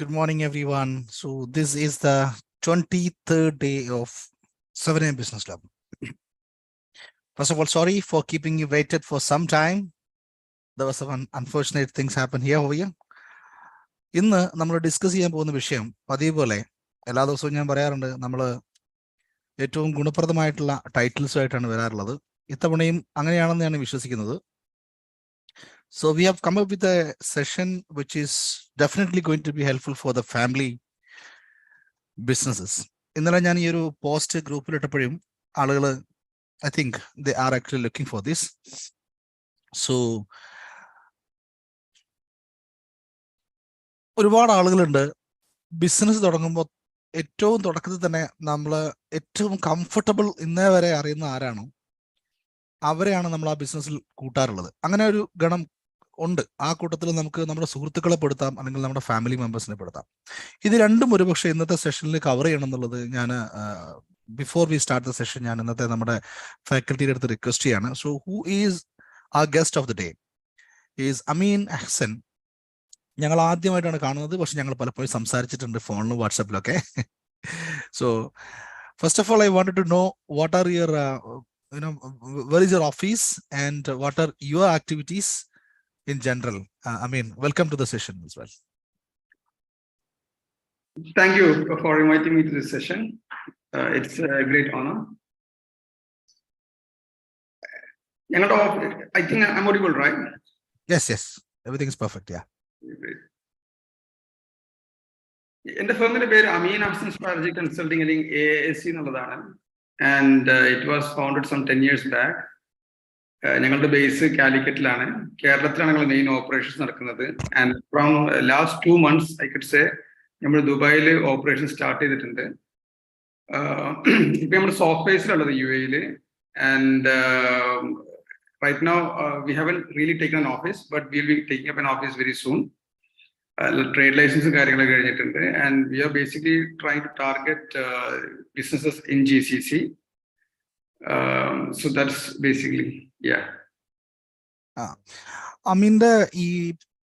Good morning, everyone. So this is the 23rd day of 7 a.m. Business Club. First of all, sorry for keeping you waited for some time. There were some unfortunate things happen here over here. ഇന്ന് നമ്മൾ discuss ചെയ്യാൻ പോകുന്ന വിഷയം പതിവ് പോലെ എല്ലാ ദിവസവും ഞാൻ പറയാറുണ്ട്, നമ്മൾ ഏറ്റവും ഗുണപ്രദമായിട്ടുള്ള ടൈറ്റിൽസുമായിട്ടാണ് വരാറുള്ളത്. ഇത്തവണയും അങ്ങനെയാണെന്ന് ഞാൻ വിശ്വസിക്കുന്നത്. So we have come up with a session which is definitely going to be helpful for the family businesses. ഇന്നലെ ഞാൻ ഈ ഒരു പോസ്റ്റ് ഗ്രൂപ്പിൽ ഇട്ടപ്പോഴും ആളുകൾ I think they are actually looking for this. So ഒരുപാട് ആളുകളുണ്ട് ബിസിനസ് തുടങ്ങുമ്പോൾ ഏറ്റവും തുടക്കത്തിൽ തന്നെ നമ്മൾ ഏറ്റവും കംഫർട്ടബിൾ ഇന്നേ വരെ അറിയുന്ന ആരാണോ അവരെയാണ് നമ്മൾ ആ ബിസിനസ്സിൽ കൂട്ടാറുള്ളത്. അങ്ങനെ ഒരു ഗണം ഉണ്ട്. ആ കൂട്ടത്തിൽ നമുക്ക് നമ്മുടെ സുഹൃത്തുക്കളെ പെടുത്താം, അല്ലെങ്കിൽ നമ്മുടെ ഫാമിലി മെമ്പേഴ്സിനെ പെടുത്താം. ഇത് രണ്ടും ഒരുപക്ഷെ ഇന്നത്തെ സെഷനിൽ കവർ ചെയ്യണം എന്നുള്ളത് ഞാൻ before we start the session ഞാൻ ഇന്നത്തെ നമ്മുടെ ഫാക്കൽറ്റിയുടെ അടുത്ത് റിക്വസ്റ്റ് ചെയ്യാണ്. So who is uh guest of the day is Ameen Ahsan. ഞങ്ങൾ ആദ്യമായിട്ടാണ് കാണുന്നത്, പക്ഷെ ഞങ്ങൾ പലപ്പോഴും സംസാരിച്ചിട്ടുണ്ട് ഫോണിലും വാട്സാപ്പിലൊക്കെ. So first of all I wanted to know what are your where is your office and what are your activities in general? Ameen, welcome to the session as well. Thank you for inviting me to this session. It's a great honor. I think I'm audible, right? Yes. Everything is perfect, yeah. എന്റെ ഫേമിന്റെ പേര് അമീൻ Ahsan strategy consulting അല്ലെങ്കിൽ AASC എന്നുള്ളതാണ്. And it was founded some 10 years back. ഞങ്ങളുടെ base കാലിക്കറ്റിലാണ്. കേരളത്തിലാണ് ഞങ്ങൾ main operations നടക്കുന്നത്. And from last 2 months I could say നമ്മൾ ദുബായിൽ ഓപ്പറേഷൻ സ്റ്റാർട്ട് ചെയ്തിട്ടുണ്ട്. ഇപ്പൊ നമ്മൾ സോഫ്റ്റ്വെയർസിലുള്ളത് UAE. And right now we haven't really taken an office, but will be taking up an office very soon. Trade license കാര്യങ്ങളൊക്കെ കഴിഞ്ഞിട്ടുണ്ട്. And we are basically trying to target businesses in GCC. So that's basically, yeah. അമീന്റെ ഈ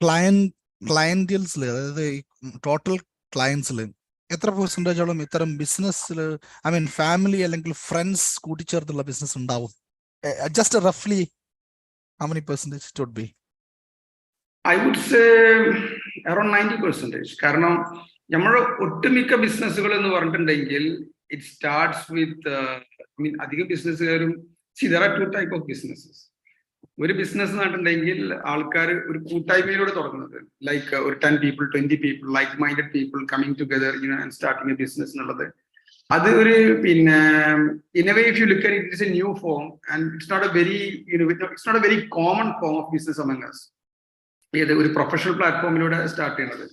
ക്ലയന്റിൽസിൽ, അതായത് total ക്ലയൻസിൽ എത്ര പെർസെന്റേജോളം ഇത്തരം ബിസിനസ്സിൽ ഐ മീൻ ഫാമിലി അല്ലെങ്കിൽ ഫ്രണ്ട്സ് കൂട്ടിച്ചേർത്തുള്ള ബിസിനസ് ഉണ്ടാവും? ജസ്റ്റ് റഫ്ലി how many percentage it would be? I would say around 90%. കാരണം നമ്മുടെ ഒട്ടുമിക്ക ബിസിനസ്സുകൾ എന്ന് പറഞ്ഞിട്ടുണ്ടെങ്കിൽ it starts with അധികം ബിസിനസ്സുകാരും there are 2 type of businesses. ഒരു ബിസിനസ് നടന്നിട്ടുണ്ടെങ്കിൽ ആൾക്കാർ ഒരു കൂട്ടായ്മയിലൂടെ തുടങ്ങുന്നത്, ലൈക്ക് ഒരു 10 people 20 people like minded people coming together and starting a business എന്നുള്ളത്. അത് ഒരു in a way if you look at it, it's a new form and it's not a very common form of business among us. ഇത് ഒരു professional പ്ലാറ്റ്ഫോമിലൂടെ start ചെയ്യുന്നത്.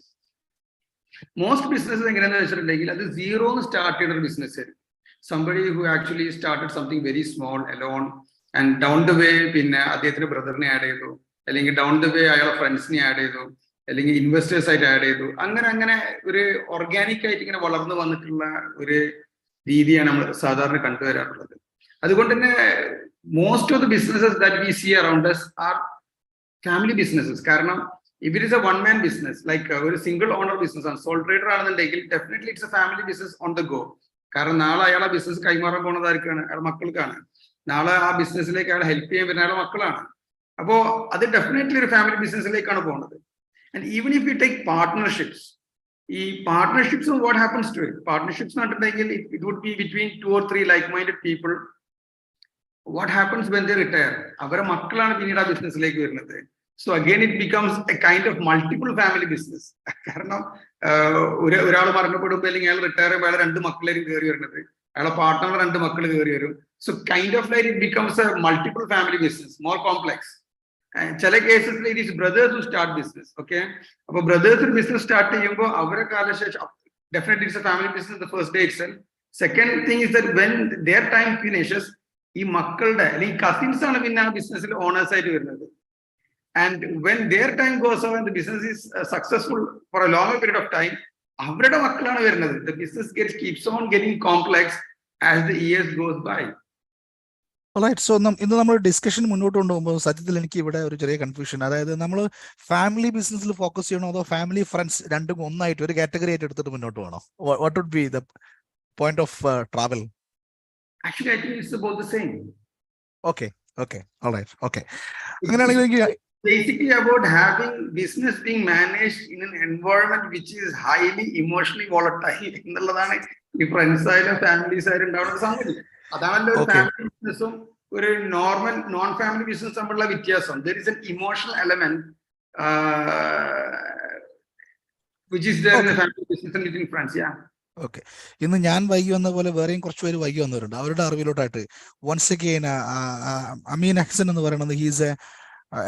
Most business എങ്ങനെയാണെന്ന് വെച്ചിട്ടുണ്ടെങ്കിൽ അത് സീറോന്ന് start ചെയ്യുന്ന ഒരു business. Somebody who actually started something very small alone and down the way അദ്ദേഹത്തിന്റെ ബ്രദറിനെ add ചെയ്തു, അല്ലെങ്കിൽ ഡൗൺ ദ വേ അയാളെ ഫ്രണ്ട്സിനെ ആഡ് ചെയ്തു, അല്ലെങ്കിൽ ഇൻവെസ്റ്റേഴ്സ് ആയിട്ട് ആഡ് ചെയ്തു. അങ്ങനെ ഒരു ഓർഗാനിക് ആയിട്ട് ഇങ്ങനെ വളർന്നു വന്നിട്ടുള്ള ഒരു രീതിയാണ് നമ്മൾ സാധാരണ കണ്ടുവരാറുള്ളത്. അതുകൊണ്ട് തന്നെ most of the businesses that we see around us are family businesses. കാരണം if it is a one man business, like ഒരു സിംഗിൾ ഓണർ ബിസിനസ് ആണ്, സോൾ ട്രേഡർ ആണെന്നുണ്ടെങ്കിൽ definitely it's a family business on the go. കാരണം നാളെ അയാളെ business കൈമാറാൻ പോകുന്നതായിരിക്കാണ് അയാളെ മക്കൾക്കാണ്. നാളെ ആ ബിസിനസ്സിലേക്ക് അയാളെ ഹെൽപ്പ് ചെയ്യാൻ പറ്റുന്ന അയാളെ മക്കളാണ്. അപ്പോൾ അത് ഡെഫിനറ്റ്ലി ഒരു ഫാമിലി ബിസിനസ്സിലേക്കാണ് പോകുന്നത്. And even if you take partnerships, ഈ partnerships what happens to it? Partnerships നടന്നിട്ടുണ്ടെങ്കിൽ it would be between 2 or 3 like minded people. What happens when they retire? അവരെ മക്കളാണ് പിന്നീട് ആ ബിസിനസ്സിലേക്ക് വരുന്നത്. So again it becomes a kind of multiple family business. കാരണം ഒരാൾ മരണപ്പെടുമ്പോൾ അല്ലെങ്കിൽ അയാൾ റിട്ടയർ ചെയ്യുമ്പോൾ അയാൾ 2 മക്കളായിരിക്കും കയറി വരുന്നത്, അയാളെ പാർട്ട്ണർ 2 മക്കൾ കയറി വരും. So kind of like it becomes a multiple family business, more complex. ചില കേസസിൽ it is brothers who start business. Okay, അപ്പൊ ബ്രദേഴ്സ് ഒരു ബിസിനസ് സ്റ്റാർട്ട് ചെയ്യുമ്പോൾ അവരെ കാലശേഷം definitely it's a family business the first day itself. Second thing is that when their time finishes, ഈ മക്കളുടെ അല്ലെങ്കിൽ കസിൻസ് ആണ് പിന്നെ ആ ബിസിനസ്സിൽ ഓണേഴ്സ് ആയിട്ട് വരുന്നത്. And when their time goes on and the business is successful for a longer period of time, അവരുടെ മക്കളാണ് വരുന്നത്. The business keeps on getting complex as the years goes by. Right. So ഇന്ന് നമ്മൾ discussion മുന്നോട്ട് കൊണ്ടുപോകുമ്പോൾ സത്യത്തിൽ എനിക്ക് ഇവിടെ ഒരു ചെറിയ കൺഫ്യൂഷൻ. അതായത് നമ്മൾ ഫാമിലി ബിസിനസ്സിൽ ഫോക്കസ് ചെയ്യണോ അതോ ഫാമിലി ഫ്രണ്ട്സ് രണ്ടും ഒന്നായിട്ട് ഒരു കാറ്റഗറി ആയിട്ട് എടുത്തിട്ട് മുന്നോട്ട് പോകണോ? What would be the point of travel? Actually, I think it's about the same. Okay okay alright okay. അങ്ങനെയാണെങ്കിൽ എനിക്ക് basically about having business being managed in an environment which is highly emotionally volatile എന്നുള്ളതാണ് ഈ friends ആയാലും families ആയാലും ഉണ്ടാവുന്ന സംഗതി. അതാണല്ലോ ഒരു ഫാമിലി ബിസിനസ്സും ഒരു നോർമൽ നോൺ ഫാമിലി ബിസിനസ് തമ്മിലുള്ള വ്യത്യാസം. there is an emotional element which is there in the family business and within friends. Yeah. Okay. ഇന്ന് ഞാൻ വൈകി വന്ന പോലെ വേറെയും കുറച്ച് പേര് വൈകി വന്നവരുണ്ട്. അവരുടെ അറിവിലോട്ടായിട്ട് വൺസ് അഗെയിൻ അമീൻ അഹ്സൻ എന്ന് പറയുന്നത് he's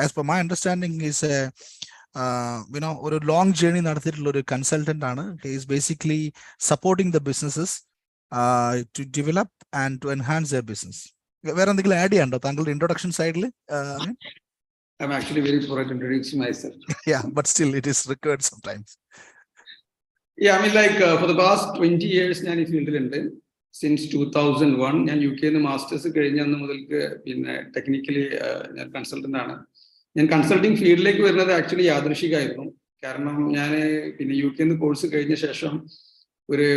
as per my understanding he's ഒരു ലോങ് ജേർണി നടത്തിയിട്ടുള്ള ഒരു കൺസൾട്ടന്റ് ആണ്. He is basically supporting the businesses to develop and to enhance their business. വേറെ എന്തെങ്കിലും ആഡ് ചെയ്യാനുണ്ടോ താങ്കളുടെ ഇൻട്രൊഡക്ഷൻ സൈഡിൽ? I'm actually very poor at introducing myself. Yeah, but still it is required sometimes. Yeah, I mean, like for the past 20 years ഞാൻ ഈ ഫീൽഡിലുണ്ട്. Since 2001 ഞാൻ UK masters കഴിഞ്ഞ അന്ന് മുതൽക്ക് പിന്നെ ടെക്നിക്കലി ഞാൻ കൺസൾട്ടന്റ് ആണ്. ഞാൻ കൺസൾട്ടിങ് ഫീൽഡിലേക്ക് വരുന്നത് ആക്ച്വലി യാദൃശികമായിരുന്നു. കാരണം ഞാൻ പിന്നെ UK കോഴ്സ് കഴിഞ്ഞ ശേഷം ഒരു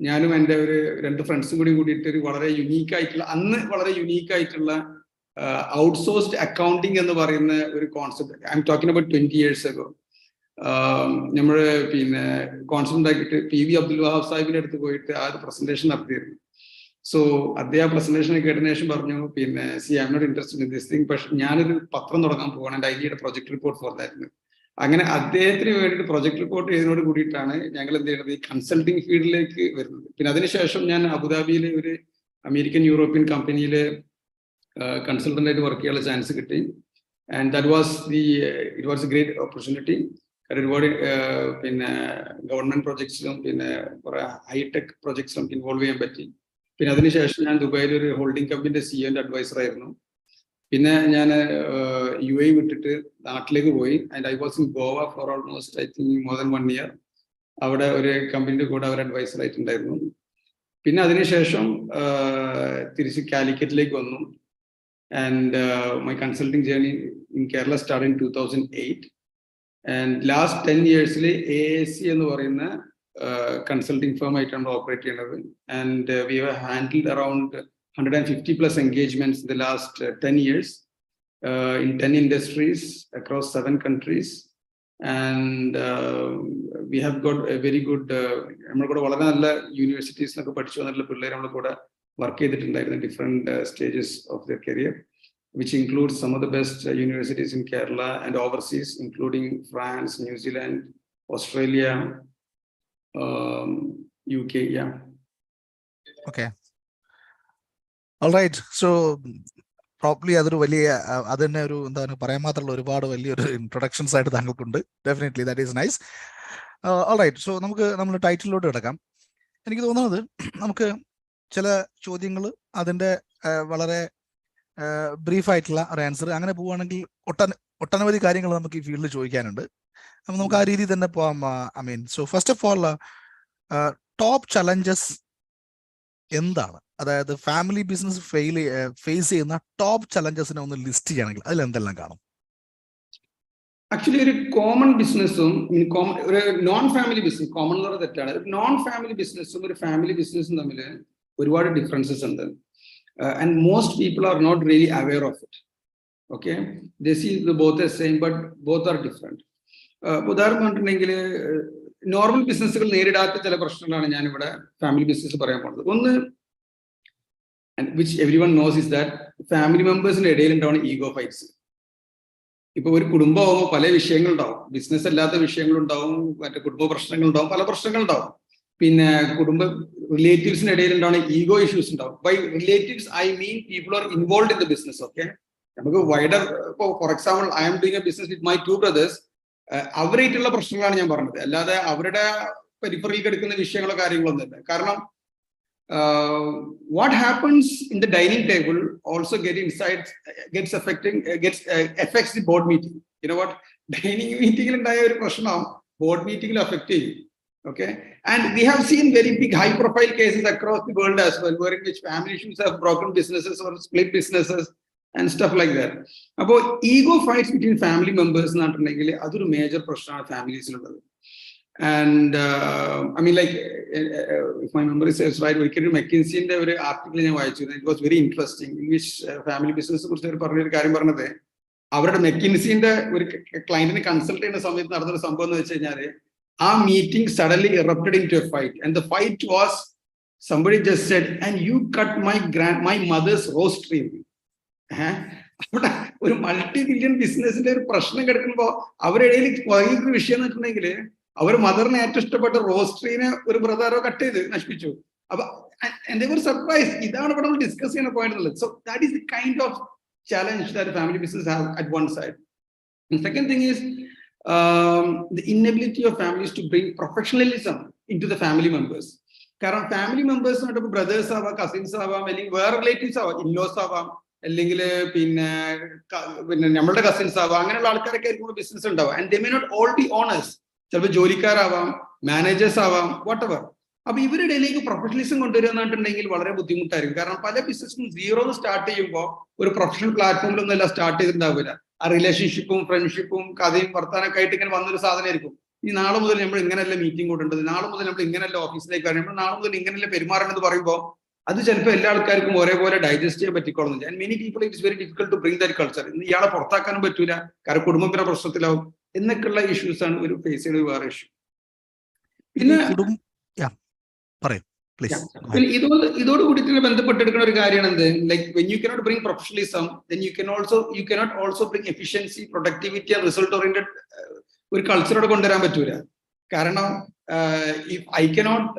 ഞാനും എൻ്റെ ഒരു 2 ഫ്രണ്ട്സും കൂടിയിട്ട് ഒരു വളരെ യുണീക്ക് ആയിട്ടുള്ള ഔട്ട്സോഴ്സ്ഡ് അക്കൗണ്ടിങ് എന്ന് പറയുന്ന ഒരു concept, I am talking about 20 years ago. നമ്മൾ പിന്നെ കോൺസെപ്റ്റ് ആക്കിയിട്ട് PV അബ്ദുൽ വഹാബ് സാഹിബിന്റെ അടുത്ത് പോയിട്ട് ആ ഒരു പ്രസന്റേഷൻ നടത്തിയിരുന്നു. സോ അദ്ദേഹം പ്രസന്റേഷൻ കേട്ടതിന് ശേഷം പറഞ്ഞു പിന്നെ I M not interested in this thing, പക്ഷെ ഞാനൊരു പത്രം തുടങ്ങാൻ പോവാണ്, എൻ്റെ ഐഡിയയുടെ പ്രൊജക്ട് റിപ്പോർട്ട് ഫോർ ദാറ്റ്. അങ്ങനെ അദ്ദേഹത്തിന് വേണ്ടിയിട്ട് പ്രൊജക്ട് റിപ്പോർട്ട് ചെയ്തതിനോട് കൂടിയിട്ടാണ് ഞങ്ങൾ എന്ത് ചെയ്യുന്നത്, ഈ കൺസൾട്ടിങ് ഫീൽഡിലേക്ക് വരുന്നത്. പിന്നെ അതിനുശേഷം ഞാൻ അബുദാബിയിലെ ഒരു അമേരിക്കൻ യൂറോപ്യൻ കമ്പനിയിൽ കൺസൾട്ടന്റ് ആയിട്ട് വർക്ക് ചെയ്യാനുള്ള ചാൻസ് കിട്ടി. And that was it was A great opportunity. ഒരുപാട് പിന്നെ ഗവൺമെന്റ് പ്രൊജക്ട്സിലും പിന്നെ കുറെ ഹൈടെക് പ്രൊജക്ട്സിലും ഇൻവോൾവ് ചെയ്യാൻ പറ്റി. പിന്നെ അതിനുശേഷം ഞാൻ ദുബായിൽ ഒരു ഹോൾഡിംഗ് കമ്പനിയുടെ CEO അഡ്വൈസർ ആയിരുന്നു. പിന്നെ ഞാൻ UAE വിട്ടിട്ട് നാട്ടിലേക്ക് പോയി. And I was in Goa for almost I think more than 1 year. അവിടെ ഒരു കമ്പനിയുടെ കൂടെ അവർ അഡ്വൈസർ ആയിട്ടുണ്ടായിരുന്നു. പിന്നെ അതിനുശേഷം തിരിച്ച് കാലിക്കറ്റിലേക്ക് വന്നു. And my consulting journey in Kerala start in 2008. And last 10 years AAC എന്ന് പറയുന്ന കൺസൾട്ടിംഗ് ഫേം ആയിട്ടാണ് ഓപ്പറേറ്റ് ചെയ്യുന്നത്. And we have handled around 150+ engagements in the last 10 years in 10 industries across 7 countries. And we have got a very good നമ്മൾ കൂടെ വളരെ നല്ല യൂണിവേഴ്സിറ്റീസിലൊക്കെ പഠിച്ചു വന്നിട്ടുള്ള പിള്ളേർ നമ്മൾ കൂടെ വർക്ക് ചെയ്തിട്ടുണ്ടായിരുന്നു different stages of there career, which includes some of the best universities in Kerala and overseas, including France, New Zealand, Australia, UK. Yeah. Okay. All right. So probably അതൊരു വലിയ അത് തന്നെ ഒരു എന്താണ് പറയാൻ മാത്രമുള്ള ഒരുപാട് വലിയൊരു ഇൻട്രൊഡക്ഷൻസ് ആയിട്ട് താങ്കൾക്കുണ്ട്. Definitely that is nice. All right. So നമ്മൾ ടൈറ്റിലോട്ട് കിടക്കാം. എനിക്ക് തോന്നുന്നത് നമുക്ക് ചില ചോദ്യങ്ങൾ അതിൻ്റെ വളരെ ബ്രീഫ് ആയിട്ടുള്ള ഒരു ആൻസർ അങ്ങനെ പോവുകയാണെങ്കിൽ ഒട്ടനവധി കാര്യങ്ങൾ നമുക്ക് ഈ ഫീൽഡിൽ ചോദിക്കാനുണ്ട്. അപ്പം നമുക്ക് ആ രീതിയിൽ തന്നെ പോവാം. Ameen, so first of all top challenges എന്താണ്? അതായത് ഫാമിലി ബിസിനസ് ഫേസ് ചെയ്യുന്ന ടോപ്പ് ചലഞ്ചസിനെ ഒന്ന് ലിസ്റ്റ് ചെയ്യണമെങ്കിൽ അതിൽ എന്തെല്ലാം കാണും? ആക്ച്വലി ഒരു കോമൺ ബിസിനസ്സും ഒരു നോൺ ഫാമിലി ബിസിനസ്, കോമൺ എന്ന് പറയുന്നത് തെറ്റാണ്, ഒരു നോൺ ഫാമിലി ബിസിനസ്സും ഒരു ഫാമിലി ബിസിനസ്സും തമ്മിൽ ഒരുപാട് ഡിഫറൻസസ് ഉണ്ട്. And most people are not really aware of it. Okay, they see both as same, but both are different. ഉദാഹരണം പറഞ്ഞിട്ടുണ്ടെങ്കിൽ നോർമൽ ബിസിനസ്സുകൾ നേരിടാത്ത ചില പ്രശ്നങ്ങളാണ് ഞാൻ ഇവിടെ ഫാമിലി ബിസിനസ് പറയാൻ പോകുന്നത്. ഒന്ന്, which everyone knows, is that family മെമ്പേഴ്സിന്റെ ഇടയിൽ ഉണ്ടാവുന്ന ഈഗോ ഫൈറ്റ്സ്. ഇപ്പൊ ഒരു കുടുംബമാകുമ്പോൾ പല വിഷയങ്ങളുണ്ടാവും, ബിസിനസ് അല്ലാത്ത വിഷയങ്ങളുണ്ടാവും, മറ്റേ കുടുംബ പ്രശ്നങ്ങളുണ്ടാവും, പല പ്രശ്നങ്ങളുണ്ടാവും. പിന്നെ റിലേറ്റീവ്സിന് ഇടയിൽ ഉണ്ടാവുന്ന ഈഗോ ഇഷ്യൂസ് ഉണ്ടാവും. By relatives I mean people are involve in the business. Okay, നമുക്ക് വൈഡർ, ഇപ്പോൾ for example I am doing a business with my 2 brothers, അവരായിട്ടുള്ള പ്രശ്നങ്ങളാണ് ഞാൻ പറഞ്ഞത്, അല്ലാതെ അവരുടെ പെരിഫറിൽ കിടക്കുന്ന വിഷയങ്ങളോ കാര്യങ്ങളൊന്നുമില്ല. കാരണം what happens in the dining table also affects the board meeting. You know what, dining meeting ഉണ്ടായ ഒരു പ്രശ്നം ബോർഡ് മീറ്റിംഗിൽ അഫക്ട് ചെയ്യും. Okay, and we have seen very big high-profile cases across the world as well, where in which family issues have broken businesses or split businesses and stuff like that. About ego fights between family members, not that's a major problem in families. And I mean, like, if my memory serves right, we can McKinsey in the article it was very interesting, in which family business അവരുടെ മെക്കിൻസിന്റെ ഒരു ക്ലയന്റിനെ consult ചെയ്യുന്ന സമയത്ത് നടന്നൊരു സംഭവം എന്ന് വെച്ച് കഴിഞ്ഞാല് ആ meeting suddenly erupted into a fight and the fight was somebody just said and you cut my mother's roast cream. അവിടെ ഒരു മൾട്ടി ബില്യൺ ബിസിനസിന്റെ ഒരു പ്രശ്നം കിടക്കുമ്പോ അവരുടെ വലിയൊരു വിഷയം എന്ന് വെച്ചിട്ടുണ്ടെങ്കിൽ അവർ മദറിന് ഏറ്റവും ഇഷ്ടപ്പെട്ട റോസ്റ്ററിനെ ഒരു ബ്രദറോ കട്ട് ചെയ്ത് നശിപ്പിച്ചു. അപ്പൊ സർപ്രൈസ്, ഇതാണ് ഇവിടെ നമ്മൾ ഡിസ്കസ് ചെയ്യുന്ന പോയിന്റ് ഉള്ളത്. So that is the kind of challenge that family business have at one side. And second thing is the inability of families to bring professionalism into the family members. കാരണം family members ആയിട്ട് brothers ആവാം, cousins ആവാം, അല്ലെങ്കിൽ വേറെ relatives ആവാം, in-laws ആവാം, അല്ലെങ്കിൽ പിന്നെ നമ്മളുടെ കസിൻസ് ആവാം, അങ്ങനെയുള്ള ആൾക്കാരൊക്കെ ആയിരിക്കും ബിസിനസ് ഉണ്ടാവുക. And they may not all be owners, ചിലപ്പോൾ ജോലിക്കാരാവാം, മാനേജേഴ്സ് ആവാം, വാട്ട് എവർ. അപ്പൊ ഇവരുടെ ഇടയിലേക്ക് പ്രൊഫഷണലിസം കൊണ്ടുവരിക എന്നിട്ടുണ്ടെങ്കിൽ വളരെ ബുദ്ധിമുട്ടായിരിക്കും. കാരണം പല ബിസിനസ്സും സീറോന്ന് സ്റ്റാർട്ട് ചെയ്യുമ്പോൾ ഒരു പ്രൊഫഷണൽ പ്ലാറ്റ്ഫോമിലൊന്നും എല്ലാം സ്റ്റാർട്ട് ചെയ്തിട്ടുണ്ടാവില്ല. ആ റിലേഷൻഷിപ്പും ഫ്രണ്ട്ഷിപ്പും കഥയും വർത്താനൊക്കെ ആയിട്ട് ഇങ്ങനെ വന്നൊരു സാധനമായിരിക്കും. ഈ നാളെ മുതൽ നമ്മൾ ഇങ്ങനെയല്ല മീറ്റിംഗ് കൂട്ടേണ്ടത്, നാളെ മുതൽ നമ്മൾ ഇങ്ങനെയല്ല ഓഫീസിലേക്ക് വരണം, നമ്മൾ നാളെ മുതൽ ഇങ്ങനെയല്ല പെരുമാറേണ്ടത് പറയുമ്പോൾ അത് ചിലപ്പോൾ എല്ലാ ആൾക്കാർക്കും ഒരേപോലെ ഡൈജസ്റ്റ് ചെയ്യാൻ പറ്റിക്കോളുന്നില്ല. And many people it's very difficult to bring that culture. ഇന്ന് ഇയാളെ പുറത്താക്കാനും പറ്റൂല, കാരണം കുടുംബത്തിന്റെ പ്രശ്നത്തിലാവും എന്നൊക്കെയുള്ള ഇഷ്യൂസ് ആണ് ഒരു ഫേസ് ചെയ്യുന്നത്. വേറെ ഇഷ്യൂ പിന്നെ ഇതോട് കൂടി ബന്ധപ്പെട്ടെടുക്കുന്ന ഒരു കാര്യമാണ് എന്ത്, like when you cannot bring professionalism then you cannot also bring efficiency, productivity and result oriented ഒരു കൾച്ചറോടെ കൊണ്ടുവരാൻ പറ്റൂല. കാരണം if I cannot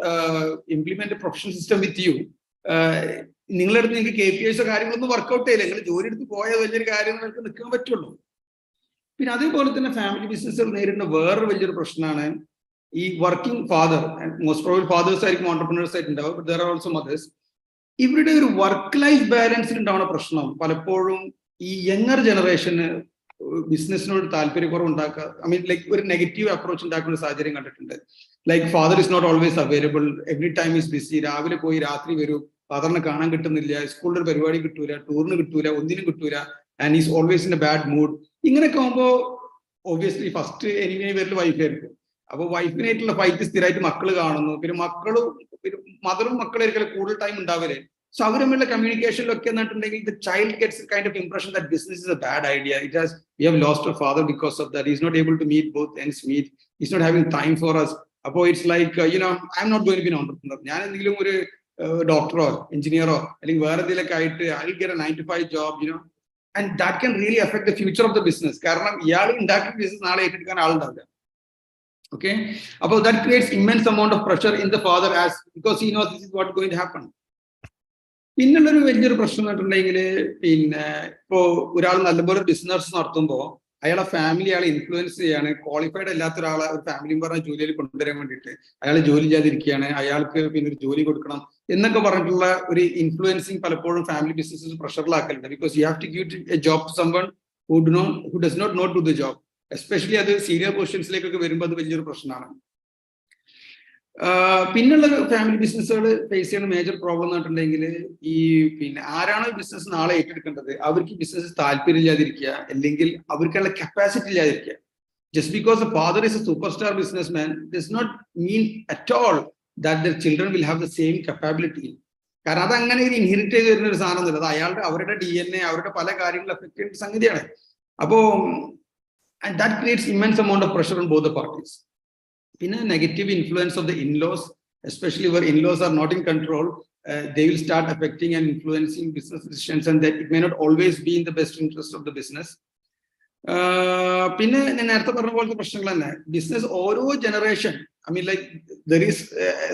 implement professional system with you, നിങ്ങളുടെ അടുത്ത് നിങ്ങൾക്ക് KPIs കാര്യങ്ങളൊന്നും വർക്ക്ഔട്ട് ചെയ്യില്ല. നിങ്ങൾ ജോലി എടുത്ത് പോയാൽ വലിയൊരു കാര്യം നിങ്ങൾക്ക് നിൽക്കാൻ പറ്റുള്ളൂ. പിന്നെ അതേപോലെ തന്നെ ഫാമിലി ബിസിനസ്സുകൾ നേരിടുന്ന വേറൊരു വലിയൊരു പ്രശ്നമാണ് ഈ working father. Most probably fathers ആയിരിക്കും ഓണ്ടർപ്രണേഴ്സ് ആയിട്ടുണ്ടാവും, but there are also mothers. ഇവരുടെ ഒരു വർക്ക് ലൈഫ് ബാലൻസിൽ ഉണ്ടാവുന്ന പ്രശ്നം പലപ്പോഴും ഈ യങ്ങർ ജനറേഷന് ബിസിനസ്സിനോട് താല്പര്യക്കുറവ് ഉണ്ടാക്കുക, ഐ മീൻ ലൈക്ക് ഒരു നെഗറ്റീവ് അപ്രോച്ച് ഉണ്ടാക്കുന്ന സാഹചര്യം കണ്ടിട്ടുണ്ട്. Like father is not always available, every time is busy, രാവിലെ പോയി രാത്രി വരും, ഫാദറിനെ കാണാൻ കിട്ടുന്നില്ല, സ്കൂളിൽ ഒരു പരിപാടി കിട്ടൂല, ടൂറിന് കിട്ടൂല, ഒന്നിനും കിട്ടൂല, and is always in A bad mood. ഇങ്ങനെയൊക്കെ ആകുമ്പോൾ ഒബ്വിയസ്ലി ഫസ്റ്റ് എനിമി പേരിൽ വൈഫായിരിക്കും. അപ്പൊ വൈഫിനായിട്ടുള്ള ഫൈറ്റ് സ്ഥിരമായിട്ട് മക്കൾ കാണുന്നു. പിന്നെ മദറും മക്കളായിരിക്കും കൂടുതൽ ടൈം ഉണ്ടാവില്ലേ. സോ അവർ തമ്മിലുള്ള കമ്മ്യൂണിക്കേഷനിലൊക്കെ എന്നിട്ടുണ്ടെങ്കിൽ the child gets kind of impression that business is a bad idea. We have lost our father because of that. Is not able to meet both ends meet, is not having time for us. അപ്പോൾ it's like I M not going to be an entrepreneur. ഞാൻ എന്തെങ്കിലും ഒരു ഡോക്ടറോ എഞ്ചിനീയറോ അല്ലെങ്കിൽ വേറെ എന്തെങ്കിലുമൊക്കെ ആയിട്ട് I will get a 9 to 5 job, and that can really affect the future of the business. കാരണം ഇയാൾ ഉണ്ടാക്കിയ ബിസിനസ് നാളെ ഏറ്റെടുക്കാൻ ആളുണ്ടാവില്ല. Okay, about that creates immense amount of pressure in the father as because he knows this is what is going to happen. പിന്നുള്ളൊരു വലിയൊരു പ്രശ്നം എന്നിട്ടുണ്ടെങ്കിൽ പിന്നെ ഇപ്പോ ഒരാൾ നല്ലപോലെ ബിസിനസ് നടത്തുമ്പോൾ അയാളെ ഫാമിലി അയാളെ ഇൻഫ്ലുവൻസ് ചെയ്യാണ്. ക്വാളിഫൈഡ് അല്ലാത്ത ഒരാളെ ഒരു ഫാമിലിയും പറഞ്ഞ ജോലിയിൽ കൊണ്ടുവരാൻ വേണ്ടിയിട്ട് അയാൾ ജോലി ചെയ്യാതിരിക്കുകയാണ്, അയാൾക്ക് പിന്നെ ഒരു ജോലി കൊടുക്കണം എന്നൊക്കെ പറഞ്ഞിട്ടുള്ള ഒരു ഇൻഫ്ലുവൻസിങ് പലപ്പോഴും ഫാമിലി ബിസിനസ് പ്രഷറിലാക്കലുണ്ട്. Because you have to give a job to someone who does not know to the job. Especially അത് സീനിയർ പൊസിഷൻസിലേക്കൊക്കെ വരുമ്പോൾ അത് വലിയൊരു പ്രശ്നമാണ്. പിന്നുള്ള ഫാമിലി ബിസിനസ്സുകൾ ഫേസ് ചെയ്യുന്ന മേജർ പ്രോബ്ലം എന്ന് പറഞ്ഞിട്ടുണ്ടെങ്കിൽ ഈ പിന്നെ ആരാണോ ഈ ബിസിനസ് നാളെ ഏറ്റെടുക്കേണ്ടത് അവർക്ക് ബിസിനസ് താല്പര്യം ഇല്ലാതിരിക്കുക, അല്ലെങ്കിൽ അവർക്കുള്ള കപ്പാസിറ്റി ഇല്ലാതിരിക്കുക. Just because the father is a superstar businessman does not mean at all that their children will have the same capability. കാരണം അത് അങ്ങനെ ഒരു ഇൻഹെറിറ്റ് ചെയ്ത് വരുന്ന ഒരു സാധനം ഒന്നുമില്ല. അത് അവരുടെ DNA അവരുടെ പല കാര്യങ്ങളും എഫക്ട് ചെയ്യുന്ന സംഗതിയാണ്. അപ്പോ and that creates immense amount of pressure on both the parties. Pinna negative influence of the in-laws, especially where in-laws are not in control, they will start affecting and influencing business decisions, and that it may not always be in the best interest of the business. പിന്നെ ഞാൻ നേരത്തെ പറഞ്ഞ പോലത്തെ പ്രശ്നങ്ങൾ തന്നെ business ഓരോ generation, I mean, like there is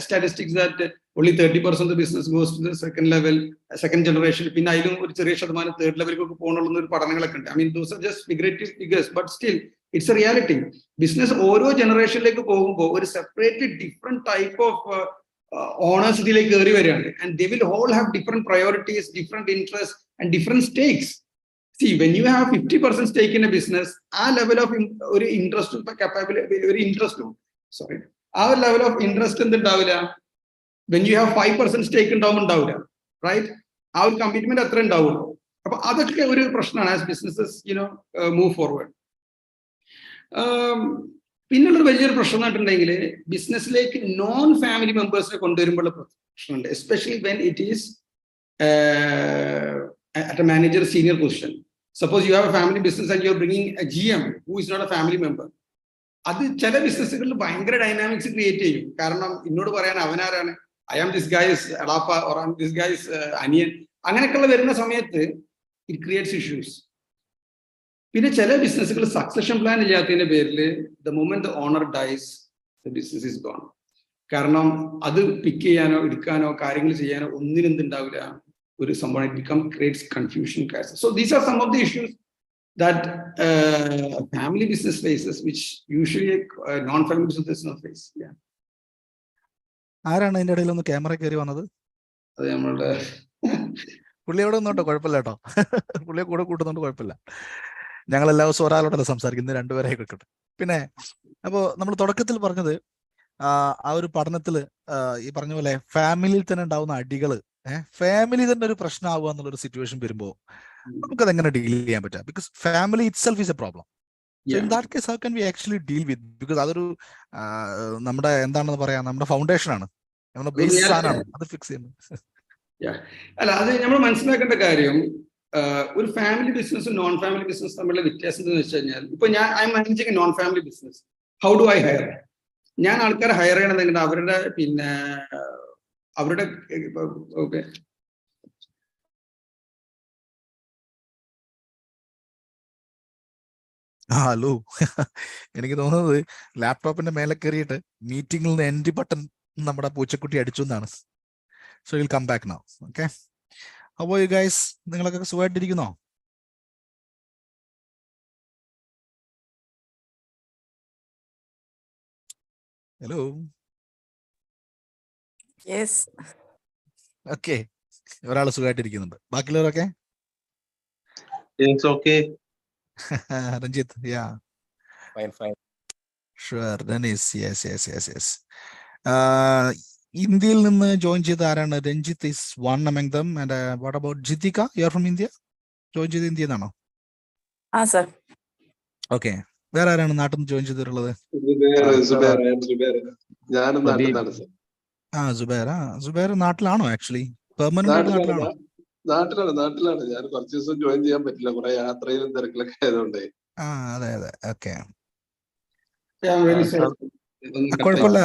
statistics that only 30% of the business goes to the second generation. പിന്നെ അതിലും ഒരു ചെറിയ ശതമാനം തേർഡ് ലെവലിലേക്ക് പോകണമെന്ന ഒരു പഠനങ്ങളൊക്കെ ഉണ്ട്. I mean, those are just figurative figures, but still it's a reality. Business ഓരോ ജനറേഷനിലേക്ക് പോകുമ്പോൾ ഒരു separately different type of owners ഇതിലേക്ക് കയറി വരികയാണ്. And they will all have different priorities, different interests and different stakes. See, when you have 50% stake in a business, a level of interest capability, ആ ഒരു level of interest എന്തുണ്ടാവില്ല. When you have 5% stake ഉണ്ടാവില്ല, right? ആ ഒരു commitment അത്ര ഉണ്ടാവുള്ളൂ. അപ്പൊ അതൊക്കെ ഒരു പ്രശ്നമാണ് ആസ് ബിസിനസ്സസ് മൂവ് ഫോർവേഡ്. പിന്നുള്ളൊരു വലിയൊരു പ്രശ്നം എന്ന് പറഞ്ഞിട്ടുണ്ടെങ്കിൽ ബിസിനസ്സിലേക്ക് നോൺ ഫാമിലി മെമ്പേഴ്സിനെ കൊണ്ടുവരുമ്പോഴുള്ള പ്രശ്നമുണ്ട്, especially when it is at A manager senior position. Suppose you have a family business and you're bringing a GM who is not a family member. അത് ചില ബിസിനസ്സുകളിൽ ഭയങ്കര dynamics create ചെയ്യും. കാരണം എന്നോട് പറയാൻ അവനാരാണ്, ഐ ആം ദിസ് ഗൈസ് അടാപ്പ or I am this guys അനിയൻ, അങ്ങനെയൊക്കെയുള്ള വരുന്ന സമയത്ത് ഇറ്റ് ക്രിയേറ്റ്സ് ഇഷ്യൂസ്. പിന്നെ ചില ബിസിനസ്സുകൾ സക്സഷൻ പ്ലാൻ ഇല്ലാത്തതിന്റെ പേരിൽ the moment the owner dies the business is gone. കാരണം അത് പിക്ക് ചെയ്യാനോ എടുക്കാനോ കാര്യങ്ങൾ ചെയ്യാനോ ഒന്നിനും എന്തുണ്ടാവില്ല, ഒരു സംഭവം. It become creates confusion. So these are some of the issues that family business faces, which usually non-family business does not face. Yeah. ആരാണ് അതിന്റെ ഇടയിൽ ഒന്ന് ക്യാമറ കയറി വന്നത്? അത് നമ്മളുടെ പുള്ളിയോട് ഒന്നോട്ടോ, കുഴപ്പമില്ല കേട്ടോ. പുള്ളിയെ കൂടെ കൂട്ടുന്നോണ്ട് കുഴപ്പമില്ല. ഞങ്ങൾ എല്ലാ ദിവസവും ഒരാളോടല്ല സംസാരിക്കുന്നത്, രണ്ടുപേരെ കിട്ടട്ടെ. പിന്നെ അപ്പോൾ നമ്മൾ തുടക്കത്തിൽ പറഞ്ഞത് ആ ഒരു പഠനത്തിൽ ഈ പറഞ്ഞ പോലെ ഫാമിലിയിൽ തന്നെ ഉണ്ടാവുന്ന അടികള്, ഫാമിലി തന്നെ ഒരു പ്രശ്നമാവുക എന്നുള്ളൊരു സിറ്റുവേഷൻ വരുമ്പോൾ നമുക്കത് എങ്ങനെ ഡീൽ ചെയ്യാൻ പറ്റുക? Because family it self is A problem. So in that case how can we actually deal with? Because അതൊരു നമ്മുടെ എന്താണെന്ന് പറയാ, നമ്മുടെ ഫൗണ്ടേഷൻ ആണ്, നമ്മുടെ ബേസ് സാധനമാണ്, അത് ഫിക്സ് ചെയ്യുന്നത്. അല്ല, അത് നമ്മൾ മനസ്സിലാക്കേണ്ട കാര്യം, ഒരു ഫാമിലി ബിസിനസ്സും നോൺ ഫാമിലി ബിസിനസ് തമ്മിലുള്ള വ്യത്യാസം എന്ന് വെച്ച് കഴിഞ്ഞാൽ, ഇപ്പൊ ഞാൻ I M managing non family business. How do I higher? ഞാൻ ആൾക്കാരെ ഹയർ ചെയ്യണമെന്നുണ്ടെങ്കിൽ അവരുടെ അവരുടെ ഓക്കെ ഹലോ, എനിക്ക് തോന്നുന്നത് ലാപ്ടോപ്പിന്റെ മേലെ കയറിയിട്ട് മീറ്റിംഗിൽ നിന്ന് എൻഡ് ബട്ടൺ നമ്മുടെ പൂച്ചക്കുട്ടി അടിച്ചു എന്നാണ്. So will come back now. Okay, അപ്പോൾ യു ഗൈസ്, നിങ്ങളൊക്കെ സുഖമായിട്ടിരിക്കുന്നോ? ഹലോ, ഓക്കെ, ഒരാൾ സുഖമായിട്ടിരിക്കുന്നുണ്ട്. ബാക്കിയുള്ളവരൊക്കെ? Ranjith, yeah, sure. Denise, yes yes yes yes. ഇന്ത്യയിൽ നിന്ന് ജോയിൻ ചെയ്ത ആരാണ്? Ranjith is one among them. And what about Jithika? You are from India? Join ചെയ്ത് ഇന്ത്യയിൽ നിന്നാണോ? ഓക്കെ. വേറെ ആരാണ് നാട്ടിൽ നിന്ന് ജോയിൻ ചെയ്തിട്ടുള്ളത്? സുബൈർ. സുബൈർ നാട്ടിലാണോ? ആക്ച്വലി പെർമനന്റ് നാട്ടിലാണോ? നാട്ടിലാണ്. ഞാൻ കുറച്ച് ദിവസം ജോയിൻ ചെയ്യാൻ പറ്റില്ല, കുറെ യാത്രയിലും തിരക്കിലൊക്കെ ആയതുകൊണ്ടേ. അതെ അതെ, ഓക്കെ, കുഴപ്പമില്ല.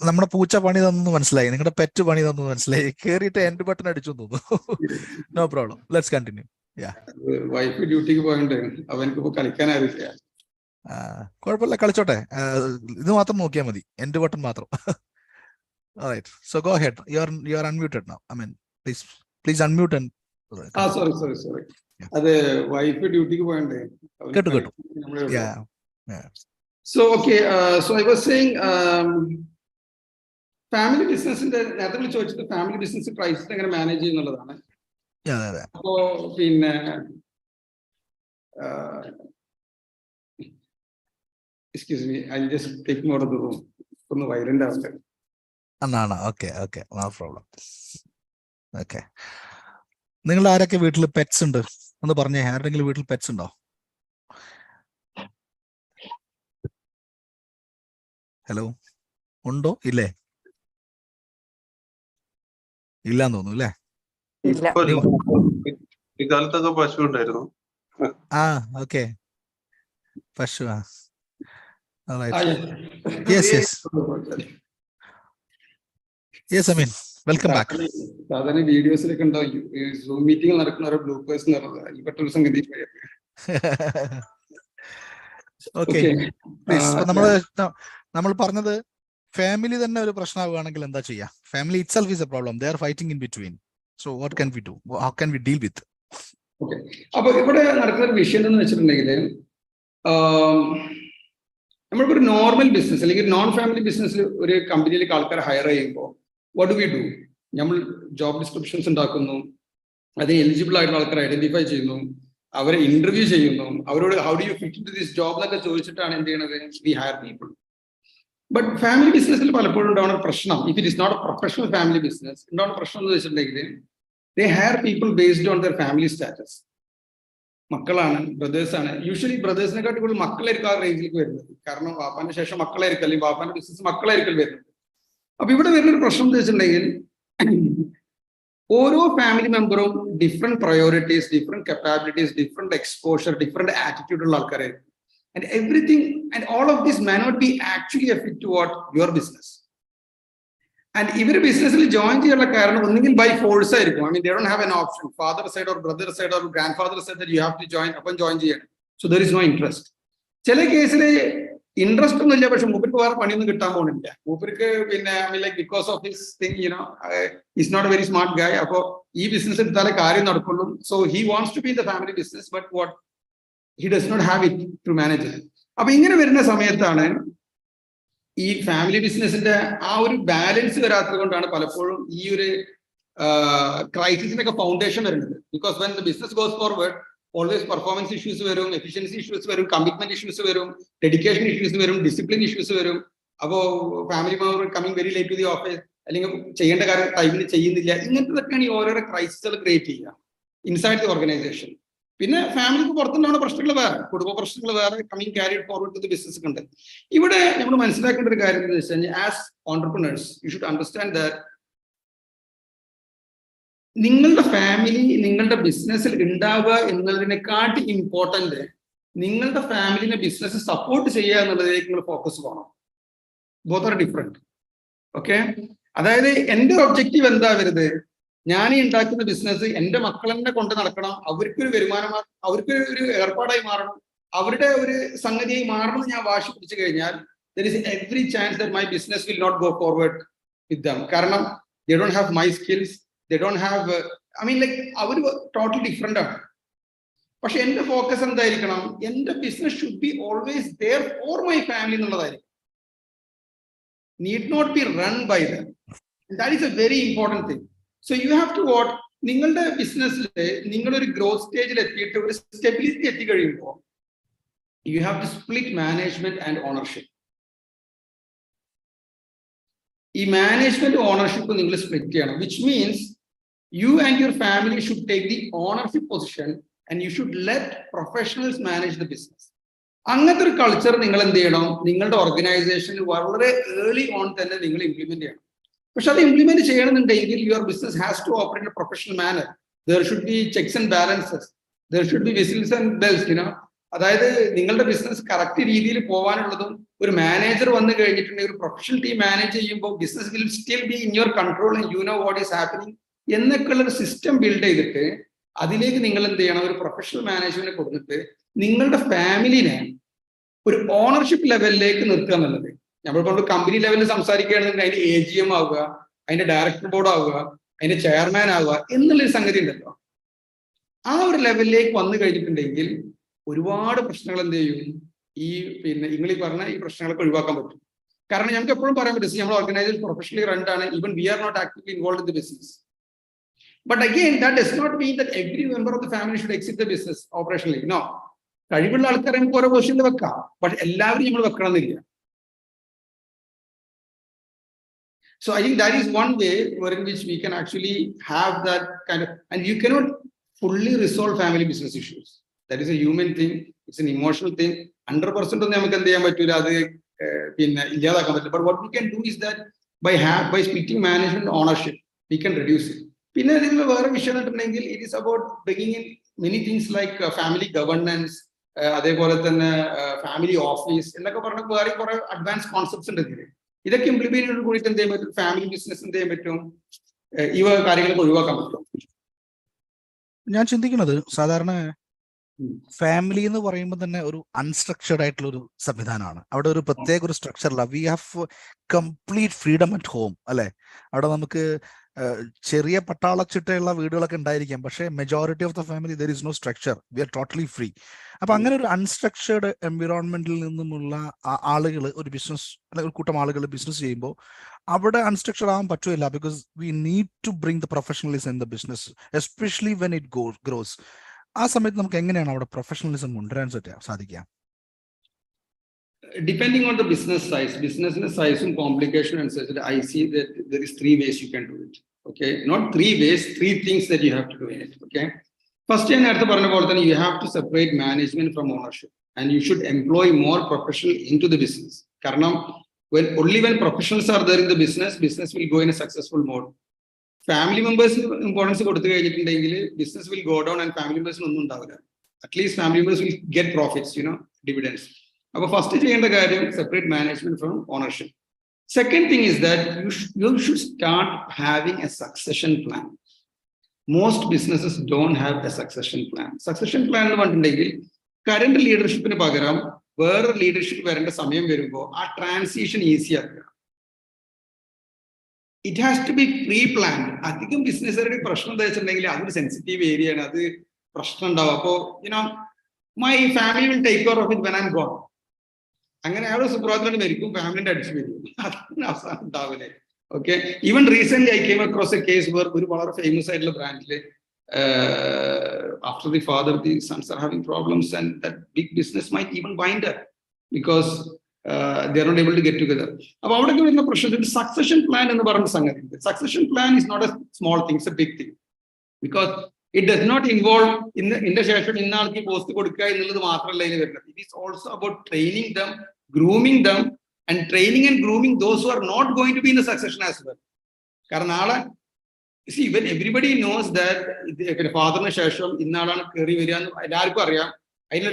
നമ്മുടെ പൂച്ച പണി തന്നു മനസ്സിലായി, നിങ്ങളുടെ പെറ്റ് പണി തന്നു മനസ്സിലായി. കേറിയിട്ട് എൻഡ് ബട്ടൺ അടിച്ചു തോന്നുന്നു. No problem, let's continue. Wife ഡ്യൂട്ടിക്ക് പോയിട്ട് അവനക്ക് കളിക്കാനായിരിക്കും. കുഴപ്പമില്ല, കളിച്ചോട്ടെ. ഇത് മാത്രം നോക്കിയാൽ മതി, എൻഡ് ബട്ടൺ മാത്രം. Alright, so go ahead. You are unmuted now. I mean, please unmute and. Sorry. അത് വൈഫ് ഡ്യൂട്ടിക്ക് പോയണ്ടേ. കേട്ടു. Yeah. So okay, so I was saying family ബിസിനസിന്റെ നേരത്തെ ചോദിച്ചത് ഫാമിലി ബിസിനസ് ക്രൈസിസ് എങ്ങനെ മാനേജ് ചെയ്യുന്നുള്ളതാണ്. അപ്പോ പിന്നെ excuse me, I'll just take more of the room. ഒന്ന് വയലന്റ് ആവട്ടെ. Okay, no problem. ഓക്കെ, നിങ്ങൾ ആരൊക്കെ വീട്ടിൽ പെറ്റ്സ് ഉണ്ട് ഒന്ന് പറഞ്ഞേ. ആരുടെങ്കിലും വീട്ടിൽ പെറ്റ്സ് ഉണ്ടോ? ഹലോ, ഉണ്ടോ? ഇല്ലേ? ഇല്ലാന്ന് തോന്നുന്നു അല്ലേ? ഇക്കാലത്തൊക്കെ പശു ഉണ്ടായിരുന്നു. ഓക്കെ, പശു. Yes Ameen, welcome back. സാധാരണ വീഡിയോസിലൊക്കെ ഉണ്ടാവും സൂം മീറ്റിംഗ് നടക്കുന്ന ഒരു ബ്ലൂപ്പേഴ്സ് ഈ പെട്ടൊരു സംഗതി. ഓക്കെ, നമ്മൾ പറഞ്ഞത് ഫാമിലി തന്നെ ഒരു പ്രശ്നമാവുകയാണെങ്കിൽ എന്താ ചെയ്യാ? Family itself is A problem. They are fighting in between. So what can we do? How can we deal with? Okay, അപ്പൊ ഇവിടെ നടക്കുന്ന ഒരു വിഷയം എന്ന് വെച്ചിട്ടുണ്ടെങ്കിൽ, നമ്മളിപ്പോ ഒരു നോർമൽ ബിസിനസ് അല്ലെങ്കിൽ നോൺ ഫാമിലി ബിസിനസ്സിൽ ഒരു കമ്പനിയിലേക്ക് ആൾക്കാരെ ഹയർ ചെയ്യുമ്പോൾ വാട്ട് ഡു വി ഡു? നമ്മൾ ജോബ് ഡിസ്ക്രിപ്ഷൻസ് ഉണ്ടാക്കുന്നു, അതിന് എലിജിബിൾ ആയിട്ടുള്ള ആൾക്കാരെ ഐഡന്റിഫൈ ചെയ്യുന്നു, അവരെ ഇന്റർവ്യൂ ചെയ്യുന്നു, അവരോട് how do you fit to this job എന്നൊക്കെ ചോദിച്ചിട്ടാണ് എന്ത് ചെയ്യണത്? We hire people. But family ബിസിനസ്സിൽ പലപ്പോഴും ഉണ്ടാവുന്ന പ്രശ്നം, if it is not a professional family business, ഉണ്ടാവുന്ന പ്രശ്നം എന്ന് വെച്ചിട്ടുണ്ടെങ്കിൽ they hire people based on their family status. മക്കളാണ്, ബ്രദേഴ്സാണ്. യൂഷ്വലി ബ്രദേഴ്സിനെക്കാട്ടി കൂടുതൽ മക്കളായിരിക്കും ആ റേഞ്ചിലേക്ക് വരുന്നത്. കാരണം വാപ്പാന്റെ ശേഷം മക്കളായിരിക്കും, അല്ലെങ്കിൽ വാപ്പാന്റെ ബിസിനസ് മക്കളായിരിക്കും വരുന്നത്. അപ്പൊ ഇവിടെ വരുന്നൊരു പ്രശ്നം എന്ന് വെച്ചിട്ടുണ്ടെങ്കിൽ ഓരോ ഫാമിലി മെമ്പറും different priorities, different capabilities, different exposure, different attitude ഉള്ള ആൾക്കാരായിരിക്കും. And everything and all of this may not be actually a fit to what your business. And ഇവർ ബിസിനസ്സിൽ ജോയിൻ ചെയ്യാനുള്ള കാരണം ഒന്നുകിൽ ബൈ ഫോഴ്സ് ആയിരിക്കും. I mean, they don't have an option. Father said or brother said or grandfather said that you have to join, അപ്പം join ചെയ്യണം. So there is no interest. ചില കേസിൽ ഇൻട്രസ്റ്റ് ഒന്നും ഇല്ല, പക്ഷെ മൂപ്പർക്ക് വേറെ പണിയൊന്നും കിട്ടാൻ പോകുന്നില്ല. മൂപ്പർക്ക് പിന്നെ like because of his thing is not a very smart guy. അപ്പോൾ ഈ ബിസിനസ് എടുത്താലേ കാര്യം നടക്കുള്ളൂ. So he wants to be in the family business, but what he does not have it to manage it. അപ്പൊ ഇങ്ങനെ വരുന്ന സമയത്താണ് ഈ ഫാമിലി ബിസിനസിന്റെ ആ ഒരു ബാലൻസ് വരാത്തത് കൊണ്ടാണ് പലപ്പോഴും ഈ ഒരു ക്രൈസിസിനൊക്കെ ഫൗണ്ടേഷൻ വരുന്നത്. Because when the business goes forward, always performance issues വരും, എഫിഷ്യൻസി ഇഷ്യൂസ് വരും, കമ്മിറ്റ്മെന്റ് ഇഷ്യൂസ് വരും, ഡെഡിക്കേഷൻ ഇഷ്യൂസ് വരും, ഡിസിപ്ലിൻ ഇഷ്യൂസ് വരും. അപ്പോൾ family member coming very late to the office, അല്ലെങ്കിൽ ചെയ്യേണ്ട കാര്യം ടൈമിന് ചെയ്യുന്നില്ല. ഇങ്ങനത്തെതൊക്കെയാണ് ഈ ഓരോരോ ക്രൈസിസുകൾ ക്രിയേറ്റ് ചെയ്യുക ഇൻസൈഡ് ദി ഓർഗനൈസേഷൻ. പിന്നെ ഫാമിലിക്ക് പുറത്തുണ്ടാവുന്ന പ്രശ്നങ്ങൾ വേറെ, കുടുംബ പ്രശ്നങ്ങൾ വേറെ, coming carried forward to the business ഉണ്ട്. ഇവിടെ നമ്മൾ മനസ്സിലാക്കേണ്ട ഒരു കാര്യം എന്ന് വെച്ച് കഴിഞ്ഞാൽ, as entrepreneurs you should understand that നിങ്ങളുടെ ഫാമിലി നിങ്ങളുടെ ബിസിനസ്സിൽ ഉണ്ടാവുക എന്നുള്ളതിനെക്കാട്ടി ഇമ്പോർട്ടന്റ് നിങ്ങളുടെ ഫാമിലിനെ ബിസിനസ് സപ്പോർട്ട് ചെയ്യുക എന്നുള്ളതിലേക്ക് നിങ്ങൾ ഫോക്കസ് ചെയ്യണം. Both are different. ഓക്കെ, അതായത് എന്റെ ഒബ്ജക്റ്റീവ് എന്താ വരുന്നത്, ഞാൻ ഈ ഉണ്ടാക്കുന്ന ബിസിനസ് എന്റെ മക്കൾ തന്നെ കൊണ്ട് നടക്കണം, അവർക്കൊരു വരുമാനം, അവർക്കൊരു ഒരു ഏർപ്പാടായി മാറണം, അവരുടെ ഒരു സംഗതിയായി മാറണം എന്ന് ഞാൻ വാശി പിടിച്ചു കഴിഞ്ഞാൽ there is every chance that my business will not go forward with them. കാരണം they don't have my skills, they don't have അവർ ടോട്ടലി ഡിഫറെന്റ് ആണ്. പക്ഷെ എന്റെ ഫോക്കസ് എന്തായിരിക്കണം, എന്റെ business should be always there for my family എന്നുള്ളതായിരിക്കും. Need not be run by them. And that is a very important thing. So you have to what, നിങ്ങളുടെ ബിസിനസ്സിൽ നിങ്ങളൊരു ഗ്രോത്ത് സ്റ്റേജിൽ എത്തിയിട്ട് ഒരു സ്റ്റെബിലിറ്റി എത്തിക്കഴിയുമ്പോൾ you have to split management and ownership. ഈ management ownership നിങ്ങൾ സ്പ്ലിറ്റ് ചെയ്യണം, which means you and your family should take the ownership position and you should let professionals manage the business. അങ്ങനത്തെ ഒരു culture നിങ്ങൾ എന്ത് ചെയ്യണം, നിങ്ങളുടെ ഓർഗനൈസേഷനിൽ വളരെ ഏർലി ഓൺ തന്നെ നിങ്ങൾ ഇംപ്ലിമെന്റ് ചെയ്യണം. പക്ഷെ അത് ഇംപ്ലിമെന്റ് ചെയ്യണമെന്നുണ്ടെങ്കിൽ your business has to operate in a professional manner. There should be checks and balances, there should be whistles and bells. അതായത് നിങ്ങളുടെ ബിസിനസ് കറക്റ്റ് രീതിയിൽ പോകാനുള്ളതും, ഒരു മാനേജർ വന്നു കഴിഞ്ഞിട്ടുണ്ടെങ്കിൽ ഒരു പ്രൊഫഷണൽ ടീം മാനേജ് ചെയ്യുമ്പോൾ business will still be in your control and you know what is happening എന്നൊക്കെ ഉള്ള ഒരു സിസ്റ്റം ബിൽഡ് ചെയ്തിട്ട് അതിലേക്ക് നിങ്ങൾ എന്ത് ചെയ്യണം, ഒരു പ്രൊഫഷണൽ മാനേജ്മെന്റ് കൊടുത്തിട്ട് നിങ്ങളുടെ ഫാമിലിനെ ഒരു ഓണർഷിപ്പ് ലെവലിലേക്ക് നിർത്തുക എന്നുള്ളത്. നമ്മളിപ്പോൾ കമ്പനി ലെവലിൽ സംസാരിക്കുകയാണെന്നുണ്ടെങ്കിൽ അതിന്റെ AGM ആവുക, അതിന്റെ ഡയറക്ടർ ബോർഡ് ആവുക, അതിന്റെ ചെയർമാൻ ആവുക എന്നുള്ളൊരു സംഗതി ഉണ്ടല്ലോ. ആ ഒരു ലെവലിലേക്ക് വന്നു കഴിഞ്ഞിട്ടുണ്ടെങ്കിൽ ഒരുപാട് പ്രശ്നങ്ങൾ എന്ത് ചെയ്യും, ഈ നിങ്ങൾ ഈ പറഞ്ഞ ഈ പ്രശ്നങ്ങളൊക്കെ ഒഴിവാക്കാൻ പറ്റും. കാരണം ഞങ്ങൾക്ക് എപ്പോഴും പറയാൻ പറ്റും, നമ്മൾ ഓർഗനൈസേഷൻ പ്രൊഫഷണലി റൺ ആണ്, even we are not actively involve in the business. But again that does not mean that every member of the family should exit the business operationally. No, കഴിവുള്ള ആൾക്കാരെ നമുക്ക് ഓരോ പൊസിഷനിൽ വെക്കാം, പക്ഷെ എല്ലാവരും നമ്മൾ വെക്കണമെന്നില്ല. So I think that is one way in which we can actually have that kind of, and you cannot fully resolve family business issues. That is a human thing, it's an emotional thing. 100% ഒന്നും നമുക്ക് എന്ത് ചെയ്യാൻ പറ്റൂല, അത് ഇല്ലാതാക്കാൻ പറ്റില്ല. But what we can do is that by splitting management ownership, we can reduce it. പിന്നെ ഇതിൽ വേറെ വിഷയം ഉണ്ടെങ്കിൽ it is about bringing in many things like family governance, അതേപോലെ തന്നെ ഫാമിലി ഓഫീസ് എന്നൊക്കെ പറഞ്ഞ വേറെ കുറെ അഡ്വാൻസ് കോൺസെപ്റ്റ്സ് ഉണ്ട് ഇതിൽ. ഇതൊക്കെ ഇംപ്ലിമെന്റ് കൂടിയിട്ട് എന്ത് ചെയ്യാൻ പറ്റും, ഫാമിലി ബിസിനസ് എന്ത് ചെയ്യാൻ പറ്റും, ഈ കാര്യങ്ങളൊക്കെ ഒഴിവാക്കാൻ പറ്റും. ഞാൻ ചിന്തിക്കുന്നത് സാധാരണ ഫാമിലി എന്ന് പറയുമ്പോൾ തന്നെ ഒരു അൺസ്ട്രക്ചർഡ് ആയിട്ടുള്ള ഒരു സംവിധാനമാണ്. അവിടെ ഒരു പ്രത്യേക ഒരു സ്ട്രക്ചറില്ല. We have complete freedom at home അല്ലെ. അവിടെ നമുക്ക് ചെറിയ പട്ടാളച്ചിട്ടയുള്ള വീടുകളൊക്കെ ഉണ്ടായിരിക്കാം, പക്ഷേ majority of the family there is no structure, we are totally free. അപ്പൊ അങ്ങനെ ഒരു അൺസ്ട്രക്ചേർഡ് എൻവിറോൺമെന്റിൽ നിന്നുമുള്ള ആളുകൾ ഒരു ബിസിനസ് അല്ലെങ്കിൽ ഒരു കൂട്ടം ആളുകൾ ബിസിനസ് ചെയ്യുമ്പോൾ അവിടെ അൺസ്ട്രക്ചർഡ് ആവാൻ പറ്റില്ല. Because we need to bring the professionalism in the business, especially when it grows. ആ സമയത്ത് നമുക്ക് എങ്ങനെയാണ് അവിടെ പ്രൊഫഷണലിസം കൊണ്ടുവരാൻ സാധിക്കുക? depending on the business size and complication and such, I see that there is 3 ways you can do it. Okay, not 3 ways, 3 things that you have to do in it. Okay, first, you have to separate management from ownership, and you should employ more professionals into the business. Only when professionals are there in the business will go in a successful mode. Family members importance business will go down and family members at least family members will get profits, dividends. First, separate management from ownership. Second thing is that you should start having a succession plan. Most businesses don't have a succession plan. Succession plan current leadership in Pagaram, where leadership were in the Samyam Verugo, our transition easier. It has to be pre-planned. I think business is a sensitive area and other my family will take care of it when I'm gone. I'm going to have a family. Okay. Even recently, I came across a case where a famous brand, after the father, the sons are having problems, and that big business might even wind up because they are not able to get together. About the succession plan in the succession plan is not a small thing; it's a big thing because it does not involve in the session post. It is also about training them, grooming them, and training and grooming those who are not going to be in the succession as well. See, when everybody knows that the father and Shasham in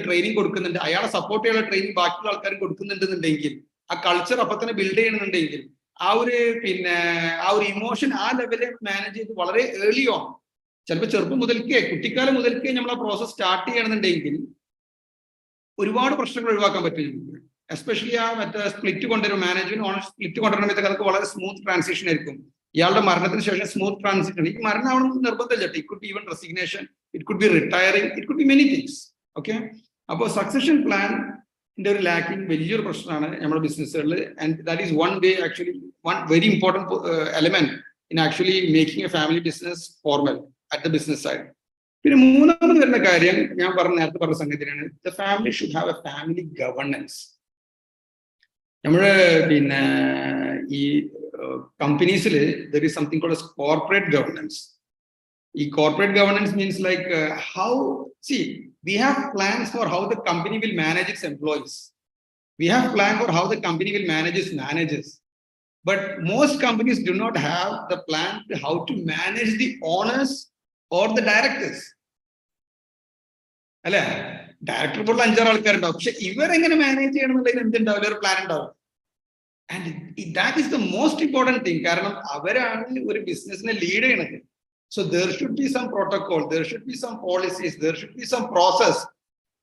training support training a culture build our emotion level manage it early on. Process start especially split management on split smooth transition. Smooth transition. It could be even resignation, it could be retiring, it could be many things. Okay. About succession plan, they're lacking business, and that is one way, actually, one very important element in actually making a family business formal at the business side. The family should have a family governance. Companies, there is something called as corporate governance. Corporate governance means like we have plans for how the company will manage its employees. We have plans for how the company will manage its managers. But most companies do not have the plan to how to manage the owners or the directors. Director manage plan. And that is the most important thing. Business leader. So there should be some protocol, there should be some policies, there should be some process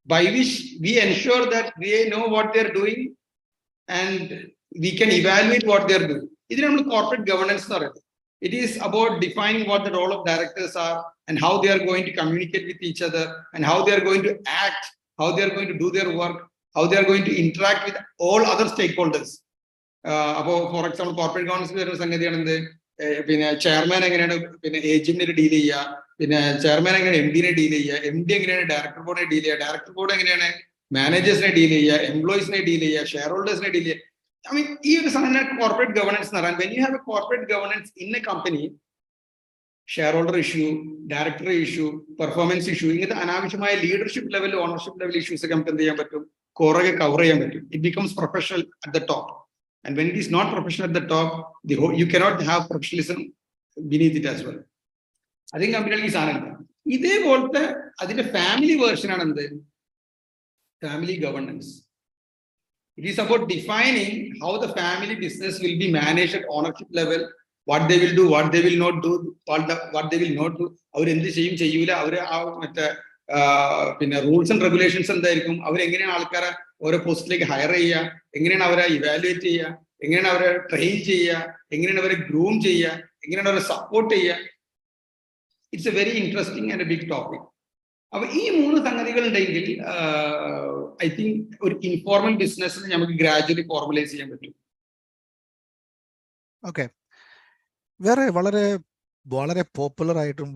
by which we ensure that they know what they're doing and we can evaluate what they're doing. This is corporate governance. It is about defining what the role of directors are and how they are going to communicate with each other and how they are going to act, how they are going to do their work, how they are going to interact with all other stakeholders. For example, corporate governance chairman agent deal chairman MD deal MD director board deal director board managers deal employees deal shareholders deal. I mean, even corporate governance. And when you have a corporate governance in a company, shareholder issue, director issue, performance issue, leadership level, ownership level issues, it becomes professional at the top. And when it is not professional at the top, you cannot have professionalism beneath it as well. I think I'm really sorry. This family version of family governance. It is about defining how the family business will be managed at ownership level, what they will do, what they will not do, what they will not do. Rules and regulations and or a post like hire evaluate train groom support. It's a very interesting and a big topic. I think informal business gradually formalize. Okay. Very popular item,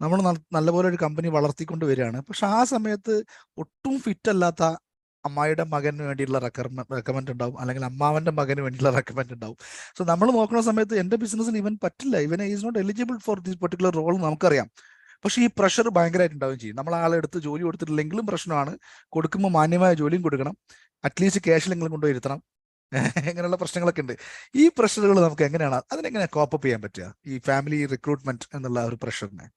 നമ്മൾ നല്ലപോലെ ഒരു company വളർത്തിക്കൊണ്ട് വരികയാണ്. പക്ഷെ ആ സമയത്ത് ഒട്ടും fit അല്ലാത്ത അമ്മായിയുടെ മകന് വേണ്ടിയുള്ള റെക്കമെൻഡ് ഉണ്ടാവും, അല്ലെങ്കിൽ അമ്മാവന്റെ മകന് വേണ്ടിയുള്ള റെക്കമെൻഡ് ഉണ്ടാവും. സോ നമ്മൾ നോക്കുന്ന സമയത്ത് എൻ്റെ ബിസിനസ്സിൽ ഇവൻ പറ്റില്ല, ഇവൻ is not eligible for this particular role നമുക്കറിയാം. പക്ഷേ ഈ പ്രഷർ ഭയങ്കരമായിട്ട് ഉണ്ടാവുകയും ചെയ്യും. നമ്മൾ ആളെടുത്ത് ജോലി കൊടുത്തിട്ടില്ലെങ്കിലും പ്രശ്നമാണ്, കൊടുക്കുമ്പോൾ മാന്യമായ ജോലിയും കൊടുക്കണം, അറ്റ്ലീസ്റ്റ് ക്യാഷിലെങ്കിലും കൊണ്ടുപോയി ഇരുത്തണം, ഇങ്ങനെയുള്ള പ്രശ്നങ്ങളൊക്കെ ഉണ്ട്. ഈ പ്രഷറുകൾ നമുക്ക് എങ്ങനെയാണ് അതിനെങ്ങനെ കോപ്പപ്പ് ചെയ്യാൻ പറ്റുക, ഈ ഫാമിലി റിക്രൂട്ട്മെന്റ് എന്നുള്ള ഒരു പ്രഷറിനെ?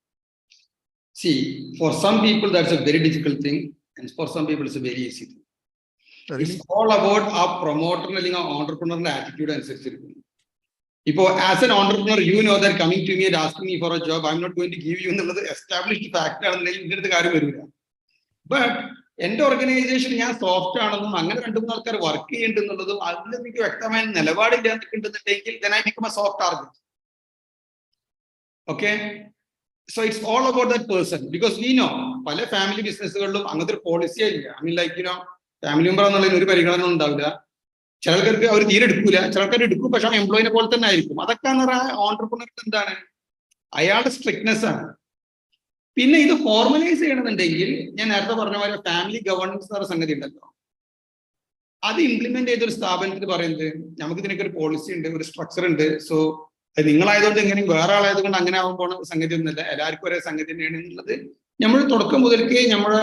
See, for some people that's a very difficult thing, and for some people it's a very easy thing. It's all about a promoter അല്ലെങ്കിൽ entrepreneur attitude അനുസരിച്ചിരിക്കും. Ipo as an entrepreneur, you know that coming to me and asking me for a job, I'm not going to give you എന്നുള്ളത് established fact ആണെന്നുണ്ടെങ്കിൽ ഇതിന്റെ കാര്യം വരില്ല. But എന്റെ organisation ഞാൻ soft ആണെന്നും അങ്ങനെ 2-3 ആൾക്കാർ വർക്ക് ചെയ്യേണ്ടെന്നുള്ളതും അതിൽ എനിക്ക് വ്യക്തമായ നിലപാടില്ല എന്നുണ്ടെന്നുണ്ടെങ്കിൽ then I become a soft target. Okay, so it's all about that person, because we know പല ഫാമിലി ബിസിനസ്സുകളിലും അങ്ങനത്തെ ഒരു പോളിസിയേ ഇല്ല. I mean like family member എന്നുള്ളതിന് ഒരു പരിഗണന ഉണ്ടാവില്ല. ചില ആൾക്കാർക്ക് അവർ തീരെ എടുക്കൂല, ചില ആൾക്കാർ എടുക്കും, പക്ഷെ ആ എംപ്ലോയിനെ പോലെ തന്നെ ആയിരിക്കും. അതൊക്കെ ഓൺട്രപ്രണർക്ക് എന്താണ്, അയാളുടെ സ്ട്രിക്ട്നെസ് ആണ്. പിന്നെ ഇത് ഫോർമലൈസ് ചെയ്യണമെന്നുണ്ടെങ്കിൽ ഞാൻ നേരത്തെ പറഞ്ഞ പോലെ ഫാമിലി ഗവർണൻസ് എന്ന് പറയുന്ന സംഗതി ഉണ്ടല്ലോ, അത് ഇംപ്ലിമെന്റ് ചെയ്തൊരു സ്ഥാപനത്തിൽ പറയുന്നത് നമുക്ക് ഇതിനൊക്കെ ഒരു പോളിസി ഉണ്ട്, ഒരു സ്ട്രക്ചർ ഉണ്ട്. സോ അത് നിങ്ങളായതുകൊണ്ട് എങ്ങനെയും വേറെ ആളായതുകൊണ്ട് അങ്ങനെ ആവാൻ പോണ സംഗതി ഒന്നുമില്ല, എല്ലാവർക്കും ഒരേ സംഗതി തന്നെയാണ് എന്നുള്ളത് നമ്മൾ തുടക്കം മുതൽക്കേ നമ്മളെ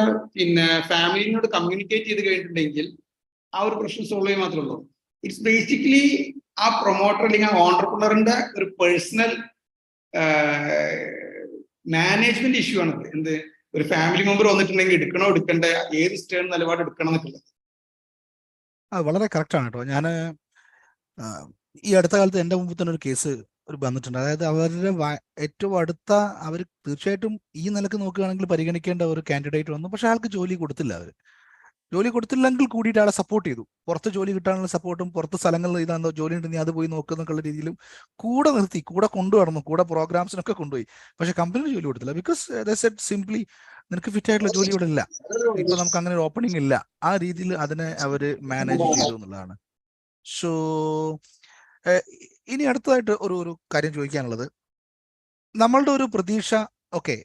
ഫാമിലിനോട് കമ്മ്യൂണിക്കേറ്റ് ചെയ്ത് കഴിഞ്ഞിട്ടുണ്ടെങ്കിൽ ആ ഒരു പ്രശ്നം സോൾവ് ചെയ്യാൻ മാത്രമേ ഉള്ളൂ. ഇറ്റ്സ് ബേസിക്കലി ആ പ്രൊമോട്ടർ അല്ലെങ്കിൽ ആ ഓൺടർപ്രണറിന്റെ ഒരു പേഴ്സണൽ മാനേജ്മെന്റ് ഇഷ്യൂ ആണ്. എന്ത്, ഒരു ഫാമിലി മെമ്പർ വന്നിട്ടുണ്ടെങ്കിൽ എടുക്കണോ എടുക്കണ്ട, ഏത് സ്റ്റേൺ നിലപാട് എടുക്കണം എന്നൊക്കെ ഉള്ളത്. വളരെ കറക്റ്റാണ് കേട്ടോ. ഞാൻ ഈ അടുത്ത കാലത്ത് എൻ്റെ മുമ്പിൽ തന്നെ ഒരു കേസ് വന്നിട്ടുണ്ട്. അതായത് അവരുടെ ഏറ്റവും അടുത്ത, അവർ തീർച്ചയായിട്ടും ഈ നിലക്ക് നോക്കുകയാണെങ്കിൽ പരിഗണിക്കേണ്ട ഒരു കാൻഡിഡേറ്റ് വന്നു, പക്ഷെ ആൾക്ക് ജോലി കൊടുത്തില്ല. ജോലി കൊടുത്തില്ലെങ്കിൽ കൂടിയിട്ട് ആളെ സപ്പോർട്ട് ചെയ്തു. പുറത്ത് ജോലി കിട്ടാനുള്ള സപ്പോർട്ടും, പുറത്ത് സ്ഥലങ്ങളിൽ ഇതാണോ ജോലി ഉണ്ടെങ്കിൽ അത് പോയി നോക്കുന്നൊക്കെയുള്ള രീതിയിലും കൂടെ നിർത്തി, കൂടെ കൊണ്ടുവരണം, കൂടെ പ്രോഗ്രാംസിനൊക്കെ കൊണ്ടുപോയി. പക്ഷെ കമ്പനിയിൽ ജോലി കൊടുത്തില്ല. ബിക്കോസ് സിംപ്ലി നിനക്ക് ഫിറ്റ് ആയിട്ടുള്ള ജോലി ഇവിടെ ഇല്ല, ഇപ്പൊ നമുക്ക് അങ്ങനെ ഒരു ഓപ്പണിംഗ് ഇല്ല. ആ രീതിയിൽ അതിനെ അവര് മാനേജ് ചെയ്തു എന്നുള്ളതാണ്. സോ ഇനി അടുത്തതായിട്ട് ഒരു കാര്യം ചോദിക്കാനുള്ളത്, നമ്മളുടെ ഒരു പ്രതീക്ഷ, ഓക്കെ,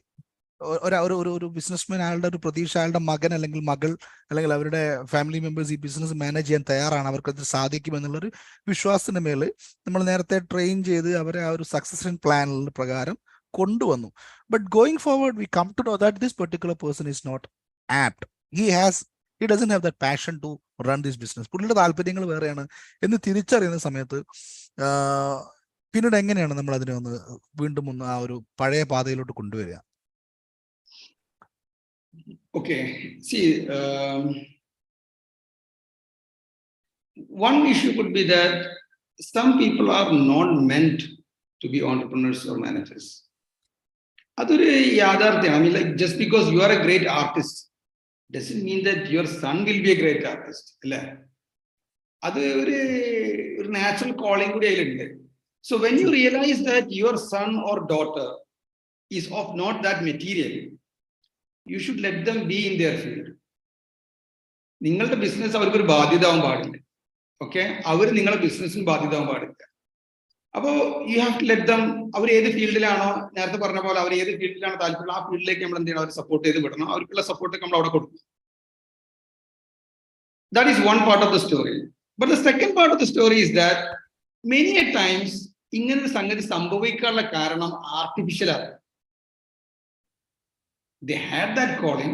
ഒരു ബിസിനസ്മാൻ അയാളുടെ ഒരു പ്രതീക്ഷ അയാളുടെ മകൻ അല്ലെങ്കിൽ മകൾ അല്ലെങ്കിൽ അവരുടെ ഫാമിലി മെമ്പേഴ്സ് ഈ ബിസിനസ് മാനേജ് ചെയ്യാൻ തയ്യാറാണ്, അവർക്കത് സാധിക്കുമെന്നുള്ളൊരു വിശ്വാസത്തിന്റെ മേല് നമ്മൾ നേരത്തെ ട്രെയിൻ ചെയ്ത് അവരെ ആ ഒരു സക്സഷൻ പ്ലാനിൽ പ്രകാരം കൊണ്ടുവന്നു. But going forward we come to know that this particular person is not apt. he doesn't have that passion to run this business. പുള്ളിയുടെ താല്പര്യങ്ങൾ വേറെയാണ് എന്ന് തിരിച്ചറിയുന്ന സമയത്ത് പിന്നീട് എങ്ങനെയാണ് നമ്മൾ അതിനെ വീണ്ടും ആ ഒരു പഴയ പാതയിലോട്ട് കൊണ്ടുവരിക? Okay, see, one issue could be that some people are not meant to be entrepreneurs or managers. Adur yadartham. I mean, like, just because you are a great artist doesn't mean that your son will be a great artist. Adu oru natural calling kude ayilunde. So when you realize that your son or daughter is of not that material, you should let them be in their field. നിങ്ങളുടെ business അവർക്ക് ഒരു ബാധ്യത ആവാൻ പാടില്ല. Okay, അവർ നിങ്ങളുടെ ബിസിനസ്സിന് ബാധ്യത ആവാൻ പാടില്ല. അപ്പോ you have to let them, അവർ ഏത് ഫീൽഡിലാണോ, നേരത്തെ പറഞ്ഞ പോലെ അവർ ഏത് ഫീൽഡിലാണോ താല്പര്യം, ആ ഫീൽഡിലേക്ക് നമ്മൾ എന്ത് ചെയ്യണം, അവർ സപ്പോർട്ട് ചെയ്ത് വിടണം. അവർക്കുള്ള സപ്പോർട്ട് നമ്മൾ അവിടെ കൊടുക്കണം. That is one part of the story. But the second part of the story is that many a times ഇങ്ങനൊരു സംഗതി സംഭവിക്കാനുള്ള കാരണം ആർട്ടിഫിഷ്യൽ ആണ്. They had that calling.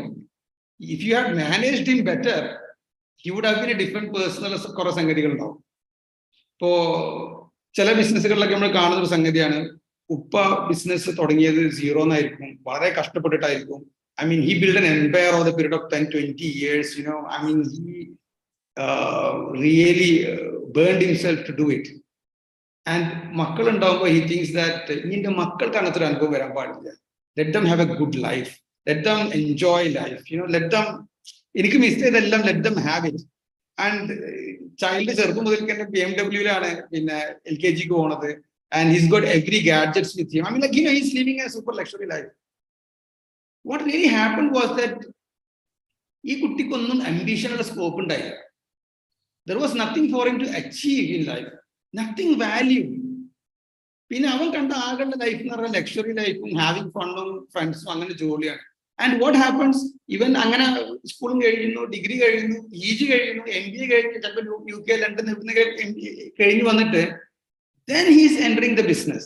If you had managed him better, he would have been a different person. കുറെ സംഗതികൾ ഉണ്ടാവും. ഇപ്പോ ചില ബിസിനസ്സുകളിലൊക്കെ നമ്മൾ കാണുന്ന ഒരു സംഗതിയാണ്, ഉപ്പ ബിസിനസ് തുടങ്ങിയത് 0 എന്നായിരിക്കും, വളരെ കഷ്ടപ്പെട്ടിട്ടായിരിക്കും. I mean, he built an empire over the period of 10-20 years. I mean, he really burned himself to do it. And മക്കൾ ഉണ്ടാവുമ്പോൾ he thinks that നിന്റെ മക്കൾക്ക് അങ്ങനത്തെ ഒരു അനുഭവം വരാൻ പാടില്ല. Let them have a good life. Let them enjoy life. Let them, എനിക്ക് മിസ് ചെയ്തെല്ലാം let them have it. And child ചെറുപ്പം മുതൽ തന്നെ BMW-ലാണ് പിന്നെ LKG-ക്ക് പോണത്. And he's got every gadgets with him. I mean, like, he's living a super luxury life. What really happened was that ഈ കുട്ടിക്കൊന്നും അംബിഷനുള്ള scope ഉണ്ടായില്ല. There was nothing for him to achieve in life. Nothing value. പിന്നെ അവൻ കണ്ട ആകളുടെ life എന്ന് പറഞ്ഞാൽ luxury ലൈഫും having ഫണ്ടും ഫ്രണ്ട്സും അങ്ങനെ ജോലിയാണ്. ആൻഡ് വാട്ട് ഹാപ്പൻസ്, ഇവൻ അങ്ങനെ സ്കൂളും കഴിയുന്നു, ഡിഗ്രി കഴിയുന്നു, PG കഴിയുന്നു, MBA കഴിഞ്ഞു, ചിലപ്പോൾ UK ലണ്ടൻ കഴിഞ്ഞു വന്നിട്ട് then he is entering the business.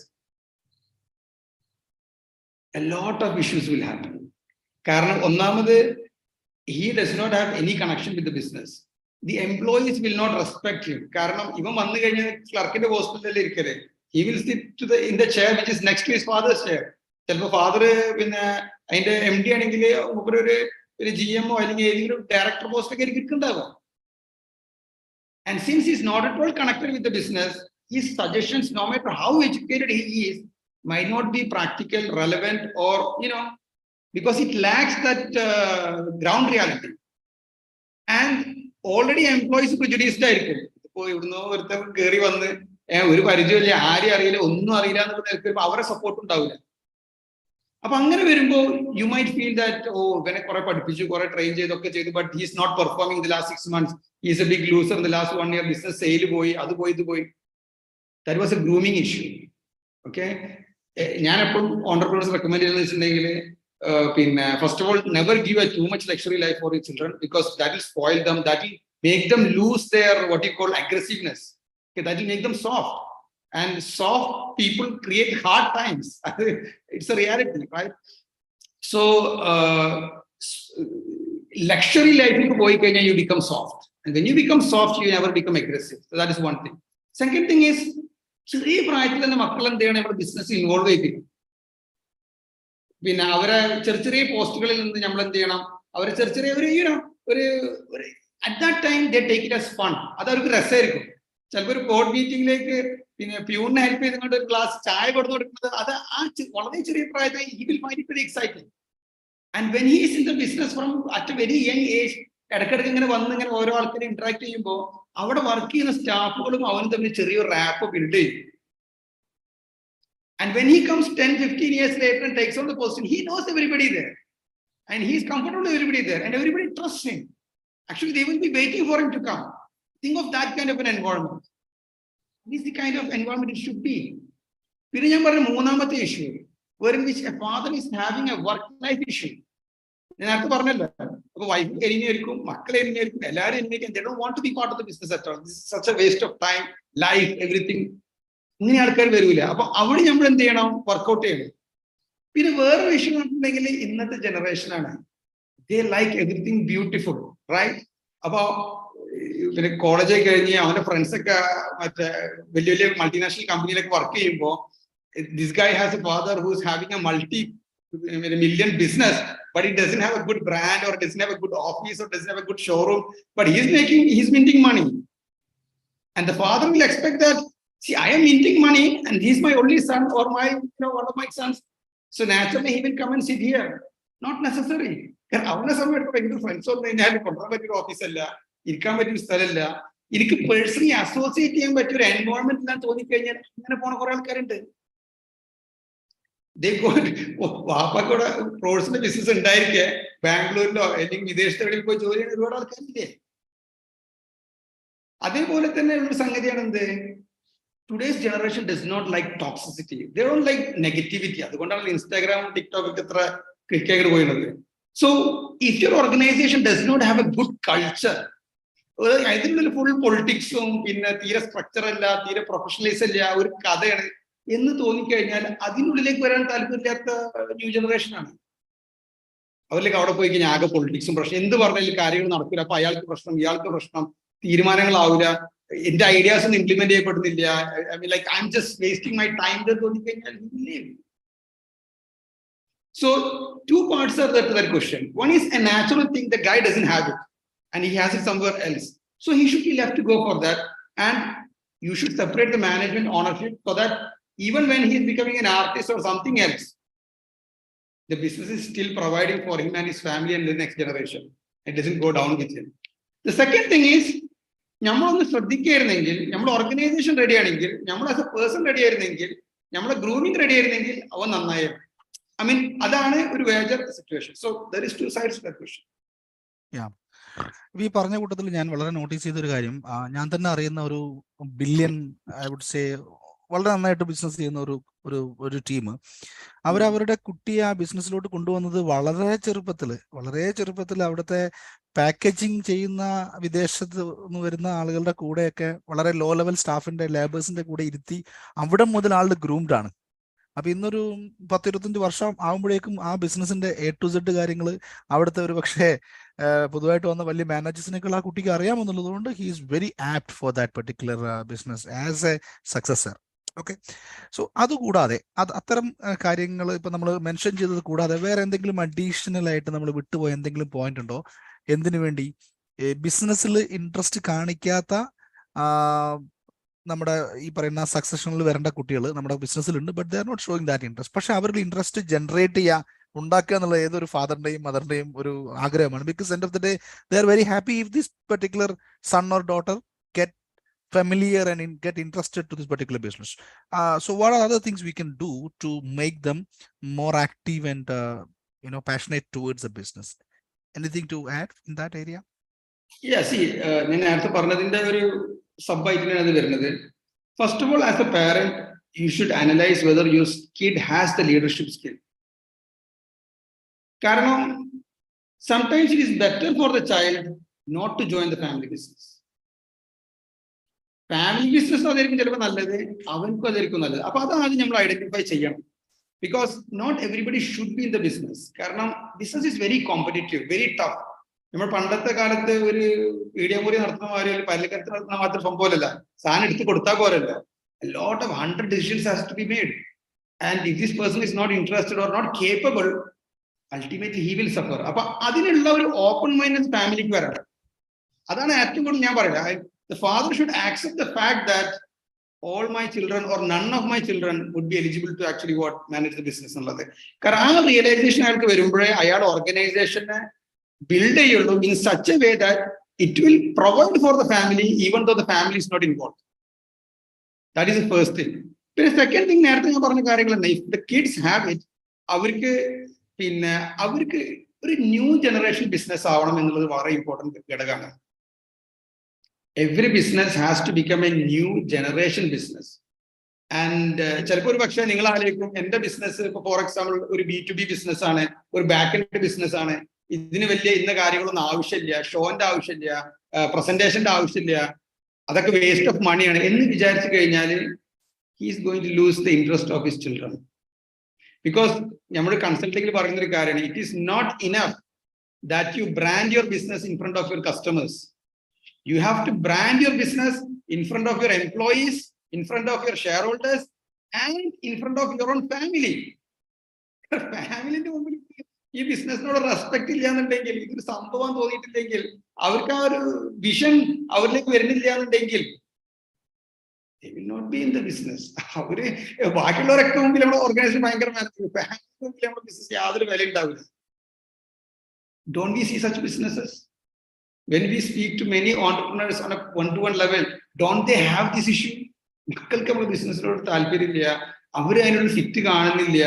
A lot of issues will happen. കാരണം ഒന്നാമത്, he does not have any connection with the business. The employees will not respect him. കാരണം ഇവൻ വന്നു കഴിഞ്ഞാൽ ക്ലർക്കിന്റെ ഹോസ്പിറ്റലിൽ ഇരിക്കല്ലേ, he will sit in the chair which is next to his father's chair. ചിലപ്പോൾ father പിന്നെ അതിന്റെ MD ആണെങ്കിൽ ഒരു GMO അല്ലെങ്കിൽ ഏതെങ്കിലും ഡയറക്ടർ പോസ്റ്റ് ഒക്കെ ഇരിക്കുന്നുണ്ടാവും. And since he is not at all connected with the business, his suggestions, no matter how educated he is, might not be practical, relevant, or because it lacks that ground reality. And already employees prejudiced ആയിരിക്കും. ഇപ്പോൾ ഇവിടുന്ന് ഒരുത്തർ കയറി വന്ന് ഒരു പരിചയമില്ല, ആരെയും അറിയില്ല, ഒന്നും അറിയില്ല എന്നൊക്കെ അവരെ സപ്പോർട്ട് ഉണ്ടാവില്ല. അപ്പൊ അങ്ങനെ വരുമ്പോൾ യു മൈറ്റ് ഫീൽ ദാറ്റ് ഇവനെ കുറെ പഠിപ്പിച്ചു, കുറെ ട്രെയിൻ ചെയ്തൊക്കെ ചെയ്തു, but he is not performing the last 6 months. He is a big loser. The last 1 year business sale പോയി, അത് പോയി, ഇത് പോയി. That was a grooming issue. Okay, ഞാൻ എപ്പോഴും ഓണ്ടർപ്രണേഴ്സ് റെക്കമെൻഡ് ചെയ്യുന്നത് വെച്ചിട്ടുണ്ടെങ്കിൽ പിന്നെ first of all never give a too much luxury life for your children, because that will spoil them, that will make them lose their what you call aggressiveness. That will make them soft, and soft people create hard times. It's a reality, right? So luxury life you become soft, and when you become soft you never become aggressive. So that is one thing. Second thing is, ചെറിയ പ്രായത്തിൽ തന്നെ മക്കൾ എന്ത് ചെയ്യണം, നമ്മുടെ business involve ചെയ്യിപ്പിക്കും. പിന്നെ അവരെ ചെറിയ പോസ്റ്റുകളിൽ നിന്ന് നമ്മൾ എന്ത് ചെയ്യണം, അവരെ ചെറിയ ഒരു at that time they take it as fun. അത് അവർക്ക് രസമായിരിക്കും. ചിലപ്പോൾ ഒരു ബോർഡ് മീറ്റിംഗിലേക്ക് പിന്നെ പ്യൂണിനെ ഹെൽപ്പ് ചെയ്തുകൊണ്ട് ഒരു ഗ്ലാസ് ചായ കൊടുത്തു കൊടുക്കുന്നത്, അത് വളരെ ചെറിയ പ്രായത്തിൽ he will find it very exciting. And when he is in the business from at a very young age, ഇടയ്ക്കിടയ്ക്ക് ഇങ്ങനെ വന്ന് ഇങ്ങനെ ഓരോ ആൾക്കാരെ ഇന്ററാക്ട് ചെയ്യുമ്പോൾ അവിടെ വർക്ക് ചെയ്യുന്ന സ്റ്റാഫുകളും അവനും തമ്മിൽ ചെറിയൊരു റാപ്പ് ബിൽഡ് ചെയ്യും. And when he comes 10-15 years later and takes on the position, he knows everybody there, and he is comfortable with everybody there, and everybody trusts him. Actually, they will be waiting for him to come. Think of that kind of an environment. This is the kind of environment it should be. പിന്നെ ഞാൻ പറഞ്ഞ മൂന്നാമത്തെ issue, wherein which a father is having a work life issue. ഞാൻ നേരത്തെ പറഞ്ഞല്ലോ, അപ്പൊ wife എരിഞ്ഞായിരിക്കും, മക്കളെ എരിഞ്ഞായിരിക്കും, എല്ലാവരും എരിഞ്ഞായിരിക്കും. They don't want to be part of the business at all. This is such a waste of time, life, everything. ഇങ്ങനെ ആൾക്കാർ വരൂല. അപ്പൊ അവിടെ നമ്മൾ എന്ത് ചെയ്യണം, വർക്ക്ഔട്ട് ചെയ്യണം. പിന്നെ വേറൊരു ഇഷ്യൂ കണ്ടിട്ടുണ്ടെങ്കിൽ ഇന്നത്തെ ജനറേഷനാണ്, they like everything beautiful, right? അപ്പൊ പിന്നെ കോളേജ് കഴിഞ്ഞ് അവന്റെ ഫ്രണ്ട്സ് ഒക്കെ മറ്റേ വലിയ വലിയ മൾട്ടിനാഷണൽ കമ്പനിയിലൊക്കെ വർക്ക് ചെയ്യുമ്പോൾ, this guy has a father who is having a multi-million business, but he doesn't have a good brand, or doesn't have a good office, or doesn't have a good showroom, but he's minting money. And the father will expect that, see, I am minting money and he's my only son, or my one of my sons, so naturally he will come and sit here. Not necessary. അവനെ സമയത്ത് ഭയങ്കര friends ഒന്നും കഴിഞ്ഞാൽ കൊണ്ടുപോകാൻ പറ്റിയൊരു ഓഫീസല്ല, ഇരിക്കാൻ പറ്റിയൊരു സ്ഥലമല്ല, എനിക്ക് പേഴ്സണലി അസോസിയേറ്റ് ചെയ്യാൻ പറ്റിയ ഒരു എൻവയോൺമെന്റ് ഞാൻ തോന്നിക്കഴിഞ്ഞാൽ അങ്ങനെ പോണ കുറെ ആൾക്കാരുണ്ട്. വാപ്പക്കൂടെ ഫ്രോഡ്സിന്റെ ബിസിനസ് ഉണ്ടായിരിക്കെ ബാംഗ്ലൂരിലോ അല്ലെങ്കിൽ വിദേശത്ത് എവിടെയും പോയി ജോലി ചെയ്യുന്ന ഒരുപാട് ആൾക്കാരില്ലേ. അതേപോലെ തന്നെ ഒരു സംഗതിയാണ് എന്ത്, today's generation does not like toxicity, they don't like negativity. അതുകൊണ്ടാണ് ഇൻസ്റ്റാഗ്രാം ടിക്ടോക്ക് ഒക്കെ ഇത്ര ക്ലിക്കായിട്ട് പോയിരുന്നത്. So if your organization does not have a good culture, ഇതിനുള്ളിൽ ഫുൾ പൊളിറ്റിക്സും പിന്നെ തീരെ സ്ട്രക്ചർ അല്ല, തീരെ പ്രൊഫഷണലൈസ് അല്ല, ഒരു കഥയാണ് എന്ന് തോന്നിക്കഴിഞ്ഞാൽ അതിനുള്ളിലേക്ക് വരാൻ താല്പര്യമില്ലാത്ത ന്യൂ ജനറേഷനാണ്. അവരിലേക്ക് അവിടെ പോയി കഴിഞ്ഞാൽ ആകെ പൊളിറ്റിക്സും പ്രശ്നം, എന്ത് പറഞ്ഞാലും കാര്യങ്ങൾ നടക്കില്ല. അപ്പൊ അയാൾക്ക് പ്രശ്നം, ഇയാൾക്ക് പ്രശ്നം, തീരുമാനങ്ങളാവില്ല, എന്റെ ഐഡിയാസ് ഒന്നും ഇംപ്ലിമെന്റ് ചെയ്യപ്പെടുന്നില്ല, I mean like I am just wasting my time തോന്നിക്കഴിഞ്ഞാൽ. So 2 parts are there to that question. One is a natural thing, the guy doesn't have it and he has it somewhere else, so he should be left to go for that. And you should separate the management ownership so that even when he is becoming an artist or something else, the business is still providing for him and his family and the next generation. It doesn't go down with him. The second thing is, നമ്മളൊന്ന് ശ്രദ്ധിക്കുകയായിരുന്നെങ്കിൽ, നമ്മുടെ organisation ready ആണെങ്കിൽ, നമ്മൾ as A person ready ആയിരുന്നെങ്കിൽ, നമ്മുടെ grooming ready ആയിരുന്നെങ്കിൽ അവൻ നന്നായിരുന്നു. I mean, അതാണ് ഒരു major situation. So there is 2 sides to that question. ഈ പറഞ്ഞ കൂട്ടത്തിൽ ഞാൻ വളരെ നോട്ടീസ് ചെയ്തൊരു കാര്യം, ഞാൻ തന്നെ അറിയുന്ന ഒരു ബില്യൺ, ഐ വുഡ് സേ വളരെ നന്നായിട്ട് ബിസിനസ് ചെയ്യുന്ന ഒരു ടീം, അവരവരുടെ കുട്ടിയെ ആ ബിസിനസ്സിലോട്ട് കൊണ്ടുവന്നത് വളരെ ചെറുപ്പത്തിൽ അവിടുത്തെ പാക്കേജിങ് ചെയ്യുന്ന വിദേശത്ത് നിന്ന് വരുന്ന ആളുകളുടെ കൂടെയൊക്കെ വളരെ ലോ ലെവൽ സ്റ്റാഫിന്റെ ലേബേഴ്സിന്റെ കൂടെ ഇരുത്തി അവിടെ മുതൽ ആളുടെ ഗ്രൂംഡ് ആണ്. അപ്പൊ ഇന്നൊരു 10-25 വർഷം ആകുമ്പോഴേക്കും ആ ബിസിനസിന്റെ A to Z കാര്യങ്ങൾ അവിടുത്തെ ഒരു പക്ഷേ പൊതുവായിട്ട് വന്ന വലിയ മാനേജേഴ്സിനേക്കാൾ ആ കുട്ടിക്ക് അറിയാമെന്നുള്ളത് കൊണ്ട് he is very apt for that particular business as A successor. Okay, so അതുകൂടാതെ അത്തരം കാര്യങ്ങൾ ഇപ്പൊ നമ്മൾ മെൻഷൻ ചെയ്തത് കൂടാതെ വേറെ എന്തെങ്കിലും അഡീഷണൽ ആയിട്ട് നമ്മൾ വിട്ടുപോയ എന്തെങ്കിലും പോയിന്റ് ഉണ്ടോ? എന്തിനു വേണ്ടി ബിസിനസ്സിൽ ഇൻട്രസ്റ്റ് കാണിക്കാത്ത നമ്മുടെ ഈ പറയുന്ന സക്സഷനിൽ വരേണ്ട കുട്ടികൾ നമ്മുടെ ബിസിനസ്സിലുണ്ട്, but they are not showing that interest. പക്ഷെ അവരുടെ ഇൻട്രസ്റ്റ് ജനറേറ്റ് ഉണ്ടാക്കുക എന്നുള്ള ഏതൊരു ഫാദറിന്റെയും മദറിന്റെയും ഒരു ആഗ്രഹമാണ്. Because end of the day they are very happy if this particular son or daughter get familiar and get interested to this particular business. So what are other things we can do to make them more active and passionate towards the business? Anything to add in that area? Yeah, see, ഞാൻ നേരത്തെ പറഞ്ഞതിന്റെ ഒരു sub ആയിട്ടാണ് അത് വരുന്നത്. First of all, as a parent, you should analyze whether your kid has the leadership skill. കാരണം sometimes it is better for the child not to join the family business. Family business അതായിരിക്കും ചിലപ്പോൾ നല്ലത്, അവൻക്കും അതായിരിക്കും നല്ലത്. അപ്പൊ അതാണ് നമ്മൾ identify ചെയ്യണം. Because not everybody should be in the business. കാരണം business is very competitive, very tough. നമ്മൾ പണ്ടത്തെ കാലത്ത് ഒരു പീഡിയം മുറി നടത്തുന്ന മാതിരി ഒരു പല്ലിക്കത്ത് നടത്തുന്ന മാത്രം സംഭവമല്ല, സാധനം എടുത്ത് കൊടുത്താൽ പോരല്ല. Lot of 100 decisions has to be made, and if this person is not interested or not capable, ultimately he will suffer. അപ്പൊ അതിനുള്ള ഒരു ഓപ്പൺ മൈൻഡ് ഫാമിലിക്ക് വരണം. അതാണ് ഏറ്റവും കൂടുതൽ ഞാൻ പറയുന്നത്. The father should accept the fact that all my children or none of my children would be eligible to actually manage the business എന്നുള്ളത്. കാരണം ആ റിയലൈസേഷൻ അയാൾക്ക് വരുമ്പോഴേ അയാൾ ഓർഗനൈസേഷനെ ബിൽഡ് ചെയ്യുള്ളൂ in such a way that it will provide for the family even though the family is not involved. That is the first thing. പിന്നെ second thing, നേരത്തെ ഞാൻ പറഞ്ഞ കാര്യങ്ങളാണ്. If the kids have it, അവർക്ക് ഒരു new generation business ആവണം എന്നുള്ളത് വളരെ ഇമ്പോർട്ടന്റ് ഘടകമാണ്. Every business has to become a new generation business. And ചിലപ്പോൾ ഒരു പക്ഷേ നിങ്ങൾ ആലോചിക്കും, എന്റെ ബിസിനസ് ഇപ്പൊ ഫോർ എക്സാമ്പിൾ ഒരു B2B ബിസിനസ് ആണ്, ഒരു ബാക്ക് എൻഡ് ബിസിനസ് ആണ്, ഇതിന് വലിയ ഇന്ന കാര്യങ്ങളൊന്നും ആവശ്യമില്ല, ഷോന്റെ ആവശ്യമില്ല, പ്രസന്റേഷന്റെ ആവശ്യമില്ല, അതൊക്കെ വേസ്റ്റ് ഓഫ് മണിയാണ് എന്ന് വിചാരിച്ചു കഴിഞ്ഞാൽ he is going to lose the interest of his children. Because നമ്മുടെ കൺസൾട്ടിങ്ങിൽ പറയുന്ന ഒരു കാര്യമാണ്, it is not enough that you brand your business in front of your customers. You have to brand your business in front of your employees, in front of your shareholders, and in front of your own family. ഫാമിലിന്റെ മുമ്പിൽ ഈ ബിസിനസിനോട് respect ഇല്ലാന്നുണ്ടെങ്കിൽ, ഇതൊരു സംഭവം തോന്നിയിട്ടില്ലെങ്കിൽ, അവർക്ക് ആ ഒരു vision അവരിലേക്ക് വരുന്നില്ല എന്നുണ്ടെങ്കിൽ they will not be in the business. അവര് ബാക്കിയുള്ളവരൊക്കെ മുമ്പിൽ നമ്മുടെ ഓർഗനൈസേഷൻ ഭയങ്കര ഫാമിലി മുമ്പിൽ നമ്മുടെ ബിസിനസ് യാതൊരു വില ഉണ്ടാവില്ല. Don't we see such businesses? When we speak to many entrepreneurs on a one-to-one level, don't they have this issue? മക്കൾക്ക് നമ്മുടെ ബിസിനസ്സിനോട് താല്പര്യമില്ല, അവർ അതിനോട് ഫിറ്റ് കാണുന്നില്ല.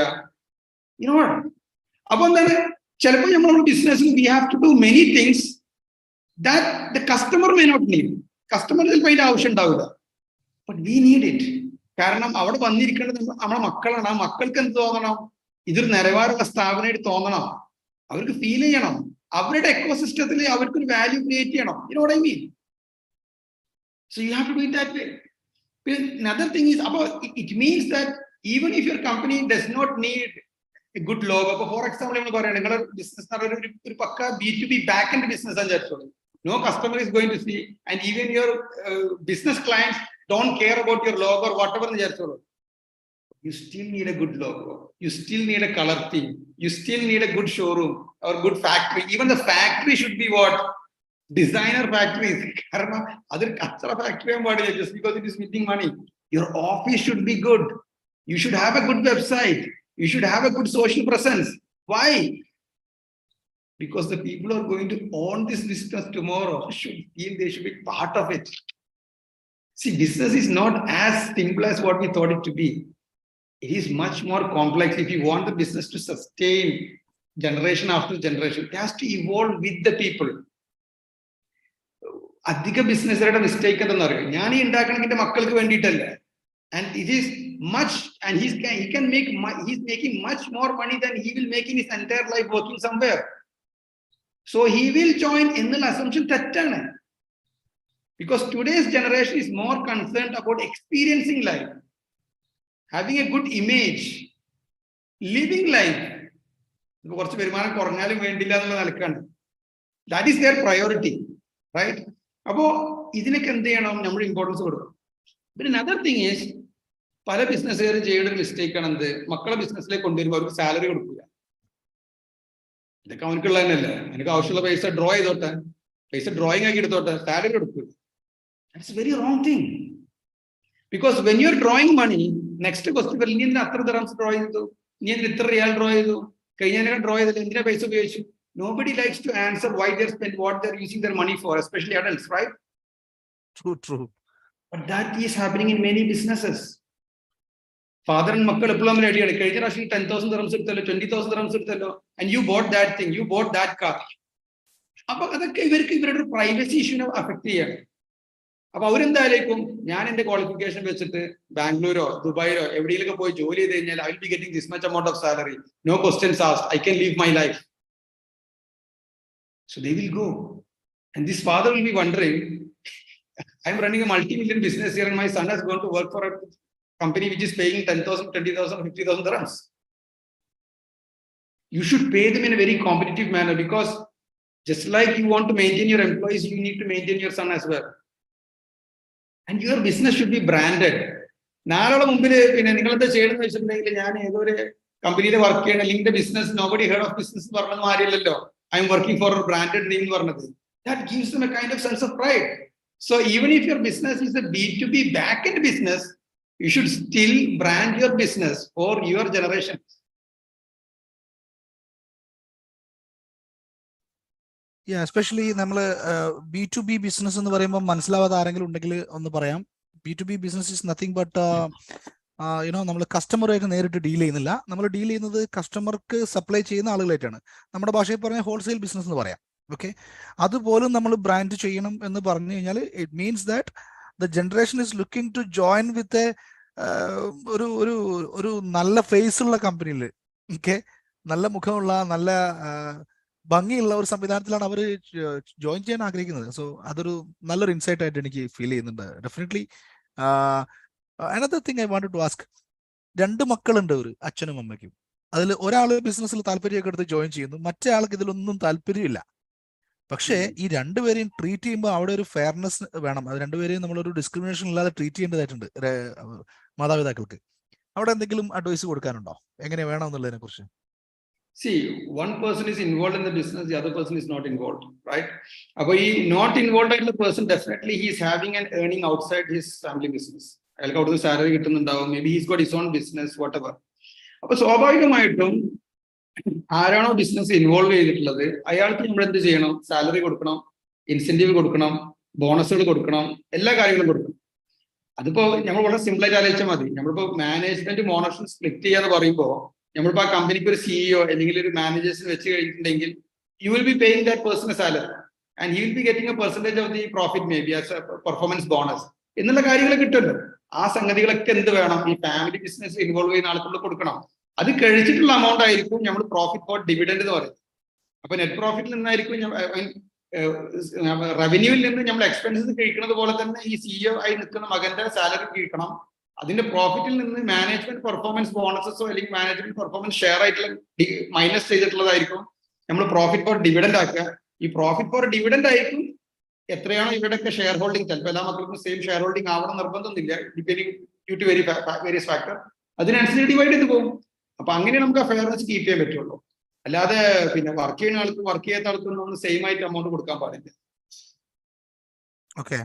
അപ്പൊ എന്താണ്, ചിലപ്പോൾ നമ്മുടെ ബിസിനസ്സിൽ we have to do many things that the customer may not need. Customer ചിലപ്പോൾ അതിന്റെ ആവശ്യം ഉണ്ടാവില്ല, but we need it. കാരണം അവിടെ വന്നിരിക്കേണ്ടത് നമ്മുടെ മക്കളാണ്. ആ മക്കൾക്ക് എന്ത് തോന്നണം, ഇതൊരു നിലവാരമുള്ള സ്ഥാപനമായിട്ട് തോന്നണം, അവർക്ക് ഫീൽ ചെയ്യണം, അവരുടെ എക്കോസിസ്റ്റത്തിൽ അവർക്കൊരു വാല്യൂ ക്രിയേറ്റ് ചെയ്യണം. You know what I mean? So you have to do it that way. Another thing is, it means that even if your company does not need a good logo, for example, നമ്മൾ പറയുകയാണ്, നിങ്ങളുടെ business ഒരു പക്ക B2B back end business ആണ് വിചാരിച്ചോളൂ. No customer is going to see, and even your business clients don't care about your logo or whatever എന്ന് വിചാരിച്ചോളൂ. You still need a good logo. You still need a color theme. You still need a good showroom or good factory. Even the factory should be what? Designer factories. കാരണം അതൊരു കച്ചറ factory ആകാൻ പാടില്ല just because it is making money. Your office should be good. You should have a good website. You should have a good social presence. Why? Because the people who are going to own this business tomorrow should feel they should be part of it. See, business is not as simple as what we thought it to be. It is much more complex. If you want the business to sustain generation after generation, it has to evolve with the people. അധിക ബിസിനസ്സുകാരുടെ mistake എന്താണെന്ന് അറിയാം, ഞാൻ ഈ ഉണ്ടാക്കണമെങ്കിൽ എന്റെ മക്കൾക്ക് വേണ്ടിയിട്ടല്ല, And it is much, and he's making much more money than he will make in his entire life working somewhere. So he will join in the assumption തെറ്റാണ്. Because today's generation is more concerned about experiencing life, having a good image, living life. കുറച്ച് വരുമാനം കുറഞ്ഞാലും വേണ്ടില്ല എന്നുള്ള നിലക്കാണ്. That is their priority, right? അപ്പോ ഇതിനൊക്കെ എന്ത് ചെയ്യണം, നമ്മൾ ഇമ്പോർട്ടൻസ് കൊടുക്കണം. But another thing is, പല ബിസിനസ്സുകാരും ചെയ്യുന്ന ഒരു മിസ്റ്റേക്ക് ആണ് എന്ത്, മക്കളെ ബിസിനസ്സിലേക്ക് കൊണ്ടുവരുമ്പോൾ അവർക്ക് സാലറി കൊടുക്കില്ല. ഇതൊക്കെ അവനക്കുള്ള തന്നെയല്ലേ, എനിക്ക് ആവശ്യമുള്ള പൈസ ഡ്രോ ചെയ്തോട്ടെ, പൈസ ഡ്രോയിങ് ആക്കി എടുത്തോട്ടെ, സാലറി കൊടുക്കില്ല. That's a very wrong thing. Because when you're drawing money, next question will, നീ എന്തിനാ അത്ര ദിർഹംസ് ഡ്രോ ചെയ്തു, നീ എന്തിനാ ഇത്ര റിയാൽ ഡ്രോ ചെയ്തു, കഴിഞ്ഞ ഡ്രോ ചെയ്തില്ല, എന്തിനാ പൈസ ഉപയോഗിച്ചു? Nobody likes to answer why they're spending, what they're using their money for, especially adults, right? True. But that is happening in many businesses. Father and makkal eppolum ready-ആണ്, കഴിഞ്ഞ പ്രാവശ്യം 10,000 dirhams എടുത്തല്ലോ, 20,000 dirhams എടുത്തല്ലോ, and you bought that thing, you bought that car. അപ്പൊ അതൊക്കെ ഇവരുടെ privacy ഇഷ്യൂനെ affect ചെയ്യാണ്. അപ്പൊ അവരെന്തായാലും, ഞാൻ എന്റെ ക്വാളിഫിക്കേഷൻ വെച്ചിട്ട് ബാംഗ്ലൂരോ ദുബായിലോ എവിടെയെങ്കിലും പോയി ജോലി ചെയ്ത് കഴിഞ്ഞാൽ I will be getting this much amount of salary, no questions asked, I can live my life. So they will go, and this father will be wondering, I'm running a multi-million business here and my son has gone to work for a company which is paying 10,000, 20,000, 50,000 dirhams. You should pay them in a very competitive manner, because just like you want to maintain your employees, you need to maintain your son as well. And your business should be branded. നാളെ മുമ്പിൽ പിന്നെ നിങ്ങളെന്താ ചെയ്യണമെന്ന് വെച്ചിട്ടുണ്ടെങ്കിൽ, ഞാൻ ഏതോ ഒരു കമ്പനിയിൽ വർക്ക് ചെയ്യണം, അല്ലെങ്കിൽ the business nobody heard of business പറഞ്ഞൊന്നും ആരില്ലല്ലോ, I am working for a branded name എന്ന് പറഞ്ഞത്. That gives them a kind of sense of pride. So even if your business is a B2B back-end business, you should still brand your business for your generation. Yeah, especially നമ്മൾ B2B business എന്ന് പറയുമ്പോൾ മനസ്സിലാവാത്ത ആരെങ്കിലും ഉണ്ടെങ്കിൽ ഒന്ന് പറയാം. B2B business is nothing but നമ്മൾ കസ്റ്റമറുമായിട്ട് നേരിട്ട് ഡീൽ ചെയ്യുന്നില്ല. നമ്മൾ ഡീൽ ചെയ്യുന്നത് കസ്റ്റമർക്ക് സപ്ലൈ ചെയ്യുന്ന ആളുകളായിട്ടാണ്. നമ്മുടെ ഭാഷയിൽ പറഞ്ഞാൽ ഹോൾസെയിൽ ബിസിനസ് എന്ന് പറയാം. ഓക്കെ, അതുപോലും നമ്മൾ ബ്രാൻഡ് ചെയ്യണം എന്ന് പറഞ്ഞു കഴിഞ്ഞാൽ it means that the generation is looking to join with ഒരു നല്ല ഫേസ് ഉള്ള കമ്പനിയിൽ, ഓക്കെ, നല്ല മുഖമുള്ള നല്ല ഭംഗിയുള്ള ഒരു സംവിധാനത്തിലാണ് അവർ ജോയിൻ ചെയ്യാൻ ആഗ്രഹിക്കുന്നത്. സോ അതൊരു നല്ലൊരു ഇൻസൈറ്റ് ആയിട്ട് എനിക്ക് ഫീൽ ചെയ്യുന്നുണ്ട്. Definitely. Another thing I wanted to ask, 2 മക്കളുണ്ട്, ഒരു അച്ഛനും അമ്മയ്ക്കും. അതിൽ ഒരാൾ ബിസിനസ്സിൽ താല്പര്യമൊക്കെ എടുത്ത് ജോയിൻ ചെയ്യുന്നു, മറ്റേ ആൾക്ക് ഇതിലൊന്നും താല്പര്യമില്ല. പക്ഷേ ഈ രണ്ടുപേരെയും ട്രീറ്റ് ചെയ്യുമ്പോൾ അവിടെ ഒരു ഫെയർനെസ് വേണം. അത് രണ്ടുപേരെയും നമ്മളൊരു ഡിസ്ക്രിമിനേഷൻ ഇല്ലാതെ ട്രീറ്റ് ചെയ്യേണ്ടതായിട്ടുണ്ട് മാതാപിതാക്കൾക്ക്. അവിടെ എന്തെങ്കിലും അഡ്വൈസ് കൊടുക്കാനുണ്ടോ, എങ്ങനെ വേണം എന്നുള്ളതിനെ കുറിച്ച്? See, one person is involved in the business, the other person is not involved, right? Appo ee not involved ആയിട്ടുള്ള person definitely he is having an earning outside his family business. അയാൾക്ക് അവിടുന്ന് salary കിട്ടുന്നുണ്ടാവും, maybe he's got his own business, whatever. അപ്പൊ സ്വാഭാവികമായിട്ടും ആരാണോ business involve ചെയ്തിട്ടുള്ളത് അയാൾക്ക് നമ്മൾ എന്ത് ചെയ്യണം? സാലറി കൊടുക്കണം, ഇൻസെന്റീവ് കൊടുക്കണം, ബോണസുകൾ കൊടുക്കണം, എല്ലാ കാര്യങ്ങളും കൊടുക്കണം. അതിപ്പോ നമ്മൾ വളരെ സിമ്പിൾ ആയിട്ട് ആലോചിച്ചാൽ മതി. നമ്മളിപ്പോ മാനേജ്മെന്റ് ഓണർഷിപ്പ് സ്പ്ലിറ്റ് ചെയ്യാന്ന് പറയുമ്പോൾ, നമ്മളിപ്പോ ആ കമ്പനിക്ക് ഒരു സിഇഒ അല്ലെങ്കിൽ ഒരു മാനേജേഴ്സിന് വെച്ച് കഴിഞ്ഞിട്ടുണ്ടെങ്കിൽ, you will be paying that person salary and he will be getting A percentage of the profit, may be as A performance bonus എന്നുള്ള കാര്യങ്ങൾ കിട്ടുമല്ലോ. ആ സംഗതികളൊക്കെ എന്ത് വേണം? ഈ ഫാമിലി ബിസിനസ് ഇൻവോൾവ് ചെയ്യുന്ന ആൾക്കുള്ള കൊടുക്കണം. അത് കഴിച്ചിട്ടുള്ള എമൗണ്ട് ആയിരിക്കും നമ്മൾ പ്രോഫിറ്റ് ഫോർ ഡിവിഡൻഡ് എന്ന് പറയുന്നത്. അപ്പൊ നെറ്റ് പ്രോഫിറ്റിൽ നിന്നായിരിക്കും റവന്യൂവിൽ നിന്ന് നമ്മൾ എക്സ്പെൻസസ് കഴിക്കുന്നത് പോലെ തന്നെ ഈ സിഇഒ ആയി നിൽക്കുന്ന മകന്റെ സാലറി കഴിക്കണം. അതിന്റെ പ്രോഫിറ്റിൽ നിന്ന് മാനേജ്മെന്റ് പെർഫോമൻസ് ബോണസസോ അല്ലെങ്കിൽ മാനേജ്മെന്റ് പെർഫോമൻസ് ഷെയർ ആയിട്ടുള്ള മൈനസ് ചെയ്തിട്ടുള്ളതായിരിക്കും നമ്മൾ പ്രോഫിറ്റ് ഫോർ ഡിവിഡൻഡ് ആക്കുക. ഈ പ്രോഫിറ്റ് ഫോർ ഡിവിഡൻഡ് ആയിരിക്കും എത്രയാണോ ഇവരുടെയൊക്കെ ഷെയർ ഹോൾഡിംഗ്. ചിലപ്പോൾ എല്ലാ മക്കൾക്കും സെയിം ഷെയർ ഹോൾഡിംഗ് ആവണം നിർബന്ധമൊന്നുമില്ല, depending due to various factor. അതിനനുസരിച്ച് ഡിവൈഡ് ചെയ്ത് പോകും. അപ്പൊ അങ്ങനെ നമുക്ക് ആ ഫെയർനെസ് കീപ്പ് ചെയ്യാൻ പറ്റുള്ളൂ. അല്ലാതെ പിന്നെ വർക്ക് ചെയ്യുന്ന ആൾക്ക് വർക്ക് ചെയ്യാത്ത ആൾക്കൊന്നും സെയിം ആയിട്ട് എമൗണ്ട് കൊടുക്കാൻ പാടില്ല. ഓക്കെ,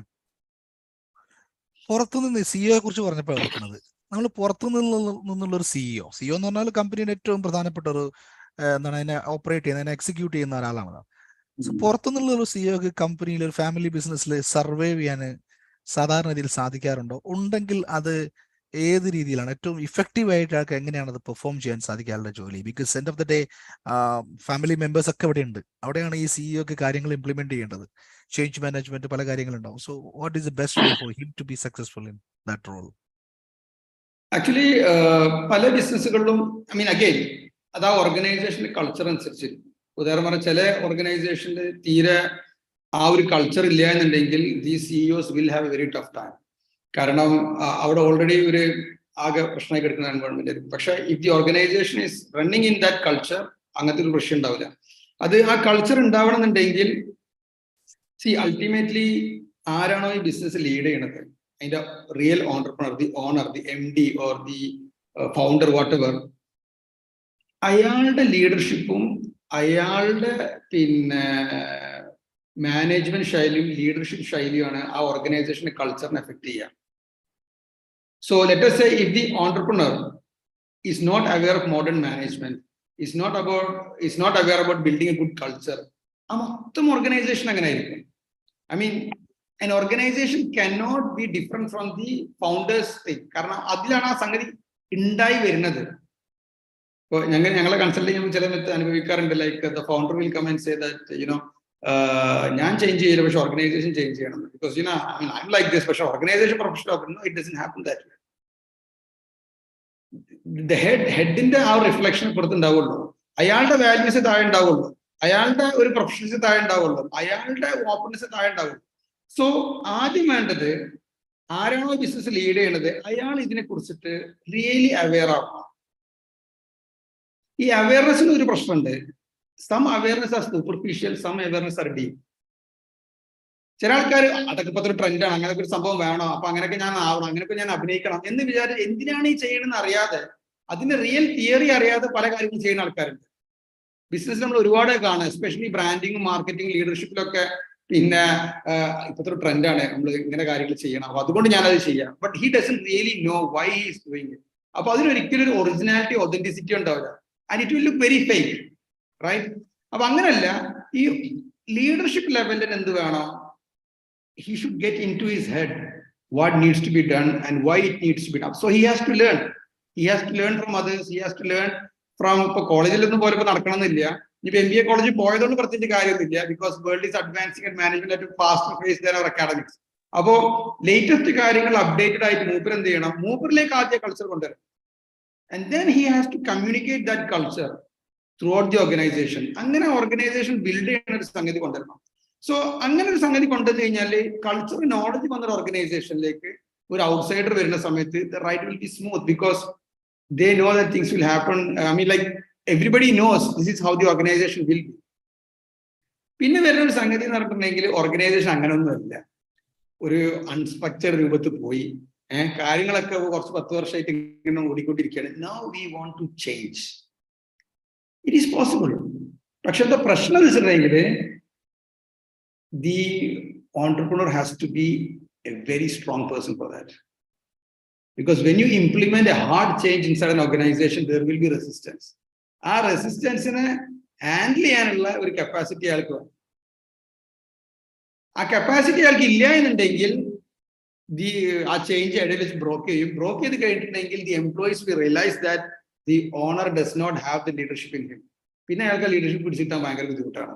പുറത്തുനിന്ന് സിഇഒയെ കുറിച്ച് പറഞ്ഞപ്പോൾ ഓർക്കുന്നത്, നമ്മൾ പുറത്തുനിന്നുള്ള ഒരു സിഇഒ എന്ന് പറഞ്ഞാൽ കമ്പനിയുടെ ഏറ്റവും പ്രധാനപ്പെട്ട ഒരു എന്താണ് അതിനെ ഓപ്പറേറ്റ് ചെയ്യുന്ന, അതിനെ എക്സിക്യൂട്ട് ചെയ്യുന്ന ഒരാളാണ്. സോ പുറത്തുനിന്നുള്ള ഒരു സിഇഒക്ക് കമ്പനിയിൽ ഒരു ഫാമിലി ബിസിനസ്സിൽ സർവൈവ് ചെയ്യാൻ സാധാരണ രീതിയിൽ സാധിക്കാറുണ്ടോ? ഉണ്ടെങ്കിൽ അത് ഏത് രീതിയിലാണ് ഏറ്റവും ഇഫക്റ്റീവ് ആയിട്ട് ആൾക്ക് എങ്ങനെയാണ് അത് പെർഫോം ചെയ്യാൻ സാധിക്കാറുള്ള ജോലി? Because end of the day family members ഒക്കെ ഇവിടെ ഉണ്ട്. അവിടെയാണ് ഈ സിഇഒക്ക് കാര്യങ്ങൾ ഇംപ്ലിമെന്റ് ചെയ്യേണ്ടത്. ചേഞ്ച് മാനേജ്മെന്റ് പല കാര്യങ്ങളുണ്ടാവും. So what is the best way for him to be successful in that role? Actually പല ബിസിനസ്സുകളിലും ഐ മീൻ അഗെയിൻ അത് ആ ഓർഗനൈസേഷന്റെ കൾച്ചർ അനുസരിച്ച്. ഉദാഹരണം പറഞ്ഞാൽ ചില ഓർഗനൈസേഷനിൽ തീരെ ആ ഒരു കൾച്ചർ ഇല്ല എന്നുണ്ടെങ്കിൽ the CEOs will have A very tough time. കാരണം അവിടെ ഓൾറെഡി ഒരു ആകെ പ്രശ്നമായി കിടക്കുന്ന എൻവയോൺമെന്റ് ആയിരിക്കും. പക്ഷെ if the organisation is running in that culture, അങ്ങനത്തെ ഒരു പ്രശ്നം ഉണ്ടാവില്ല. അത് ആ കൾച്ചർ ഉണ്ടാവണം എന്നുണ്ടെങ്കിൽ അൾട്ടിമേറ്റ്ലി ആരാണോ ഈ ബിസിനസ് ലീഡ് ചെയ്യണത്, അതിന്റെ real entrepreneur, the owner, the MD or the founder, whatever, അയാളുടെ ലീഡർഷിപ്പും അയാളുടെ മാനേജ്മെന്റ് ശൈലിയും ലീഡർഷിപ്പ് ശൈലിയുമാണ് ആ ഓർഗനൈസേഷന്റെ കൾച്ചറിനെ എഫക്ട് ചെയ്യുക. So let us say if the entrepreneur is not aware of modern management, is not aware about building a good culture, ആ മൊത്തം ഓർഗനൈസേഷൻ അങ്ങനെ ആയിരിക്കും. I mean an organization cannot be different from the founders thing. കാരണം അതിലാണ് ആ സംഗതി ഉണ്ടായി വരുന്നത്. ഇപ്പോൾ ഞങ്ങളെ കൺസൾട്ടിങ് ചില അനുഭവിക്കാറുണ്ട്. Like the founder will come and say that ഞാൻ ചേഞ്ച് ചെയ്യില്ല, പക്ഷെ ഓർഗനൈസേഷൻ ചേഞ്ച് ചെയ്യണം. Because I'm like this, പക്ഷെ ഓർഗനൈസേഷൻ പ്രൊഫഷണൽ ആക്കുന്നു. It doesn't happen that way. The ഹെഡിന്റെ ആ റിഫ്ലക്ഷൻ പുറത്തുണ്ടാവുള്ളൂ. അയാളുടെ വാല്യൂസ് താഴെ ഉണ്ടാവുള്ളൂ, അയാളുടെ ഒരു പ്രൊഫഷണൽസ് താഴെ ഉണ്ടാവുള്ളൂ, അയാളുടെ ഓപ്പൺനെസ് താഴെ ഉണ്ടാവുള്ളൂ. സോ ആദ്യം വേണ്ടത് ആരാണോ ബിസിനസ് ലീഡ് ചെയ്യണത് അയാൾ ഇതിനെ കുറിച്ചിട്ട് റിയലി അവെയർ ആവണം. ഈ അവയർനെസ്സിന് ഒരു പ്രശ്നമുണ്ട്. Some awareness are superficial, some awareness are deep. ചില ആൾക്കാർ അതൊക്കെ ഇപ്പൊ ഒരു ട്രെൻഡാണ്, അങ്ങനത്തെ ഒരു സംഭവം വേണം, അപ്പൊ അങ്ങനെയൊക്കെ ഞാൻ ആവണം, അങ്ങനെയൊക്കെ ഞാൻ അഭിനയിക്കണം എന്ന് വിചാരിച്ച് എന്തിനാണ് ഈ ചെയ്യണമെന്ന് അറിയാതെ, അതിന്റെ റിയൽ തിയറി അറിയാതെ പല കാര്യങ്ങളും ചെയ്യുന്ന ആൾക്കാരുണ്ട്. ബിസിനസ് നമ്മൾ ഒരുപാട് കാണും, എസ്പെഷ്യലി ബ്രാൻഡിങ്, മാർക്കറ്റിംഗ്, ലീഡർഷിപ്പിലൊക്കെ. പിന്നെ ഇപ്പോഴത്തെ ഒരു ട്രെൻഡാണ് നമ്മൾ ഇങ്ങനെ കാര്യങ്ങൾ ചെയ്യണം, അപ്പൊ അതുകൊണ്ട് ഞാനത് ചെയ്യാം. But he doesn't really know why he is doing it. അപ്പൊ അതിനൊരിക്കലും ഒരു ഒറിജിനാലിറ്റി, ഒതന്റിസിറ്റി ഉണ്ടാവില്ല. And it will look very fake, right? അപ്പൊ അങ്ങനല്ല, ഈ ലീഡർഷിപ്പ് ലെവലിൽ എന്ത് വേണം? He should get into his head what needs to be done and why it needs to be done. So he has to learn. He has to learn from others. He has to learn from ഇപ്പൊ കോളേജിലൊന്നും പോയപ്പോൾ നടക്കണമെന്നില്ല. ഇപ്പൊ MBA കോളേജിൽ പോയതുകൊണ്ട് പ്രത്യേകിച്ച് കാര്യമൊന്നുമില്ല. Because world is advancing and management at fast phase than our academics. അപ്പോ latest കാര്യങ്ങൾ updated ആയിട്ട് മൂപ്പർ എന്ത് ചെയ്യണം? മൂപ്പറിലേക്ക് ആദ്യ കൾച്ചർ കൊണ്ടുവരണം. And then he has to communicate that culture throughout the organization. അങ്ങനെ ഓർഗനൈസേഷൻ ബിൽഡ് ചെയ്യുന്ന ഒരു സംഗതി കൊണ്ടുവരണം. സോ അങ്ങനെ ഒരു സംഗതി കൊണ്ടുവന്നു കഴിഞ്ഞാൽ കൾച്ചർ നോളജ് വന്നൊരു ഓർഗനൈസേഷനിലേക്ക് ഒരു ഔട്ട്സൈഡർ വരുന്ന സമയത്ത് the ride will be smooth, because they know that things will happen. I mean like everybody knows this is how the organization will be. പിന്നെ വരുന്ന ഒരു സംഗതി എന്ന് പറഞ്ഞിട്ടുണ്ടെങ്കിൽ ഓർഗനൈസേഷൻ അങ്ങനെയൊന്നുമല്ല, ഒരു അൺസ്ട്രക്ചർഡ് രൂപത്തിൽ പോയി കാര്യങ്ങളൊക്കെ കുറച്ച് 10 വർഷമായിട്ട് ഇങ്ങനെ ഓടിക്കൊണ്ടിരിക്കുകയാണ്. Now we want to change. It is possible. പക്ഷെ എന്താ പ്രശ്നം എന്ന് വെച്ചിട്ടുണ്ടെങ്കിൽ the entrepreneur has to be a very strong person for that, because when you implement a hard change inside an organization, there will be resistance. ആ റെസിസ്റ്റൻസിനെ handle ചെയ്യാനുള്ള ഒരു capacity ആൾക്ക് വേണം. ആ കപ്പാസിറ്റി ആൾക്ക് ഇല്ല എന്നുണ്ടെങ്കിൽ ആ ചേഞ്ച് ഇടയിൽ വെച്ച് ബ്രോക്ക് ചെയ്ത് കഴിഞ്ഞിട്ടുണ്ടെങ്കിൽ the employees will realise that the owner does not have the leadership in him. പിന്നെ അയാൾക്ക് ലീഡർഷിപ്പ് പിടിച്ചിട്ടാൻ ഭയങ്കര ബുദ്ധിമുട്ടാണ്.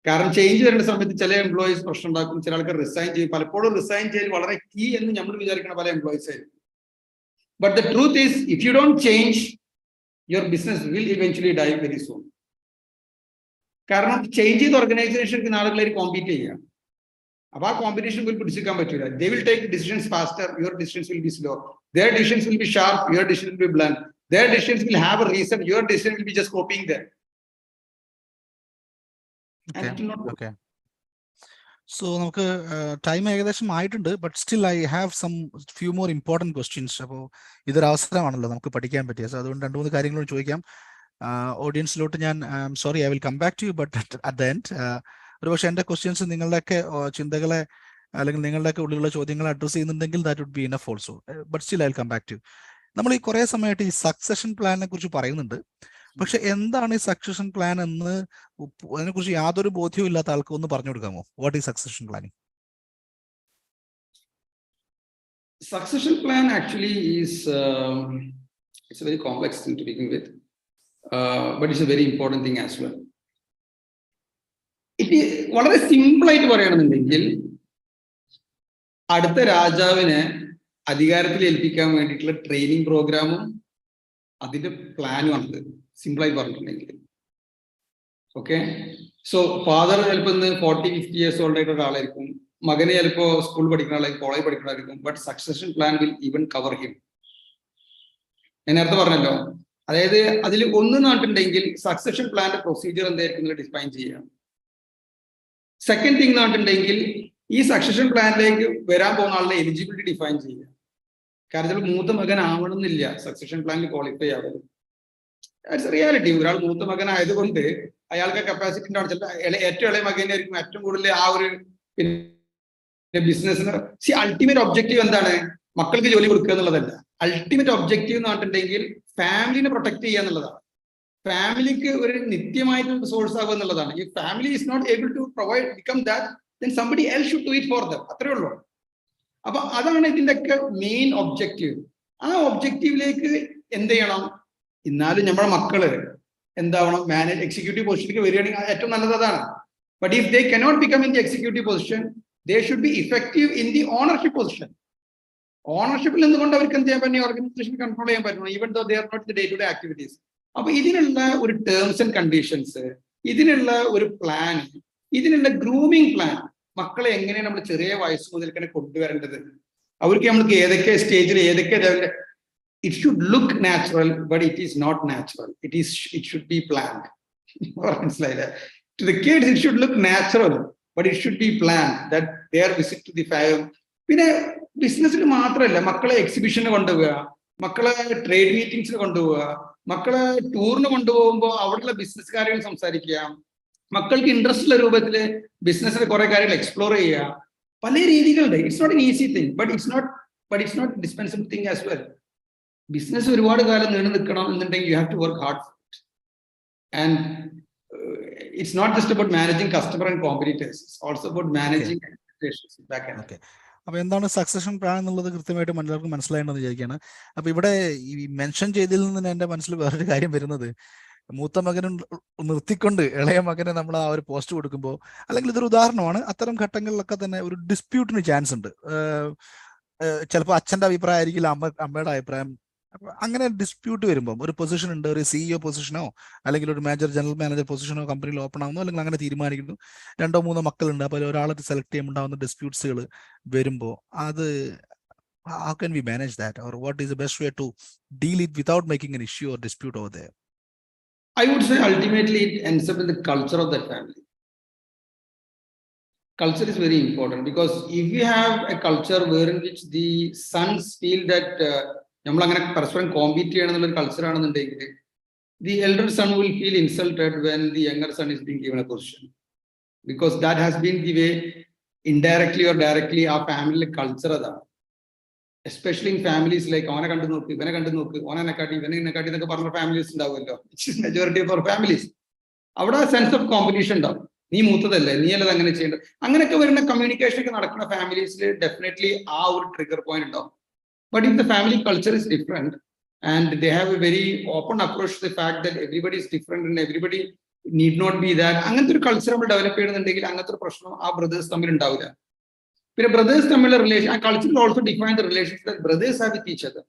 കാരണം ചേഞ്ച് വരുന്ന സമയത്ത് ചില എംപ്ലോയീസ് പ്രശ്നം ഉണ്ടാക്കും, ചില ആൾക്കാർ റിസൈൻ ചെയ്യും. പലപ്പോഴും റിസൈൻ ചെയ്യൽ വളരെ കീ എന്ന് നമ്മൾ വിചാരിക്കുന്ന പല എംപ്ലോയീസ് ആയിരിക്കും. But the truth is if you don't change your business will eventually die very soon. കാരണം ചേഞ്ച് ചെയ്ത ഓർഗനൈസേഷനിൽ ആളുകളായി കോമ്പീറ്റ് ചെയ്യാം. അപ്പൊ ആ കോമ്പറ്റീഷൻ വിൽ പിടിച്ചെടുക്കാൻ പറ്റില്ല. They will take decisions faster, your decisions will be slow. Their decisions will be sharp, your decision will be blunt. Their decisions will have a reason, your decision will be just copying them. Okay. So നമുക്ക് time ഏകദേശം ആയിട്ടുണ്ട്. But still I have some few more important questions. അപ്പോൾ ഇതൊരു അവസരമാണല്ലോ നമുക്ക് പഠിക്കാൻ പറ്റിയത്. So അതുകൊണ്ട് 2-3 കാര്യങ്ങളോട് ചോദിക്കാം ഓഡിയൻസിലോട്ട്. ഞാൻ sorry, I will come back to you, but at the end ഒരുപക്ഷെ എൻ്റെ ക്വസ്റ്റ്യൻസ് നിങ്ങളുടെയൊക്കെ ചിന്തകളെ അല്ലെങ്കിൽ നിങ്ങളുടെയൊക്കെ ഉള്ളിലുള്ള ചോദ്യങ്ങളെ അഡ്രസ് ചെയ്യുന്നുണ്ടെങ്കിൽ that would be enough also. But still I will come back to you. നമ്മൾ ഈ കുറേ സമയമായിട്ട് ഈ സക്സഷൻ പ്ലാനിനെ കുറിച്ച് പറയുന്നുണ്ട്. പക്ഷെ എന്താണ് ഈ സക്സഷൻ പ്ലാൻ എന്ന് അതിനെക്കുറിച്ച് യാതൊരു ബോധ്യവും ഇല്ലാത്ത ആൾക്ക് ഒന്ന് പറഞ്ഞു കൊടുക്കാമോ? What is succession planning? Succession plan actually is it's a very complex thing to begin with, but it's a very important thing as well. ഇത് വളരെ സിമ്പിൾ ആയിട്ട് പറയുകയാണെന്നുണ്ടെങ്കിൽ അടുത്ത രാജാവിനെ അധികാരത്തിൽ ഏൽപ്പിക്കാൻ വേണ്ടിയിട്ടുള്ള ട്രെയിനിങ് പ്രോഗ്രാമും അതിന്റെ പ്ലാനും ആണത്, സിമ്പിളായി പറഞ്ഞിട്ടുണ്ടെങ്കിൽ. ഓക്കെ, സോ ഫാദർ ചിലപ്പോൾ ഇന്ന് 40-50 years ഓൾഡ് ആയിട്ടുള്ള ഒരാളായിരിക്കും, മകനെ ചിലപ്പോൾ സ്കൂൾ പഠിക്കുന്ന ആളായിരിക്കും, കോളേജ് പഠിക്കുന്ന ആളായിരിക്കും, but succession plan will even cover him. ഞാൻ നേരത്തെ പറഞ്ഞല്ലോ, അതായത് അതിൽ ഒന്ന് നാട്ടുണ്ടെങ്കിൽ സക്സഷൻ പ്ലാന്റെ പ്രൊസീജിയർ എന്തായിരിക്കും ഡിഫൈൻ ചെയ്യുക. സെക്കൻഡ് തിങ് നാട്ടുണ്ടെങ്കിൽ ഈ സക്സഷൻ പ്ലാനിലേക്ക് വരാൻ പോകുന്ന ആളുടെ എലിജിബിലിറ്റി ഡിഫൈൻ ചെയ്യുക. കാരണം ചിലപ്പോൾ മൂത്ത മകൻ ആവണമെന്നില്ല സക്സഷൻ പ്ലാനിൽ ക്വാളിഫൈ ആവുന്നത്. That's reality. ഒരാൾ മൂത്ത മകനായതുകൊണ്ട് അയാൾക്ക് കപ്പാസിറ്റി ഉണ്ടാവും. ചില ഏറ്റവും ഇളയ മകനായിരിക്കും ഏറ്റവും കൂടുതൽ ആ ഒരു ബിസിനസ്സിന് അൾട്ടിമേറ്റ് ഒബ്ജക്റ്റീവ് എന്താണ്? മക്കൾക്ക് ജോലി കൊടുക്കുക എന്നുള്ളതല്ല. അൾട്ടിമേറ്റ് ഒബ്ജക്റ്റീവ് എന്ന് പറഞ്ഞിട്ടുണ്ടെങ്കിൽ ഫാമിലിനെ പ്രൊട്ടക്ട് ചെയ്യുക എന്നുള്ളതാണ്. ഫാമിലിക്ക് ഒരു നിത്യമായിട്ടുള്ള സോഴ്സ് ആവുക എന്നുള്ളതാണ്. ഈ family is not able to provide become that, then somebody else should do it for them. അത്രേ ഉള്ളൂ. അപ്പൊ അതാണ് ഇതിന്റെ ഒക്കെ മെയിൻ ഒബ്ജക്റ്റീവ്. ആ ഒബ്ജക്റ്റീവിലേക്ക് എന്ത് ചെയ്യണം? എന്നാലും നമ്മുടെ മക്കള് എന്താവണം? എക്സിക്യൂട്ടീവ് പൊസിഷനിലേക്ക് വരികയാണെങ്കിൽ ഏറ്റവും നല്ലത് അതാണ്. But if they cannot become in the executive position, they should be effective in the ownership position. ഓണർഷിപ്പിൽ നിന്നുകൊണ്ട് അവർക്ക് എന്ത് ചെയ്യാൻ പറ്റും? ഓർഗനൈസേഷൻ കൺട്രോൾ ചെയ്യാൻ പറ്റണം, even though they are not the day to day activities. അപ്പൊ ഇതിനുള്ള ഒരു ടേംസ് ആൻഡ് കണ്ടീഷൻസ്, ഇതിനുള്ള ഒരു പ്ലാൻ, ഇതിനുള്ള ഗ്രൂമിങ് പ്ലാൻ, മക്കളെ എങ്ങനെയാണ് നമ്മൾ ചെറിയ വയസ്സ് മുതൽ തന്നെ കൊണ്ടുവരേണ്ടത്, അവർക്ക് നമ്മൾക്ക് ഏതൊക്കെ സ്റ്റേജിൽ ഏതൊക്കെ ലെവലിൽ. It should look natural, but it is not natural. It should be planned. മനസ്സിലായില്ലേ? To the kids it should look natural, but it should be planned that their visit to the farm. പിന്നെ ബിസിനസ്സിൽ മാത്രമല്ല, മക്കളെ എക്സിബിഷന് കൊണ്ടുപോവുക, മക്കളെ trade മീറ്റിംഗ്സിന് കൊണ്ടുപോവുക, മക്കളെ ടൂറിന് കൊണ്ടുപോകുമ്പോൾ അവിടെയുള്ള ബിസിനസ് കാര്യങ്ങൾ സംസാരിക്കുക, മക്കൾക്ക് ഇൻട്രസ്റ്റ് ഉള്ള രൂപത്തിൽ ബിസിനസ്സിലെ കുറെ കാര്യങ്ങൾ എക്സ്പ്ലോർ ചെയ്യുക. പല രീതികളുണ്ട്. It's not an easy thing, but it's not dispensable thing as well. Business ഒരുപാട് കാലം നീണ്ടു നിൽക്കണം എന്നുണ്ടെങ്കിൽ you have to work hard. And it's not just about managing customer and competitors, it's also about managing expectations back end. അപ്പൊ എന്താണ് succession plan എന്നുള്ളത് കൃത്യമായിട്ട് എല്ലാവർക്കും മനസ്സിലായെന്ന് വിചാരിക്കുകയാണ്. അപ്പൊ ഇവിടെ ഈ മെൻഷൻ ചെയ്തതിൽ നിന്ന് എന്റെ മനസ്സിൽ വേറൊരു കാര്യം വരുന്നത്, മൂത്ത മകനെ നിർത്തിക്കൊണ്ട് ഇളയ മകനെ നമ്മൾ ആ ഒരു പോസ്റ്റ് കൊടുക്കുമ്പോൾ, അല്ലെങ്കിൽ ഇതൊരു ഉദാഹരണമാണ്, അത്തരം ഘട്ടങ്ങളിലൊക്കെ തന്നെ ഒരു ഡിസ്പ്യൂട്ടിന് ചാൻസ് ഉണ്ട്. ചിലപ്പോൾ അച്ഛന്റെ അഭിപ്രായം ആയിരിക്കില്ല അമ്മയുടെ അഭിപ്രായം. അപ്പൊ അങ്ങനെ ഡിസ്പ്യൂട്ട് വരുമ്പോൾ ഒരു പൊസിഷൻ ഉണ്ട്, ഒരു CEO പൊസിഷനോ അല്ലെങ്കിൽ ഒരു ജനറൽ മാനേജർ പൊസിഷനോ കമ്പനിയിൽ ഓപ്പൺ ആവുന്നു, അല്ലെങ്കിൽ അങ്ങനെ തീരുമാനിക്കുന്നു, 2-3 മക്കളുണ്ട്, അപ്പോൾ ഒരാളെ സെലക്ട് ചെയ്യുമ്പോൾ ഉണ്ടാകുന്ന ഡിസ്പ്യൂട്ട്സുകൾ വരുമ്പോൾ അത് how can we manage that, or what is the best way to deal it without making an issue or dispute over there? I would say ultimately it ends up in the culture of that family. Culture is very important, because if you have a culture wherein which the sons feel that നമ്മൾ അങ്ങനെ പരസ്പരം compete ചെയ്യണം എന്നുള്ളൊരു culture ആണെന്നുണ്ടെങ്കിൽ, the elder son will feel insulted when the younger son is being given a position, because that has been the way indirectly or directly ആ ഫാമിലിയിലെ culture അതാണ്. Especially in families like ഓനെ കണ്ടു നോക്ക്, ഇവനെ കണ്ടു നോക്ക്, ഓനെക്കാട്ടി ഇവനെക്കാട്ടി എന്നൊക്കെ പറഞ്ഞ ഫാമിലീസ് ഉണ്ടാവുമല്ലോ, മെജോറിറ്റി ഓഫ് അവർ ഫാമിലീസ്. അവിടെ സെൻസ് ഓഫ് കോമ്പറ്റീഷൻ ഉണ്ടാവും. നീ മൂത്തതല്ലേ, നീ അല്ലത് അങ്ങനെ ചെയ്യേണ്ടത്. അങ്ങനെയൊക്കെ വരുന്ന കമ്മ്യൂണിക്കേഷൻ ഒക്കെ നടക്കുന്ന ഫാമിലീസിൽ ഡെഫിനറ്റ്ലി ആ ഒരു ട്രിഗർ പോയിന്റ് ഉണ്ടാവും. But if the family culture is different and they have a very open approach to the fact that everybody is different and everybody need not be that, അങ്ങനത്തെ ഒരു culture നമ്മൾ develop ചെയ്യണമെന്നുണ്ടെങ്കിൽ അങ്ങനത്തെ ഒരു പ്രശ്നം ആ brothers തമ്മിൽ ഉണ്ടാവില്ല. പിന്നെ ബ്രദേഴ്സ് തമ്മിലുള്ള റിലേഷൻ, ആ culture also define the relationship that brothers have with each other.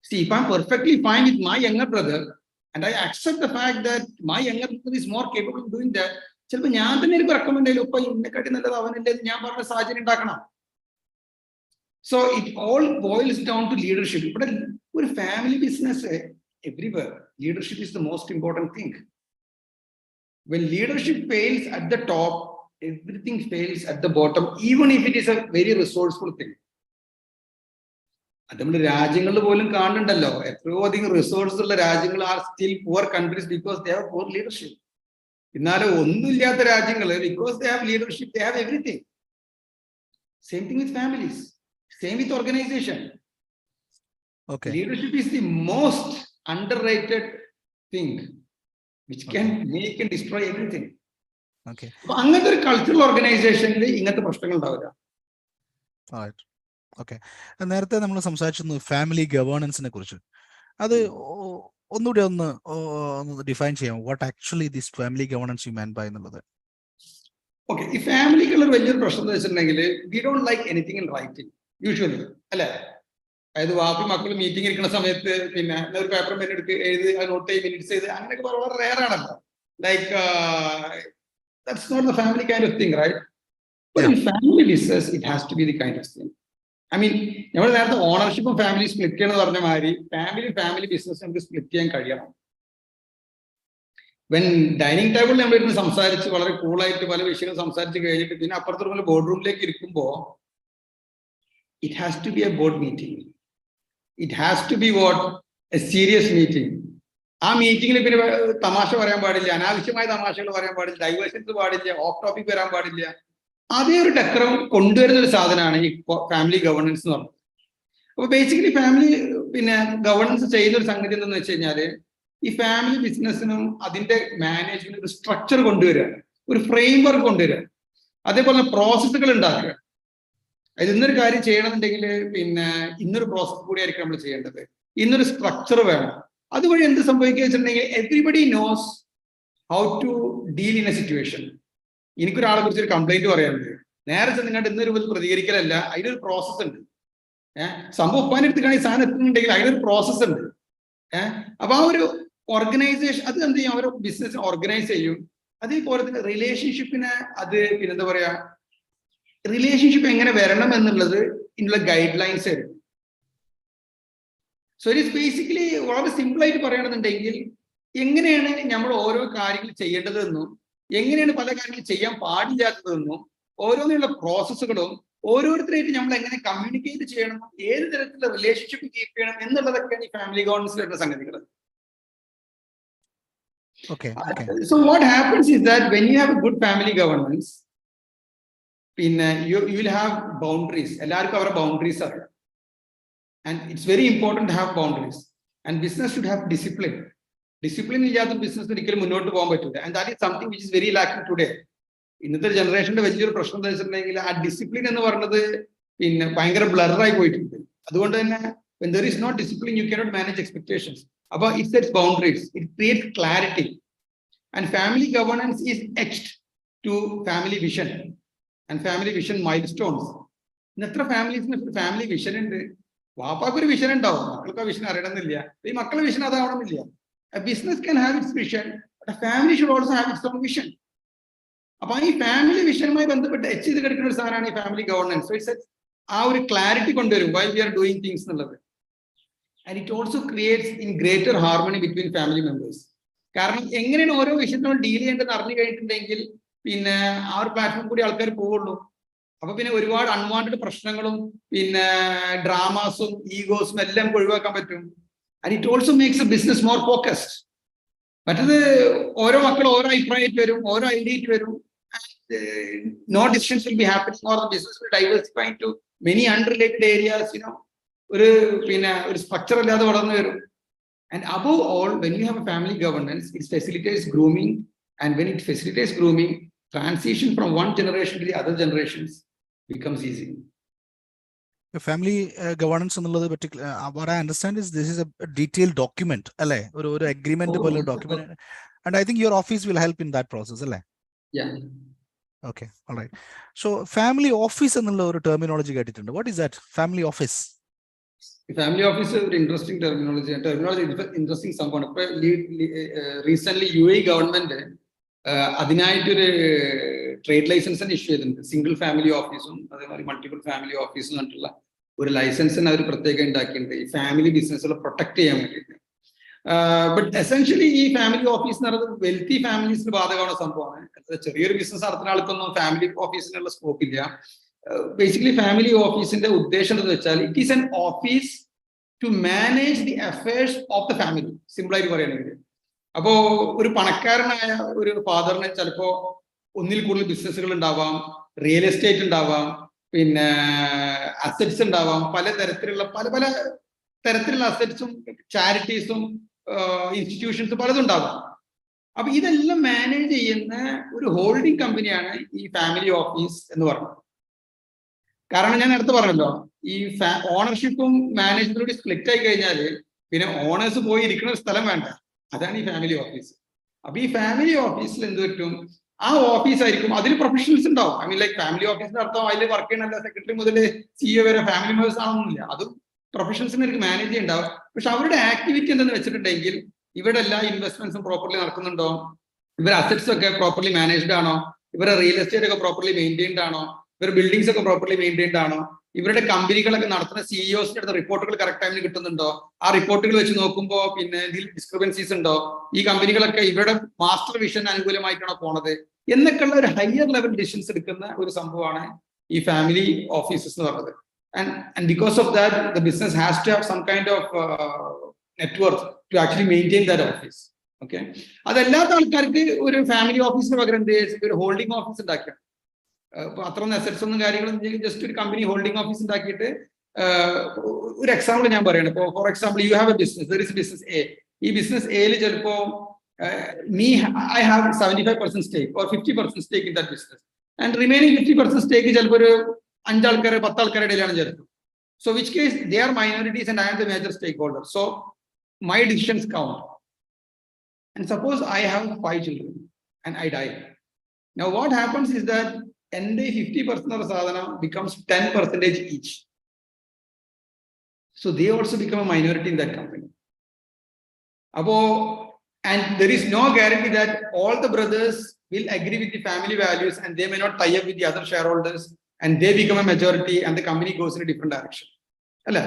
See, if I'm perfectly fine with my younger brother and I accept the fact that my younger brother is more capable of doing that, ചിലപ്പോൾ ഞാൻ തന്നെ എനിക്ക് recommend ചെയ്യില്ല, ഇപ്പൊ ഇന്നെക്കാട്ടി നല്ലത് അവനല്ലേ ഞാൻ പറഞ്ഞ സാഹചര്യം ഉണ്ടാക്കണം. So it all boils down to leadership. But for family business, everywhere, leadership is the most important thing. When leadership fails at the top, everything fails at the bottom, even if it is a very resourceful thing. നമ്മുടെ രാജ്യങ്ങളിൽ പോലും കാണുന്നുണ്ടല്ലോ, എത്രയോ അധികം resource ഉള്ള രാജ്യങ്ങൾ are still poor countries because they have poor leadership. എന്നാലും ഒന്നുമില്ലാത്ത രാജ്യങ്ങൾ, because they have leadership, they have everything. Same thing with families. Same with organization. Okay. Leadership is the most underrated thing which can make and destroy everything. Okay. So അങ്ങനത്തെ ഒരു cultural ഓർഗനൈസേഷനിൽ ഇങ്ങനത്തെ പ്രശ്നങ്ങൾ ഉണ്ടാവില്ല. Okay. നേരത്തെ നമ്മൾ സംസാരിച്ചിരുന്നു family ഗവേണൻസിനെ കുറിച്ച്. അത് ഒന്നുകൂടി ഒന്ന് ഡിഫൈൻ ചെയ്യാം. What actually this family governance you mean by എന്നുള്ളത്. ഓക്കെ, ഈ ഫാമിലിക്കുള്ള വലിയൊരു പ്രശ്നം എന്ന് വെച്ചിട്ടുണ്ടെങ്കിൽ we don't like anything in writing usually, അല്ലെ? അതായത് വാപ്പി മക്കൾ മീറ്റിംഗ് ഇരിക്കുന്ന സമയത്ത് പിന്നെ ഒരു പേപ്പർ പെൻ എടുത്ത് എഴുതി നോട്ട് ചെയ്ത് മിനിറ്റ്സ് ചെയ്ത് അങ്ങനെയൊക്കെ വളരെ റെയർ ആണല്ലോ. Like that's not the family kind of thing, right? But in family business it has to be the kind of thing. I mean നമ്മൾ നേരത്തെ ഓണർഷിപ്പും ഫാമിലി സ്പ്ലിറ്റ് ചെയ്യണമെന്ന് പറഞ്ഞ മാതിരി ഫാമിലി ബിസിനസ് നമുക്ക് സ്പ്ലിറ്റ് ചെയ്യാൻ കഴിയണം. വെൻ ഡൈനിങ് ടേബിളിൽ നമ്മൾ ഇരുന്ന് സംസാരിച്ച് വളരെ കൂളായിട്ട് പല വിഷയങ്ങൾ സംസാരിച്ച് കഴിഞ്ഞിട്ട് പിന്നെ അപ്പുറത്തെ റൂമിൽ ബോർഡ് റൂമിലേക്ക് ഇരിക്കുമ്പോൾ it has to be a board meeting. It has to be what? A serious meeting. ആ മീറ്റിംഗിൽ പിന്നെ തമാശ പറയാൻ പാടില്ല, അനാവശ്യമായ തമാശകൾ പറയാൻ പാടില്ല, ഡൈവേഷൻസ് പാടില്ല, ഓഫ് ടോപ്പിക് വരാൻ പാടില്ല. അതേ ഒരു ഡെക്കറം കൊണ്ടുവരുന്ന ഒരു സാധനമാണ് ഈ ഫാമിലി ഗവർണൻസ് എന്ന് പറയുന്നത്. അപ്പൊ ബേസിക്കലി ഫാമിലി പിന്നെ ഗവർണൻസ് ചെയ്യുന്ന ഒരു സംഗതി എന്താണെന്ന് വെച്ച് കഴിഞ്ഞാല് ഈ ഫാമിലി ബിസിനസ്സിനും അതിന്റെ മാനേജ്മെന്റ് ഒരു സ്ട്രക്ചർ കൊണ്ടുവരിക, ഒരു ഫ്രെയിം വർക്ക് കൊണ്ടുവരിക, അതേപോലെ പ്രോസസ്സുകൾ ഉണ്ടാക്കുക. അത് ഇന്നൊരു കാര്യം ചെയ്യണമെന്നുണ്ടെങ്കിൽ പിന്നെ ഇന്നൊരു പ്രോസസ് കൂടി ആയിരിക്കും നമ്മൾ ചെയ്യേണ്ടത്, ഇന്നൊരു സ്ട്രക്ചർ വേണം. അതുവഴി എന്ത് സംഭവിക്കുക വെച്ചിട്ടുണ്ടെങ്കിൽ everybody knows how to deal in a situation. എനിക്കൊരാളെ കുറിച്ച് ഒരു കംപ്ലൈന്റ് പറയാനുണ്ട്, നേരെ ചെന്നിങ്ങാണ്ട് ഇന്നൊരു പ്രതികരിക്കലല്ല, അതിനൊരു പ്രോസസ് ഉണ്ട്. സംഭവം ഉപ്പാൻ്റെ അടുത്തേക്കാണെങ്കിൽ സാധനം എത്തുന്നുണ്ടെങ്കിൽ അതിനൊരു പ്രോസസ് ഉണ്ട്. അപ്പൊ ആ ഒരു ഓർഗനൈസേഷൻ അത് എന്ത് ചെയ്യും, അവരുടെ ബിസിനസ് ഓർഗനൈസ് ചെയ്യും. അതേപോലെ തന്നെ റിലേഷൻഷിപ്പിനെ അത് പിന്നെന്താ പറയാ, റിലേഷൻഷിപ്പ് എങ്ങനെ വരണം എന്നുള്ളത് ഇതിനുള്ള ഗൈഡ് ലൈൻസ് ആയിരുന്നു. സോ ഇറ്റ് ഈസ് ബേസിക്കലി വളരെ സിമ്പിൾ ആയിട്ട് പറയുകയാണെന്നുണ്ടെങ്കിൽ എങ്ങനെയാണ് നമ്മൾ ഓരോ കാര്യങ്ങൾ ചെയ്യേണ്ടതെന്നും എങ്ങനെയാണ് പല കാര്യങ്ങൾ ചെയ്യാൻ പാടില്ലാത്തതെന്നും ഓരോന്നിനുള്ള പ്രോസസ്സുകളും ഓരോരുത്തരായിട്ട് നമ്മൾ എങ്ങനെ കമ്മ്യൂണിക്കേറ്റ് ചെയ്യണം, ഏത് തരത്തിലുള്ള റിലേഷൻഷിപ്പ് കീപ്പ് ചെയ്യണം എന്നുള്ളതൊക്കെയാണ് ഈ ഫാമിലി ഗവർണൻസ് വരുന്ന സംഗതികൾ. So what happens is that when you have a good family governance, പിന്നെ you will have boundaries. എല്ലാവർക്കും അവരുടെ ബൗണ്ടറീസ് അറിയാം. And it's very important to have boundaries. And business should have discipline. Discipline ഇല്ലാത്ത business ഒരിക്കലും മുന്നോട്ട് പോകാൻ പറ്റില്ല. And that is something which is very lacking today. ഇന്നത്തെ ജനറേഷന്റെ വലിയൊരു പ്രശ്നം എന്താ വെച്ചിട്ടുണ്ടെങ്കിൽ ആ ഡിസിപ്ലിൻ എന്ന് പറയുന്നത് പിന്നെ ഭയങ്കര ബ്ലറായി പോയിട്ടുണ്ട്. അതുകൊണ്ട് തന്നെ when there is no discipline you cannot manage expectations. അപ്പൊ it sets boundaries, it creates clarity. And family governance is etched to family vision and family vision milestones. എത്ര ഫാമിലീസിന് ഫാമിലി വിഷൻ ഉണ്ട്, വാപ്പാക്ക് ഒരു വിഷൻ ഉണ്ടാവും, മക്കൾക്ക് ആ വിഷൻ അറിയണമെന്നില്ല, ഈ മക്കളുടെ vision അതാവണമെന്നില്ല. A business can have its vision, but a family should also have its own vision. അപ്പൊ ഈ ഫാമിലി വിഷനുമായി ബന്ധപ്പെട്ട് എച്ച് ചെയ്ത് കിടക്കുന്ന ഒരു സാധനമാണ് ഈ ഫാമിലി ഗവർണൻസ്. സോ ഇറ്റ്സ് ആ ഒരു ക്ലാരിറ്റി കൊണ്ടുവരും why we are doing things എന്നുള്ളത്. And it also creates in greater harmony between family members. കാരണം എങ്ങനെയാണ് ഓരോ വിഷയത്തിനോട് ഡീൽ ചെയ്യേണ്ടതെന്ന് അറിഞ്ഞു കഴിഞ്ഞിട്ടുണ്ടെങ്കിൽ പിന്നെ ആ ഒരു പ്ലാറ്റ്ഫോം കൂടി ആൾക്കാർ പോവുള്ളൂ. അപ്പൊ പിന്നെ ഒരുപാട് അൺവാണ്ടഡ് പ്രശ്നങ്ങളും പിന്നെ ഡ്രാമാസും ഈഗോസും എല്ലാം ഒഴിവാക്കാൻ പറ്റും. And it also makes A business more focused. മറ്റത് ഓരോ മക്കൾ ഓരോ അഭിപ്രായമായിട്ട് വരും, ഓരോ ഐഡിയ ആയിട്ട് വരും. No decisions will be happening or the business will diversify into many unrelated areas, ഒരു പിന്നെ ഒരു സ്ട്രക്ചർ ഇല്ലാതെ വളർന്നു വരും. And above all, when you have a family governance, it facilitates grooming, and when it facilitates grooming, transition from one generation to the other generations becomes easy. The family governance എന്നുള്ളത് what I understand is this is a detailed document, അല്ലേ, ഒരു agreement പോലെ document, and I think your office will help in that process, അല്ലേ? Yeah. Okay, all right. So family office എന്നുള്ള ഒരു terminology കേട്ടിട്ടുണ്ട്. What is that, family office? Family office ഒരു interesting terminology interesting സംഭവമാണ്. ഇപ്പൊ റീസെന്റ് UAE ഗവൺമെന്റ് അതിനായിട്ടൊരു trade licence issue ചെയ്തിട്ടുണ്ട്. Single family ഓഫീസും അതേമാതിരി മൾട്ടിപ്പിൾ ഫാമിലി ഓഫീസും പറഞ്ഞിട്ടുള്ള ഒരു ലൈസൻസിന് അവർ പ്രത്യേകം ഉണ്ടാക്കിയിട്ടുണ്ട് ഈ ഫാമിലി ബിസിനസ്സുകൾ പ്രൊട്ടക്ട് ചെയ്യാൻ വേണ്ടിയിട്ട്. ബട്ട് എസെൻഷ്യലി ഈ ഫാമിലി ഓഫീസ് എന്ന് പറയുന്നത് വെൽത്തി ഫാമിലീസിന് ബാധകமான സംഭവമാണ്. ചെറിയൊരു ബിസിനസ് നടത്തുന്ന ആൾക്കൊന്നും ഫാമിലി ഓഫീസിനുള്ള സ്കോപ്പ് ഇല്ല. ബേസിക്കലി ഫാമിലി ഓഫീസിന്റെ ഉദ്ദേശം എന്താണെന്ന് വെച്ചാൽ it is an office to manage the affairs of the family. Simple ആയിട്ട് പറയുകയാണെങ്കിൽ, അപ്പോ ഒരു പണക്കാരനായ ഒരു ഫാദറിന് ചിലപ്പോ ഒന്നിൽ കൂടുതൽ ബിസിനസ്സുകൾ ഉണ്ടാവാം, റിയൽ എസ്റ്റേറ്റ് ഉണ്ടാവാം, പിന്നെ അസറ്റ്സ് ഉണ്ടാവാം, പല തരത്തിലുള്ള അസറ്റ്സും ചാരിറ്റീസും ഇൻസ്റ്റിറ്റ്യൂഷൻസും പലതും ഉണ്ടാവാം. അപ്പൊ ഇതെല്ലാം മാനേജ് ചെയ്യുന്ന ഒരു ഹോൾഡിംഗ് കമ്പനിയാണ് ഈ ഫാമിലി ഓഫീസ് എന്ന് പറയുന്നത്. കാരണം ഞാൻ നേരത്തെ പറഞ്ഞല്ലോ, ഈ ഓണർഷിപ്പും മാനേജ്മെന്റും സ്പ്ലിറ്റ് ആയി കഴിഞ്ഞാൽ പിന്നെ ഓണേഴ്സ് പോയി ഇരിക്കുന്ന ഒരു സ്ഥലം വേണ്ട. അതാണ് ഈ ഫാമിലി ഓഫീസ്. അപ്പൊ ഈ ഫാമിലി ഓഫീസിൽ എന്ത് പറ്റും, ആ ഓഫീസ് ആയിരിക്കും, അതിൽ പ്രൊഫഷണൽസ് ഉണ്ടാവും. ഐ മീൻ ലൈക്ക് ഫാമിലി ഓഫീസിന്റെ അർത്ഥം അതിൽ വർക്ക് ചെയ്യുന്ന സെക്രട്ടറി മുതൽ CEO വരെ ഫാമിലി മെമ്പേഴ്സ് ആണെന്നില്ല. അതും പ്രൊഫഷണൽസിനെ എനിക്ക് മാനേജ് ചെയ്യുന്നുണ്ടാവും. പക്ഷെ അവരുടെ ആക്ടിവിറ്റി എന്തെന്ന് വെച്ചിട്ടുണ്ടെങ്കിൽ ഇവിടെ എല്ലാ ഇൻവെസ്റ്റ്മെന്റ്സും പ്രോപ്പർലി നടക്കുന്നുണ്ടോ, ഇവരുടെ അസറ്റ്സ് ഒക്കെ പ്രോപ്പർലി മാനേജ്ഡ് ആണോ, ഇവരുടെ റിയൽ എസ്റ്റേറ്റ് ഒക്കെ പ്രോപ്പർലി മെയിൻറ്റെയിൻഡ് ആണോ, ഇവരുടെ ബിൽഡിംഗ്സ് ഒക്കെ പ്രോപ്പർലി മെയിൻറ്റെയിൻഡ് ആണോ, ഇവരുടെ കമ്പനികളൊക്കെ നടത്തുന്ന സിഇഒസിന്റെ അടുത്ത റിപ്പോർട്ടുകൾ കറക്റ്റ് ടൈമിൽ കിട്ടുന്നുണ്ടോ, ആ റിപ്പോർട്ടുകൾ വെച്ച് നോക്കുമ്പോൾ പിന്നെ ഇതിൽ ഡിസ്ക്രിപ്പൻസീസ് ഉണ്ടോ, ഈ കമ്പനികളൊക്കെ ഇവരുടെ മാസ്റ്റർ വിഷൻ അനുകൂലമായിട്ടാണോ പോണത് എന്നൊക്കെയുള്ള ഒരു ഹയർ ലെവൽ ഡിസിഷൻസ് എടുക്കുന്ന ഒരു സംഭവമാണ് ഈ ഫാമിലി ഓഫീസസ് എന്ന് പറയുന്നത്. And because of that, the business has to have some kind of net worth to actually maintain that office. Okay, അതല്ലാത്ത ആൾക്കാർക്ക് ഒരു ഫാമിലി ഓഫീസിന് പകരം ഒരു ഹോൾഡിംഗ് ഓഫീസ് ഉണ്ടാക്കുക. അത്രയൊന്നും അസറ്റ്സ് ഒന്നും കാര്യങ്ങളും ജസ്റ്റ് ഒരു കമ്പനി ഹോൾഡിംഗ് ഓഫീസ് ഉണ്ടാക്കിയിട്ട് ഒരു എക്സാമ്പിൾ ഞാൻ പറയണം. ഇപ്പോൾ for example you have A business, there is business A. ഈ ബിസിനസ് എയിൽ ചിലപ്പോ I have 75% stake or 50% stake in that business, and remaining 50% stake ചിലപ്പോൾ ഒരു 5 ആൾക്കാർ 10 ആൾക്കാരുടെ ഇടയിലാണ് ചേർത്തത്. So which case they are minorities and I am the major stakeholder, so my decisions count. And suppose I have 5 children and I die. Now what happens is that എൻ്റെ 50% of sadhana becomes 10% each. So they also become a minority in that company. And there is no guarantee that all the brothers will agree with the family values and they may not tie up with the other shareholders and they become a majority and the company goes in a different direction. Alla?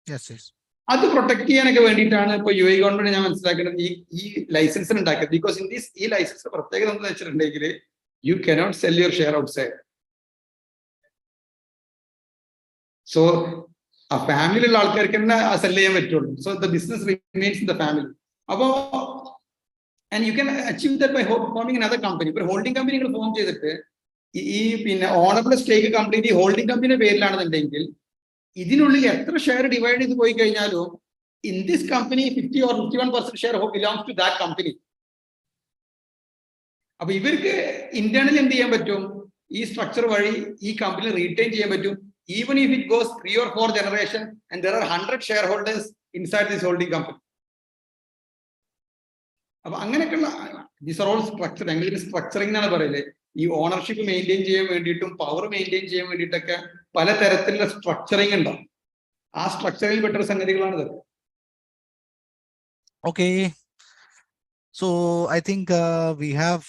Yes, yes. അത് protect ചെയ്യാനൊക്കെ വേണ്ടിയിട്ടാണ് ഇപ്പൊ U A government ഞാൻ മനസ്സിലാക്കുന്നത് ഈ ലൈസൻസിന് ഉണ്ടാക്കിയത്. Because in this ഈ ലൈസൻസ് പ്രത്യേകത എന്താണെന്ന് വെച്ചിട്ടുണ്ടെങ്കിൽ you cannot sell your share outside. So ആ ഫാമിലിയുള്ള ആൾക്കാർക്ക് തന്നെ സെൽ ചെയ്യാൻ പറ്റുള്ളൂ. So the business remains in the family. അപ്പോ and you can achieve that by forming another company. ഇപ്പൊ ഹോൾഡിംഗ് കമ്പനി നിങ്ങൾ ഫോം ചെയ്തിട്ട് ഈ പിന്നെ ഓണബിൾ സ്റ്റേക്ക് കംപ്ലീറ്റ് ഹോൾഡിംഗ് കമ്പനിയുടെ പേരിലാണെന്നുണ്ടെങ്കിൽ ഇതിനുള്ളിൽ എത്ര ഷെയർ ഡിവൈഡ് ചെയ്ത് പോയി കഴിഞ്ഞാലും in this company 50 or 51% share belongs to that company. അപ്പൊ ഇവർക്ക് ഇന്റേണലി എന്ത് ചെയ്യാൻ പറ്റും, ഈ സ്ട്രക്ചർ വഴി ഈ കമ്പനി റീറ്റെയിൻ ചെയ്യാൻ പറ്റും. Even if it goes 3 or 4 generation and there are 100 shareholders inside this holding company. അപ്പൊ അങ്ങനെയൊക്കെയുള്ള ദീസ് ആർ ഓൾ സ്ട്രക്ചർ. ഞങ്ങൾ സ്ട്രക്ചറിംഗ് എന്നാണ് പറയല്. ഈ ഓണർഷിപ്പ് മെയിൻറ്റെയിൻ ചെയ്യാൻ വേണ്ടിയിട്ടും പവർ മെയിൻറ്റെയിൻ ചെയ്യാൻ വേണ്ടിയിട്ടൊക്കെ പലതരത്തിലുള്ള സ്ട്രക്ചറിങ് ഉണ്ടാവും. ആ സ്ട്രക്ചറിൽ പെട്ട സംഗതികളാണ് ഇതൊക്കെ. Okay, so I think we have,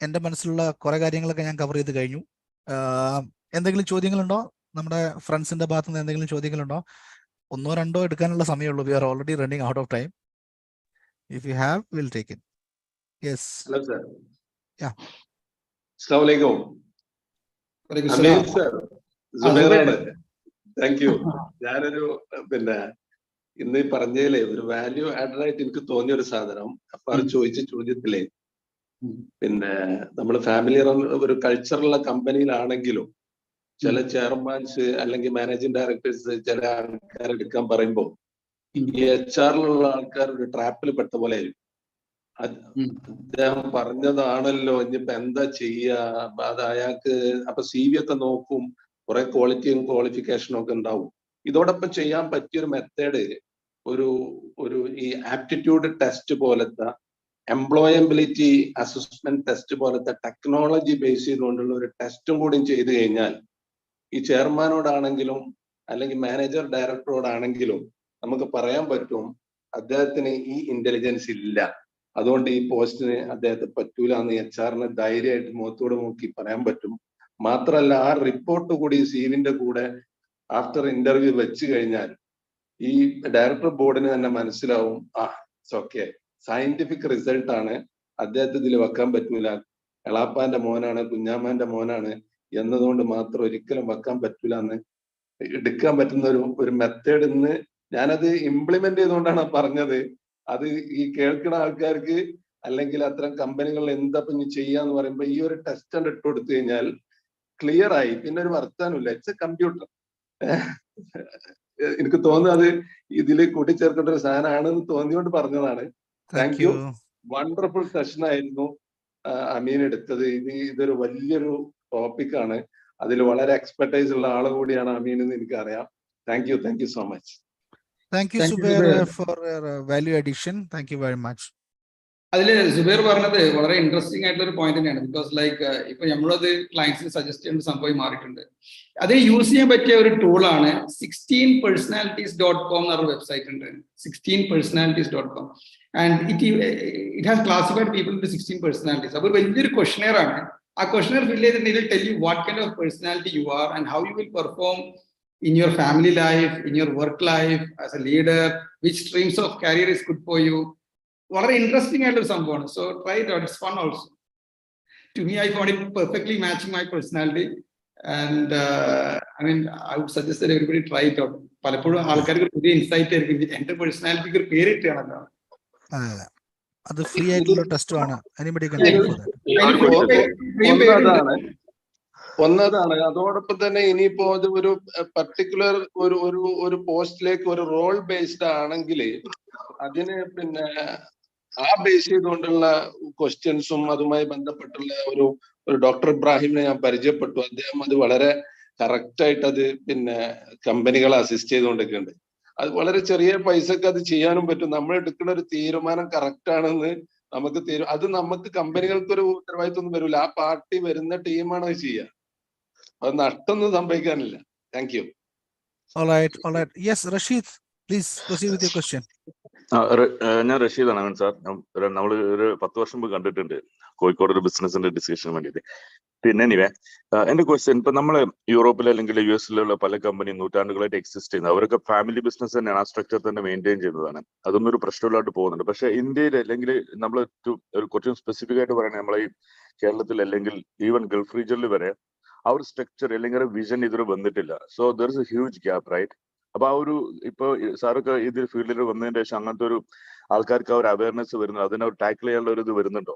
എൻ്റെ മനസ്സിലുള്ള കുറെ കാര്യങ്ങളൊക്കെ ഞാൻ കവർ ചെയ്ത് കഴിഞ്ഞു. എന്തെങ്കിലും ചോദ്യങ്ങളുണ്ടോ? നമ്മുടെ ഫ്രണ്ട്സിന്റെ ഭാഗത്ത് നിന്ന് എന്തെങ്കിലും ചോദ്യങ്ങളുണ്ടോ? 1 or 2 എടുക്കാനുള്ള സമയമുള്ളൂ. We are already running out of time. If you have will take it. Yes. Hello sir. Yeah. അസ്സലാമു അലൈക്കും. അമീൻ സർ, സുബൈറാണ്. Thank you. ഞാനൊരു പിന്നെ ഇന്ന് ഈ പറഞ്ഞതിലെ ഒരു വാല്യൂ ആഡഡ് ആയിട്ട് എനിക്ക് തോന്നിയ ഒരു സാധനം, അപ്പൊ അത് ചോദിച്ച ചോദ്യത്തിലെ പിന്നെ നമ്മൾ ഫാമിലി ഒരു കൾച്ചറുള്ള കമ്പനിയിലാണെങ്കിലും ചില ചെയർമാൻസ് അല്ലെങ്കിൽ മാനേജിംഗ് ഡയറക്ടേഴ്സ് ചില ആൾക്കാർ എടുക്കാൻ പറയുമ്പോൾ ഈ HR-ലുള്ള ആൾക്കാർ ഒരു ട്രാപ്പിൽ പെട്ട പോലെ ആയിരിക്കും. അദ്ദേഹം പറഞ്ഞതാണല്ലോ, ഇനിയിപ്പോ എന്താ ചെയ്യാ, അത് അയാൾക്ക് അപ്പൊ CV ഒക്കെ നോക്കും, കുറെ ക്വാളിറ്റിയും ക്വാളിഫിക്കേഷനും ഒക്കെ ഉണ്ടാവും. ഇതോടൊപ്പം ചെയ്യാൻ പറ്റിയൊരു മെത്തേഡ് ഒരു ഈ ആപ്റ്റിറ്റ്യൂഡ് ടെസ്റ്റ് പോലത്തെ, എംപ്ലോയബിലിറ്റി അസസ്മെന്റ് ടെസ്റ്റ് പോലത്തെ ടെക്നോളജി ബേസ് ചെയ്തുകൊണ്ടുള്ള ഒരു ടെസ്റ്റും കൂടി ചെയ്ത് കഴിഞ്ഞാൽ ഈ ചെയർമാനോടാണെങ്കിലും അല്ലെങ്കിൽ മാനേജർ ഡയറക്ടറോടാണെങ്കിലും നമുക്ക് പറയാൻ പറ്റും അദ്ദേഹത്തിന് ഈ ഇന്റലിജൻസ് ഇല്ല, അതുകൊണ്ട് ഈ പോസ്റ്റിന് അദ്ദേഹത്തെ പറ്റൂല എന്ന് HR-ന് ധൈര്യമായിട്ട് മുഖത്തോട് നോക്കി പറയാൻ പറ്റും. മാത്രല്ല ആ റിപ്പോർട്ട് കൂടി CV-ന്റെ കൂടെ ആഫ്റ്റർ ഇന്റർവ്യൂ വെച്ച് കഴിഞ്ഞാൽ ഈ ഡയറക്ടർ ബോർഡിന് തന്നെ മനസ്സിലാവും, ഇറ്റ്സ് ഓക്കെ, സയന്റിഫിക് റിസൾട്ട് ആണ്, അദ്ദേഹത്തെ ഇതിൽ വെക്കാൻ പറ്റൂല, എളാപ്പാന്റെ മോനാണ്, കുഞ്ഞാമാന്റെ മോനാണ് എന്നതുകൊണ്ട് മാത്രം ഒരിക്കലും വെക്കാൻ പറ്റൂല എന്ന് എടുക്കാൻ പറ്റുന്ന ഒരു മെത്തേഡ് ഇന്ന് ഞാനത് ഇംപ്ലിമെന്റ് ചെയ്തുകൊണ്ടാണ് പറഞ്ഞത്. അത് ഈ കേൾക്കുന്ന ആൾക്കാർക്ക് അല്ലെങ്കിൽ അത്തരം കമ്പനികളിൽ എന്താ ഇനി ചെയ്യാന്ന് പറയുമ്പോ ഈ ഒരു ടെസ്റ്റ് ഇട്ട് കൊടുത്തു കഴിഞ്ഞാൽ ക്ലിയർ ആയി, പിന്നെ ഒരു വർത്താനമില്ല. It's A computer. എനിക്ക് തോന്നുന്നത് അത് ഇതിൽ കൂട്ടിച്ചേർക്കേണ്ട ഒരു സാധനമാണെന്ന് തോന്നിയോണ്ട് പറഞ്ഞതാണ്. Thank you. വണ്ടർഫുൾ സെഷൻ ആയിരുന്നു അമീൻ എടുത്തത്. ഇതൊരു വലിയൊരു ടോപ്പിക്കാണ്, അതിൽ വളരെ എക്സ്പെർട്ടൈസ് ഉള്ള ആൾ കൂടിയാണ് അമീൻ എന്ന് എനിക്കറിയാം. Thank you so much. Thank you, Zubair, for your value addition. Thank you very much. അതില് സുബൈർ പറഞ്ഞത് വളരെ ഇൻട്രസ്റ്റിംഗ് ആയിട്ടുള്ള ഒരു പോയിന്റ് തന്നെയാണ്. ബിക്കോസ് ലൈക്ക് ഇപ്പൊ നമ്മളത് ക്ലയൻസിന് സജസ്റ്റ് ചെയ്യുന്ന സംഭവം മാറിയിട്ടുണ്ട്. അത് യൂസ് ചെയ്യാൻ പറ്റിയ ഒരു ടൂളാണ് 16personalities.com എന്നൊരു വെബ്സൈറ്റ് ഉണ്ട്. 16personalities.com and it has classified people into 16 personalities. അപ്പൊ വലിയൊരു ക്വസ്റ്റനെയർ ആണ്. ആ ക്വസ്റ്റനെയർ ഫിൽ ചെയ്തിട്ടുണ്ടെങ്കിൽ tell you what kind of personality you are and how you will perform in your family life, in your work life, as a leader, which streams of career is good for you. വളരെ interesting ആയിട്ടുള്ള സംഭവമാണ്. So try it out, it's fun also. To me I found it perfectly matching my personality and I mean I would suggest that everybody try it out. പലപ്പോഴും ആൾക്കാർക്ക് പുതിയ insight ആയിരിക്കും. എന്റെ പേഴ്സണാലിറ്റിക്ക് ഒരു പേര് ഇട്ടാണല്ലോ. അത് ഫ്രീ ആയിട്ടുള്ള ടെസ്റ്റ് ആണ്. Anybody can take for that. ഒന്നതാണ്. അതോടൊപ്പം തന്നെ ഇനിയിപ്പോ അത് ഒരു പർട്ടിക്കുലർ ഒരു പോസ്റ്റിലേക്ക് ഒരു റോൾ ബേസ്ഡ് ആണെങ്കിൽ അതിന് പിന്നെ ആ ബേസ് ചെയ്തുകൊണ്ടുള്ള ക്വസ്റ്റ്യൻസും അതുമായി ബന്ധപ്പെട്ടുള്ള ഒരു ഡോക്ടർ ഇബ്രാഹിമിനെ ഞാൻ പരിചയപ്പെട്ടു. അദ്ദേഹം അത് വളരെ കറക്റ്റ് ആയിട്ട് അത് പിന്നെ കമ്പനികളെ അസിസ്റ്റ് ചെയ്തുകൊണ്ടിരിക്കുന്നുണ്ട്. അത് വളരെ ചെറിയ പൈസക്ക് അത് ചെയ്യാനും പറ്റും. നമ്മൾ എടുക്കുന്ന ഒരു തീരുമാനം കറക്റ്റ് ആണെന്ന് നമുക്ക് അത് നമുക്ക് കമ്പനികൾക്ക് ഒരു ഉത്തരവാദിത്വം ഒന്നും വരില്ല. ആ പാർട്ടി വരുന്ന ടീമാണ് അത് ചെയ്യുക. അത് നഷ്ടമൊന്നും സംഭവിക്കാനില്ല. Thank you. All right. Yes, Rashid, please proceed with your question. ഞാൻ റഷീദാണ് അമീൻ സാർ. നമ്മൾ ഒരു 10 വർഷം മുമ്പ് കണ്ടിട്ടുണ്ട് കോഴിക്കോട് ഒരു ബിസിനസിന്റെ ഡിസ്കഷന് വേണ്ടിയിട്ട്. പിന്നെ എനിവേ എന്റെ ക്വസ്റ്റ്യൻ, ഇപ്പൊ നമ്മള് യൂറോപ്പിൽ അല്ലെങ്കിൽ യു എസിലുള്ള പല കമ്പനി നൂറ്റാണ്ടുകളായിട്ട് എക്സിസ്റ്റ് ചെയ്യുന്നത്, അവരൊക്കെ ഫാമിലി ബിസിനസ് തന്നെയാണ്, ആ സ്ട്രക്ചർ തന്നെ മെയിൻറ്റെയിൻ ചെയ്യുന്നതാണ്. അതൊന്നും ഒരു പ്രശ്നമില്ലാണ്ട് പോകുന്നുണ്ട്. പക്ഷെ ഇന്ത്യയിൽ അല്ലെങ്കിൽ നമ്മൾ കുറച്ചും സ്പെസിഫിക് ആയിട്ട് പറയുന്നത് നമ്മളെ ഈ കേരളത്തിൽ അല്ലെങ്കിൽ ഈവൻ ഗൾഫ് റീജിയനിൽ വരെ ആ ഒരു സ്ട്രക്ചർ അല്ലെങ്കിൽ ഒരു വിഷൻ ഇതുവരെ വന്നിട്ടില്ല. So there is a huge gap, right? അപ്പൊ ആ ഒരു ഇപ്പൊ സാറൊക്കെ ഇത് ഫീൽഡിൽ വന്നതിന് ശേഷം അങ്ങനത്തെ ഒരു ആൾക്കാർക്ക് ആ ഒരു അവയർനെസ് വരുന്നത്, അതിനെ ടാക്കിൾ ചെയ്യാനുള്ള ഒരു ഇത് വരുന്നുണ്ടോ?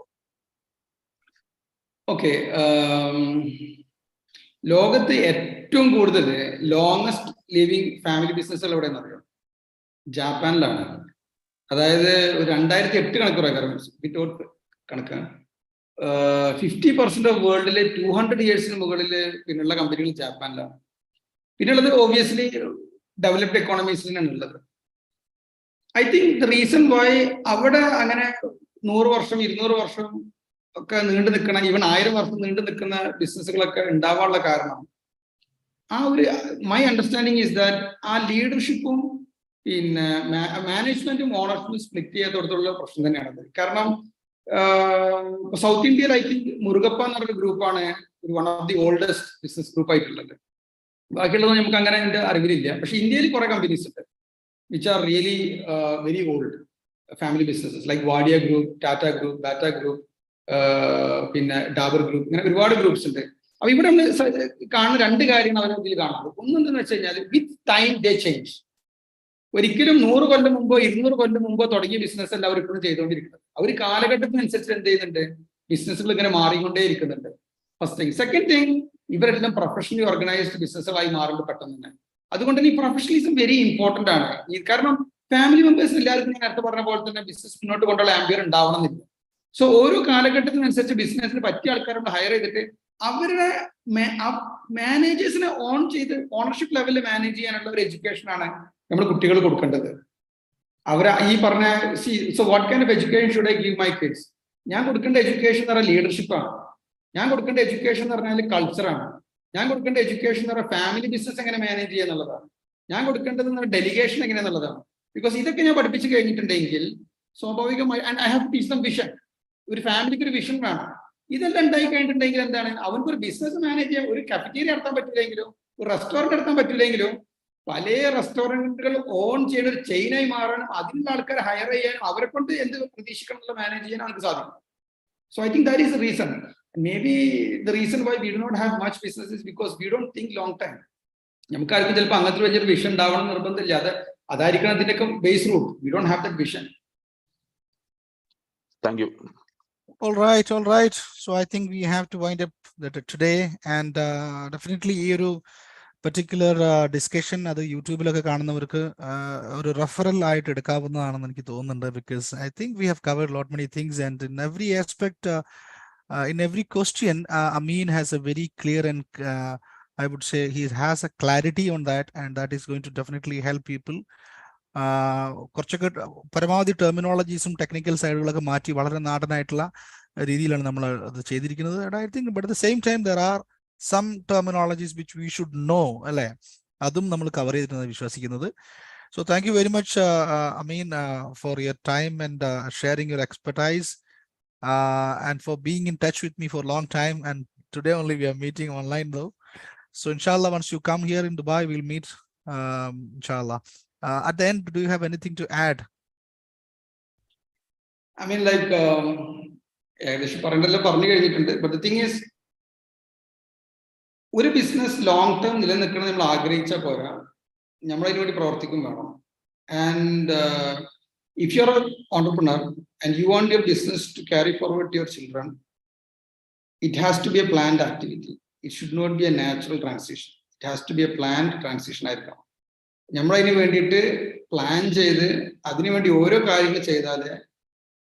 ഓക്കെ, ലോകത്ത് ഏറ്റവും കൂടുതൽ ലോങ്സ്റ്റ് ലിവിങ് ഫാമിലി ബിസിനസ്സുകൾ എവിടെയെന്ന് അറിയാം? ജാപ്പാനിലാണ്. അതായത് 2008 കണക്ക് പ്രകാരം വിത്തൗട്ട് കണക്കാണ് 50% ഓഫ് വേൾഡിലെ 200 ഇയേഴ്സിന് മുകളിൽ പിന്നുള്ള കമ്പനികൾ ജാപ്പാനിലാണ്. പിന്നുള്ളത് ഓബിയസ്ലി ഡെവലപ്ഡ് എക്കോണമീസിലാണ് ഉള്ളത്. I think the reason why അവിടെ അങ്ങനെ 100 വർഷം 200 വർഷം ഒക്കെ നീണ്ടു നിൽക്കുന്ന, ഈവൻ 1000 വർഷം നീണ്ടു നിൽക്കുന്ന ബിസിനസ്സുകളൊക്കെ ഉണ്ടാവാനുള്ള കാരണം, ആ ഒരു മൈ അണ്ടർസ്റ്റാൻഡിങ് ഈസ് ദാറ്റ് ആ ലീഡർഷിപ്പും പിന്നെ മാനേജ്മെന്റും ഓണർഷിപ്പും സ്പ്ലിറ്റ് ചെയ്യാത്തോടത്തുള്ള പ്രശ്നം തന്നെയാണത്. കാരണം സൗത്ത് ഇന്ത്യയിൽ ഐ തിങ്ക് മുരുകപ്പ എന്ന് പറഞ്ഞൊരു ഗ്രൂപ്പാണ് one of the oldest business group ആയിട്ടുള്ളത്. ബാക്കിയുള്ളത് നമുക്ക് അങ്ങനെ എൻ്റെ അറിവിലില്ല. പക്ഷെ ഇന്ത്യയിൽ കുറെ കമ്പനീസ് ഉണ്ട് which are really very old family businesses like Wadia group, Tata group, batta group, പിന്നെ ഡാബർ ഗ്രൂപ്പ്, ഇങ്ങനെ ഒരുപാട് ഗ്രൂപ്പ്സ് ഉണ്ട്. അപ്പൊ ഇവിടെ നമ്മൾ കാണുന്ന 2 കാര്യങ്ങൾ അവർ ഇതിൽ കാണുന്നത്. ഒന്നെന്തെന്ന് വെച്ച് കഴിഞ്ഞാൽ വിത്ത് ടൈം ദേ ചേഞ്ച്. ഒരിക്കലും 100 കൊല്ലം മുമ്പോ 200 കൊല്ലം മുമ്പോ തുടങ്ങിയ ബിസിനസ് അല്ല അവർ ഇപ്പോഴും ചെയ്തുകൊണ്ടിരിക്കുന്നത്. അവർ കാലഘട്ടത്തിനനുസരിച്ച് എന്ത് ചെയ്യുന്നുണ്ട്, ബിസിനസ്സുകൾ ഇങ്ങനെ മാറിക്കൊണ്ടേ ഇരിക്കുന്നുണ്ട്. First thing. സെക്കൻഡ് തിങ്, ഇവരെല്ലാം പ്രൊഫഷണലി ഓർഗനൈസ്ഡ് ബിസിനസ്സുകളായി മാറുമ്പോൾ പെട്ടെന്ന് തന്നെ. അതുകൊണ്ട് തന്നെ ഈ പ്രൊഫഷണലിസം വെരി ഇമ്പോർട്ടന്റ് ആണ്. കാരണം ഫാമിലി മെമ്പേഴ്സ് എല്ലാവർക്കും ഞാൻ നേരത്തെ പറഞ്ഞ പോലെ തന്നെ ബിസിനസ് മുന്നോട്ട് കൊണ്ടുള്ള ആംബിയർ ഉണ്ടാവണമെന്നില്ല. സോ ഓരോ കാലഘട്ടത്തിനനുസരിച്ച് ബിസിനസ്സിന് പറ്റിയ ആൾക്കാരെ ഹയർ ചെയ്തിട്ട് അവരുടെ മാനേജേഴ്സിനെ ഓണർഷിപ്പ് ലെവലിൽ മാനേജ് ചെയ്യാനുള്ള ഒരു എഡ്യൂക്കേഷനാണ് നമ്മൾ കുട്ടികൾ കൊടുക്കേണ്ടത്. അവർ ഈ പറഞ്ഞ so what kind of education should I give my kids? ഞാൻ കൊടുക്കേണ്ട എഡ്യൂക്കേഷൻ എന്ന് പറഞ്ഞാൽ ലീഡർഷിപ്പാണ്. ഞാൻ കൊടുക്കേണ്ട എഡ്യൂക്കേഷൻ എന്ന് പറഞ്ഞാൽ കൾച്ചറാണ്. ഞാൻ കൊടുക്കേണ്ട എഡ്യൂക്കേഷൻ എന്ന് പറഞ്ഞാൽ ഫാമിലി ബിസിനസ് എങ്ങനെ മാനേജ് ചെയ്യുക എന്നുള്ളതാണ്. ഞാൻ കൊടുക്കേണ്ടത് ഡെലിഗേഷൻ എങ്ങനെയാന്നുള്ളതാണ്. ബിക്കോസ് ഇതൊക്കെ ഞാൻ പഠിപ്പിച്ചു കഴിഞ്ഞിട്ടുണ്ടെങ്കിൽ സ്വാഭാവികമായി I have to teach them vision. ഒരു ഫാമിലിക്ക് ഒരു വിഷൻ വേണം. ഇതെല്ലാം ഉണ്ടായി കഴിഞ്ഞിട്ടുണ്ടെങ്കിൽ എന്താണ്, അവർക്കൊരു ബിസിനസ് മാനേജ് ചെയ്യാൻ, ഒരു കഫറ്റീരിയ നടത്താൻ പറ്റില്ലെങ്കിലും ഒരു റെസ്റ്റോറൻറ്റ് നടത്താൻ പറ്റില്ലെങ്കിലും പല റെസ്റ്റോറൻറ്റുകൾ ഓൺ ചെയ്യുന്ന ഒരു ചെയിനായി മാറാനും അതിനുള്ള ആൾക്കാരെ ഹയർ ചെയ്യാനും അവരെ കൊണ്ട് എന്ത് പ്രതീക്ഷിക്കണം എന്നുള്ള മാനേജ് ചെയ്യാനും അവർക്ക് സാധിക്കും. So I think that is the reason. Maybe the reason why we do not have much business is because we don't think long time. നമുക്കാർക്കും ചിലപ്പോൾ അങ്ങനത്തെ വലിയൊരു വിഷൻ ഉണ്ടാവണം നിർബന്ധമില്ല. അതായിരിക്കണം അതിൻ്റെയൊക്കെ base root. We don't have that vision. Thank you. All right. So I think we have to wind up today, and definitely ഈ ഒരു പർട്ടിക്കുലർ ഡിസ്കഷൻ അത് യൂട്യൂബിലൊക്കെ കാണുന്നവർക്ക് ഒരു റെഫറൽ ആയിട്ട് എടുക്കാവുന്നതാണെന്ന് എനിക്ക് തോന്നുന്നുണ്ട്. Because I think we have covered lot many things and in every aspect in every question Ameen has a very clear and I would say he has a clarity on that, and that is going to definitely help people കുറച്ചൊക്കെ പരമാവധി ടെർമിനോളജീസും technical സൈഡുകളൊക്കെ മാറ്റി വളരെ നാടനായിട്ടുള്ള രീതിയിലാണ് നമ്മൾ അത് ചെയ്തിരിക്കുന്നത്. I think but at the same time there are some terminologies which we should know, അല്ലേ? അതും നമ്മൾ കവർ ചെയ്തിട്ടാണ് വിശ്വസിക്കുന്നത്. So thank you very much, Ameen, for your time and sharing your expertise, and for being in touch with me for a long time. And today only we are meeting online though. So inshallah, once you come here in Dubai, we'll meet, inshallah. At the end, do you have anything to add? I mean, like, but the thing is, ഒരു business long term നിലനിൽക്കണം നമ്മൾ ആഗ്രഹിച്ചാൽ പോരാ, നമ്മൾ അതിനുവേണ്ടി പ്രവർത്തിക്കും വേണം. And if you are an entrepreneur and you want your business to carry forward to your children, it has to be a planned activity. It should not be a natural transition. It has to be a planned transition ആയിരിക്കണം. നമ്മളതിന് വേണ്ടിയിട്ട് plan ചെയ്ത് അതിനുവേണ്ടി ഓരോ കാര്യങ്ങൾ ചെയ്താലേ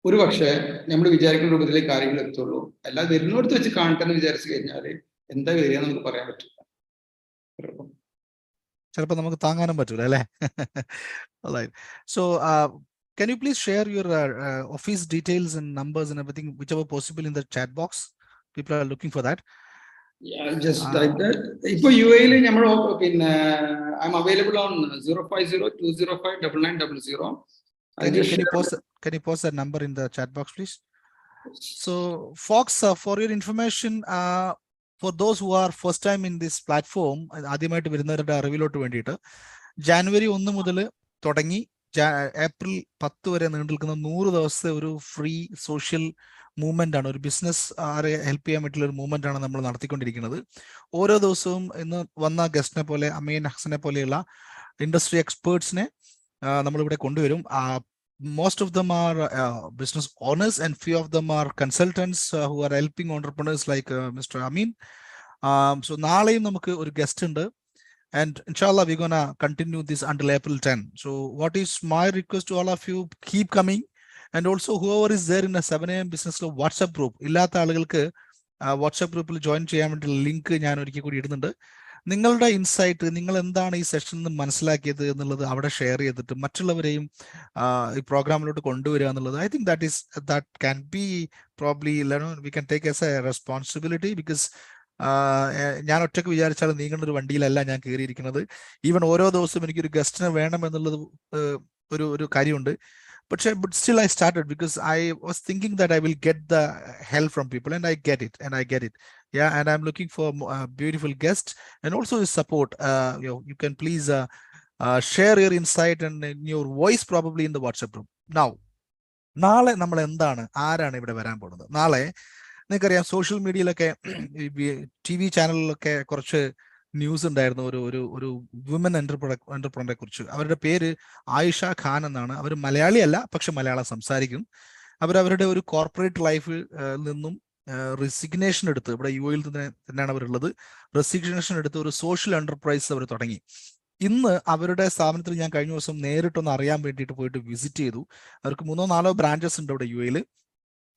ഒരു പക്ഷേ നമ്മൾ വിചാരിക്കുന്ന രൂപത്തിലേക്ക് കാര്യങ്ങൾ എത്തുള്ളൂ. അല്ലാതെ വരുന്നിടത്ത് വെച്ച് കാണട്ടെ എന്ന് വിചാരിച്ചു കഴിഞ്ഞാൽ എന്താ വരിക നമുക്ക് പറയാൻ പറ്റില്ല. ചിലപ്പോൾ നമുക്ക് താങ്ങാനും പറ്റൂല, അല്ലേ? So can you please share your office details and numbers and everything, whichever possible, in the chat box? People are looking for that. Yeah, just like that. Ipo UAE le nammal pinne I'm available on 050-205-9900. Can you post that number in the chat box, please? So folks, for your information, for those who are first time in this platform, ആദ്യമായിട്ട് വരുന്നവരുടെ അറിവിലോട്ട് വേണ്ടിയിട്ട് ജാനുവരി 1 മുതൽ തുടങ്ങി April 10 വരെ നീണ്ടു നിൽക്കുന്ന 100 ദിവസത്തെ ഒരു ഫ്രീ സോഷ്യൽ മൂവ്മെന്റ് ആണ്, ഒരു ബിസിനസ് ആരെ ഹെൽപ്പ് ചെയ്യാൻ പറ്റുള്ള ഒരു മൂവ്മെന്റ് ആണ് നമ്മൾ നടത്തിക്കൊണ്ടിരിക്കുന്നത്. ഓരോ ദിവസവും ഇന്ന് വന്ന ഗസ്റ്റിനെ പോലെ അമീൻ, അഹ്സനെ പോലെയുള്ള ഇൻഡസ്ട്രി എക്സ്പേർട്സിനെ നമ്മളിവിടെ കൊണ്ടുവരും. Most of them are business owners and few of them are consultants who are helping entrepreneurs like Mr. Ameen. So നാളെയും നമുക്ക് ഒരു ഗസ്റ്റ് ഉണ്ട്, and inshallah we're gonna continue this until April 10. So what is my request to all of you, keep coming, and also whoever is there in a 7 AM business club WhatsApp group, ഇല്ലാത്ത ആളുകൾക്ക് WhatsApp ഗ്രൂപ്പിൽ join ചെയ്യാൻ വേണ്ടി link ഞാൻ ഒരിക്കൽ കൂടി ഇടുന്നുണ്ട്. നിങ്ങളുടെ ഇൻസൈറ്റ്, നിങ്ങൾ എന്താണ് ഈ സെഷനിൽ നിന്ന് മനസ്സിലാക്കിയത് എന്നുള്ളത് അവിടെ ഷെയർ ചെയ്തിട്ട് മറ്റുള്ളവരെയും ഈ പ്രോഗ്രാമിലോട്ട് കൊണ്ടുവരിക എന്നുള്ളത്, I think that can be probably, we can take as a responsibility, because ഞാൻ ഒറ്റയ്ക്ക് വിചാരിച്ചാൽ നീങ്ങുന്ന ഒരു വണ്ടിയിലല്ല ഞാൻ കയറിയിരിക്കുന്നത്. ഈവൻ ഓരോ ദിവസവും എനിക്കൊരു ഗസ്റ്റിനെ വേണം എന്നുള്ളത് ഒരു കാര്യമുണ്ട്. But still I started because I was thinking that I will get the help from people, and I get it. Yeah, and I'm looking for beautiful guests and also his support. You can please share your insight and your voice probably in the WhatsApp group. Now, നാളെ നമ്മൾ എന്താണ്, ആരാണ് ഇവിടെ വരാൻ പോകുന്നത്? നാളെ നിങ്ങൾക്കറിയാം, social മീഡിയയിലൊക്കെ TV ചാനലിലൊക്കെ കുറച്ച് ന്യൂസ് ഉണ്ടായിരുന്നു ഒരു വുമൻ എന്റർപ്രണറെ കുറിച്ച്. അവരുടെ പേര് ആയിഷ ഖാൻ എന്നാണ്. അവർ മലയാളി അല്ല, പക്ഷെ മലയാളം സംസാരിക്കും. അവരുടെ ഒരു കോർപ്പറേറ്റ് ലൈഫിൽ നിന്നും റെസിഗ്നേഷൻ എടുത്ത്, ഇവിടെ UAE തന്നെയാണ് അവരുള്ളത്, റെസിഗ്നേഷൻ എടുത്ത് ഒരു സോഷ്യൽ എന്റർപ്രൈസ് അവർ തുടങ്ങി. ഇന്ന് അവരുടെ സ്ഥാപനത്തിൽ ഞാൻ കഴിഞ്ഞ ദിവസം നേരിട്ടൊന്ന് അറിയാൻ വേണ്ടിയിട്ട് പോയിട്ട് വിസിറ്റ് ചെയ്തു. അവർക്ക് 3-4 ബ്രാഞ്ചസ് ഉണ്ട് അവിടെ UAE.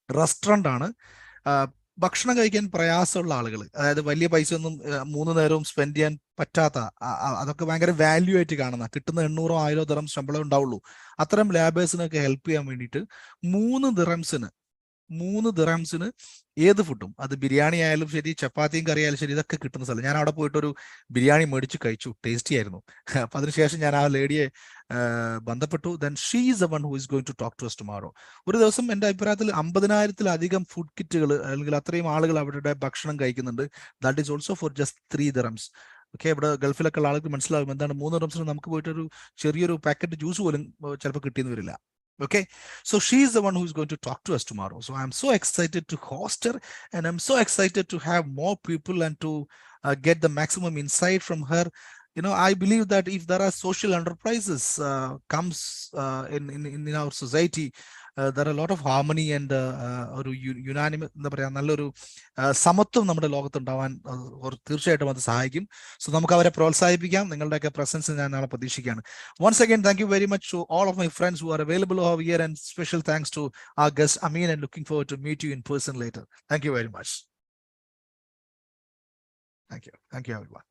റെസ്റ്റോറൻ്റ് ആണ്. ഭക്ഷണം കഴിക്കാൻ പ്രയാസമുള്ള ആളുകൾ, അതായത് വലിയ പൈസ ഒന്നും 3 നേരവും സ്പെൻഡ് ചെയ്യാൻ പറ്റാത്ത, അതൊക്കെ ഭയങ്കര വാല്യൂ ആയിട്ട് കാണുന്ന, കിട്ടുന്ന 800-1000 ദിറം ശമ്പളം ഉണ്ടാവുള്ളൂ, അത്തരം ലാബേഴ്സിനൊക്കെ ഹെൽപ്പ് ചെയ്യാൻ വേണ്ടിയിട്ട് 3 ദിറംസിന് ഏത് ഫുഡും, അത് ബിരിയാണി ആയാലും ശരി, ചപ്പാത്തിയും കറി ആയാലും ശരി, ഇതൊക്കെ കിട്ടുന്ന സ്ഥലം. ഞാൻ അവിടെ പോയിട്ടൊരു ബിരിയാണി മേടിച്ച് കഴിച്ചു, ടേസ്റ്റി ആയിരുന്നു. അപ്പൊ അതിനുശേഷം ഞാൻ ആ ലേഡിയെ ബന്ധപ്പെട്ടു. Then she is the one who is going to talk to us tomorrow. ഒരു ദിവസം എൻ്റെ അഭിപ്രായത്തിൽ 50,000-ലധികം ഫുഡ് കിറ്റുകൾ, അല്ലെങ്കിൽ അത്രയും ആളുകൾ അവരുടെ ഭക്ഷണം കഴിക്കുന്നുണ്ട്. That is also for just 3 dirhams. Okay, ഇവിടെ ഗൾഫിലൊക്കെ ഉള്ള ആൾക്ക് മനസ്സിലാവും എന്താണ് 3 dirhamsന് നമുക്ക് പോയിട്ടൊരു ചെറിയൊരു പാക്കറ്റ് ജ്യൂസ് പോലും ചിലപ്പോൾ കിട്ടിയെന്ന് വരില്ല. Okay, so she is the one who is going to talk to us tomorrow. So I'm so excited to host her, and I'm so excited to have more people and to get the maximum insight from her. I believe that if there are social enterprises comes in our society, there are a lot of harmony and ഒരു unanimous, എന്താ പറയുക, നല്ലൊരു സമത്വം നമ്മുടെ ലോകത്തുണ്ടാവാൻ തീർച്ചയായിട്ടും അത് സഹായിക്കും. So നമുക്ക് അവരെ പ്രോത്സാഹിപ്പിക്കാം. നിങ്ങളുടെയൊക്കെ പ്രസൻസ് ഞാൻ നാളെ പ്രതീക്ഷിക്കുകയാണ്. Once again, thank you very much to all of my friends who are available over here, and special thanks to our guest Ameen, and looking forward to meet you in person later. Thank you very much. Thank you everyone.